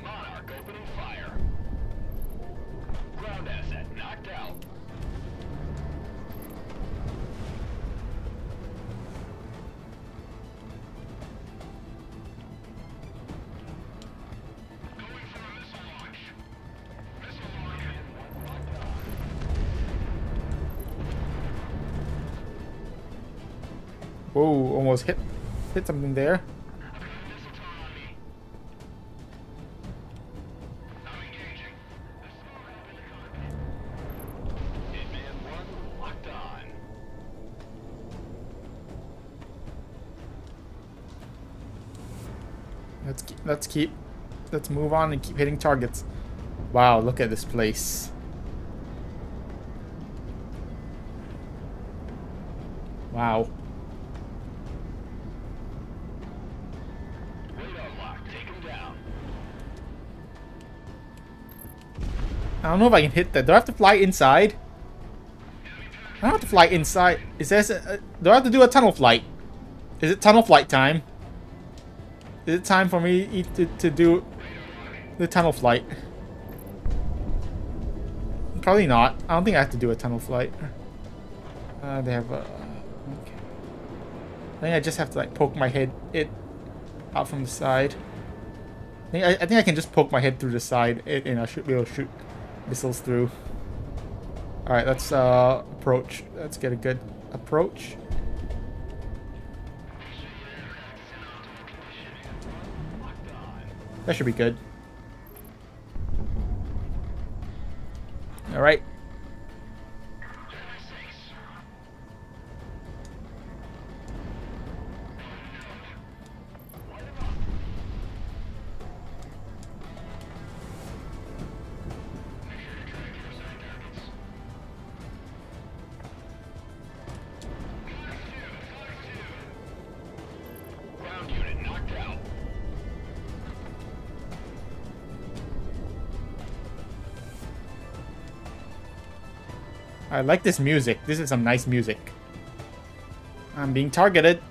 Monarch opening fire. Ground asset knocked out. Going for a missile launch. Missile launch. Locked on. Whoa, almost hit something there. Let's move on and keep hitting targets. Wow, look at this place. Wow. I don't know if I can hit that. Do I have to fly inside? I don't have to fly inside. Is there do I have to do a tunnel flight? Is it tunnel flight time? Is it time for me to do the tunnel flight? Probably not. I don't think I have to do a tunnel flight. They have a... Okay. I think I just have to like poke my head out from the side. I think I can just poke my head through the side and I should be able to shoot missiles through. Alright, let's approach. Let's get a good approach. That should be good. Alright. I like this music. This is some nice music. I'm being targeted.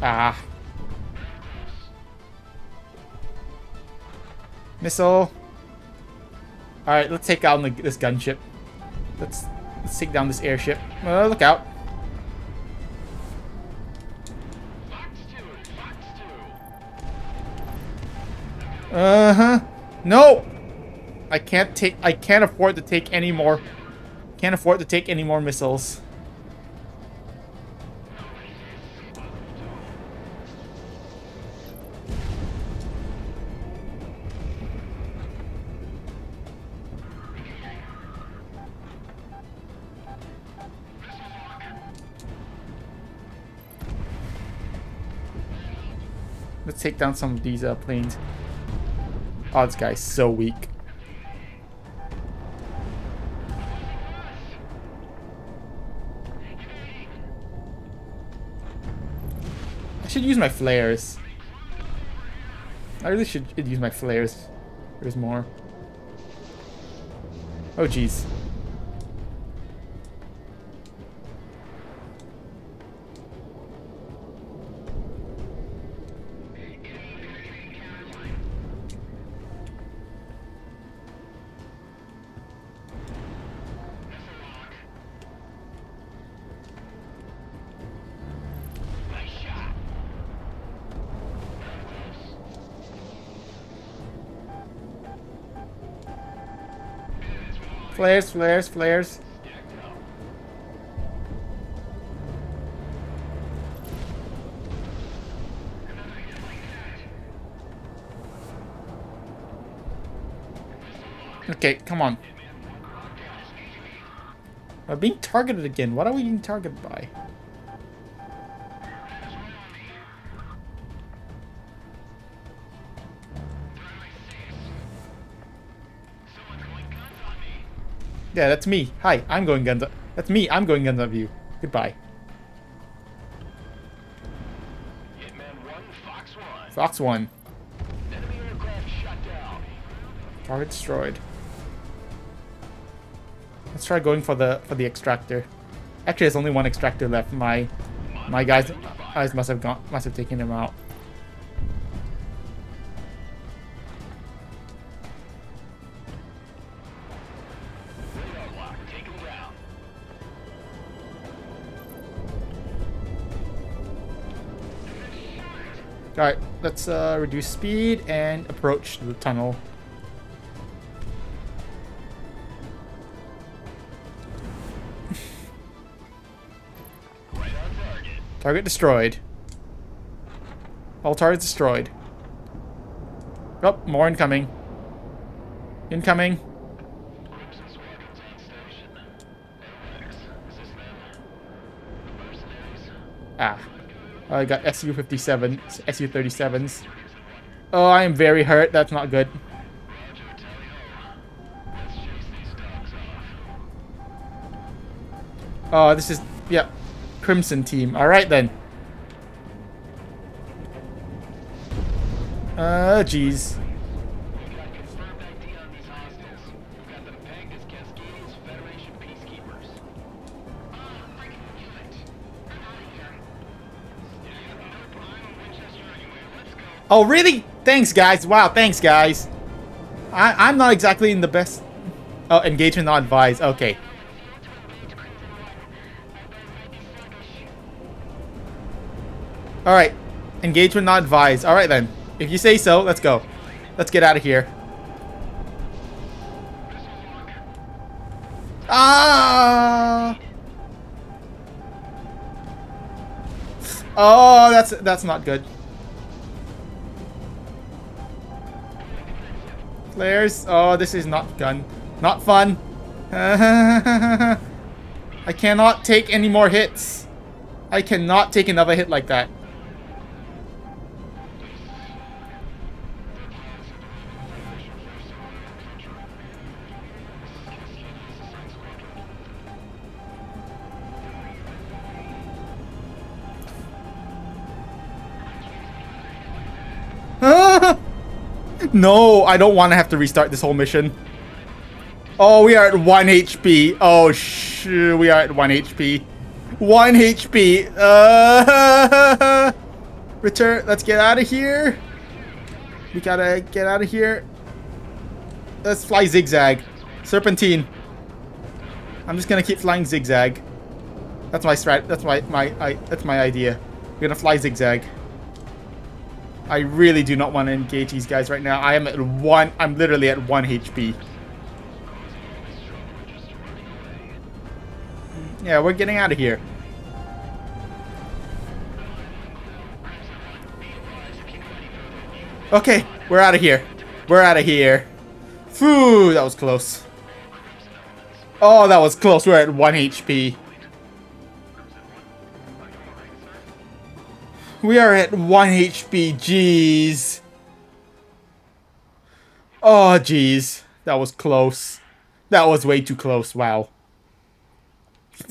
Ah. Missile. Alright, let's take out this gunship. Let's take down this airship. Look out. No! I can't afford to take any more. Can't afford to take any more missiles. Let's take down some of these planes. Oh, this guy's so weak. I should use my flares. I really should use my flares. There's more. Oh, jeez. Flares, flares, flares. Okay, come on. We're being targeted again. What are we being targeted by? Yeah, that's me. Hi, I'm going guns up. That's me. I'm going guns up you. Goodbye. Hitman 1, Fox 1. Fox 1. Enemy aircraft shut down. Target destroyed. Let's try going for the extractor. Actually, there's only one extractor left. My guys must have taken him out. Radar lock, take him down. Alright, let's reduce speed and approach the tunnel. Right on target. Target destroyed. All targets destroyed. Oh, more incoming. Incoming. Crimson Squadron's on station. Airwax, is this them? The mercenaries? Ah. I got SU-57, SU-37s. Oh, I am very hurt. That's not good. Roger, tally ho. Let's chase these dogs off. Oh, this is... yeah. Crimson team. Alright then. Jeez. We got confirmed ID on these hostiles. We've got them pegged as Cascadian's Federation peacekeepers. Oh, freaking knew it. I'm out of here. Nope, I'm a Winchester anyway. Let's go. Oh, really? Thanks, guys. Wow, thanks, guys. I'm not exactly in the best... Oh, engagement not advised. Okay. Alright. Engagement not advised. Alright then. If you say so, let's go. Let's get out of here. Ah! Oh, that's not good. Flares. Oh, this is not fun. Not fun. I cannot take any more hits. I cannot take another hit like that. No, I don't want to have to restart this whole mission. Oh, we are at 1 HP. Oh, we are at 1 HP. 1 HP. Return. Let's get out of here. We gotta get out of here. Let's fly zigzag. Serpentine. I'm just gonna keep flying zigzag. That's my strat. That's that's my idea. We're gonna fly zigzag. I really do not want to engage these guys right now. I am at 1. I'm literally at 1 HP. Yeah, we're getting out of here. Okay, we're out of here. We're out of here. Phew, that was close. Oh, that was close. We're at 1 HP. We are at 1 HP. Jeez. Oh, jeez. That was close. That was way too close. Wow. Ugh.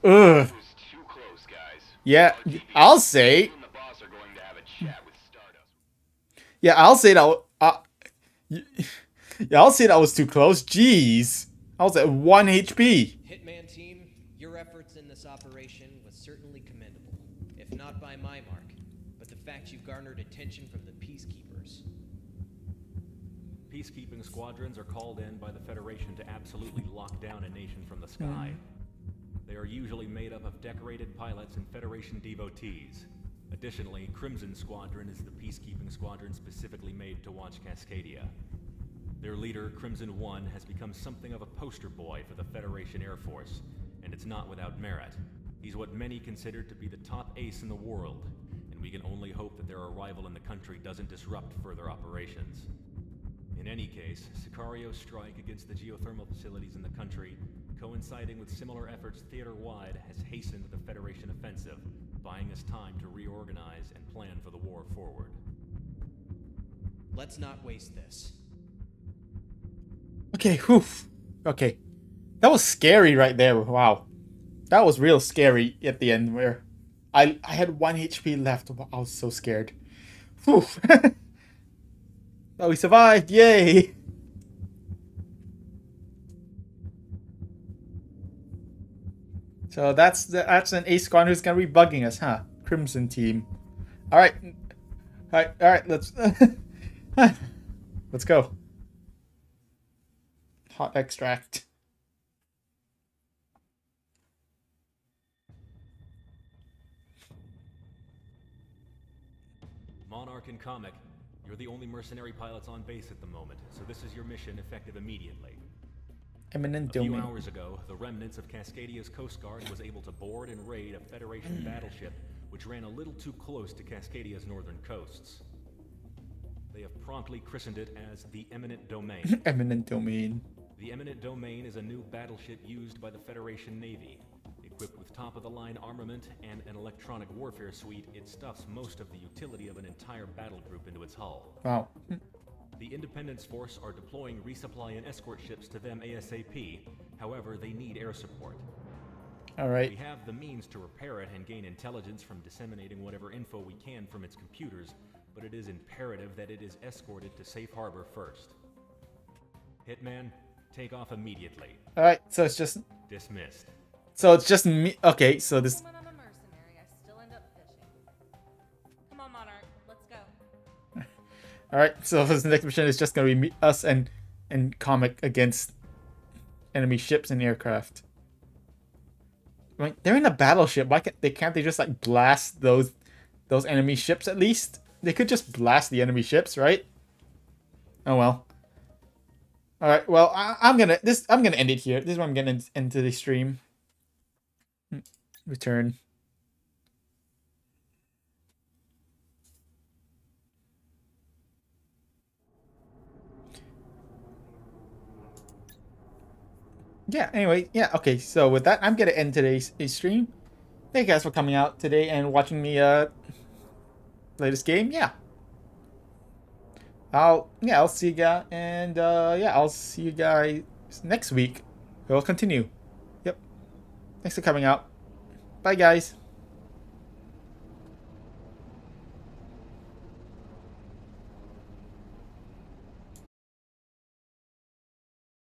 Too close, guys. Yeah, I'll say. You and the boss are going to have a chat with Stardust. Yeah, I'll say that. Yeah, I'll say that was too close. Jeez. I was at 1 HP. Hitman team, your efforts in this operation was certainly commendable, if not by my mark, but the fact you garnered attention from the peacekeepers. Peacekeeping squadrons are called in by the Federation to absolutely lock down a nation from the sky. They are usually made up of decorated pilots and Federation devotees. Additionally, Crimson Squadron is the peacekeeping squadron specifically made to watch Cascadia. Their leader, Crimson 1, has become something of a poster boy for the Federation Air Force, and it's not without merit. He's what many consider to be the top ace in the world, and we can only hope that their arrival in the country doesn't disrupt further operations. In any case, Sicario's strike against the geothermal facilities in the country, coinciding with similar efforts theater-wide, has hastened the Federation offensive, buying us time to reorganize and plan for the war forward. Let's not waste this. Okay, whew. Okay. That was scary right there. Wow. That was real scary at the end where I had 1 HP left. I was so scared. Whew. But we survived. Yay. So that's an ace squadron who's gonna be bugging us, huh? Crimson team. All right. Let's let's go. Hot extract. Monarch and Comic, you're the only mercenary pilots on base at the moment, so this is your mission effective immediately. Eminent A few domain. hours ago, the remnants of Cascadia's Coast Guard was able to board and raid a Federation battleship which ran a little too close to Cascadia's northern coasts. They have promptly christened it as the Eminent Domain. Eminent domain. The Eminent Domain is a new battleship used by the Federation Navy. Equipped with top-of-the-line armament and an electronic warfare suite, it stuffs most of the utility of an entire battle group into its hull. Wow. The Independence Force are deploying resupply and escort ships to them ASAP. However, they need air support. All right. We have the means to repair it and gain intelligence from disseminating whatever info we can from its computers, but it is imperative that it is escorted to safe harbor first. Hitman, take off immediately. All right. So it's just. Dismissed. So it's just me. Okay. So this. When I'm a mercenary, I still end up fishing. Come on, Monarch, let's go. All right. So this next mission is just gonna be us and Comic against enemy ships and aircraft. Like, they're in a battleship. Why can't they just like blast those enemy ships at least? They could just blast the enemy ships, right? Oh well. All right. Well, I'm gonna end it here. This is where I'm gonna end the stream. Return. Yeah, anyway, yeah, okay, so with that, I'm gonna end today's stream. Thank you guys for coming out today and watching me play this game. Yeah. I'll see you guys, and I'll see you guys next week. We'll continue. Yep. Thanks for coming out. Bye guys.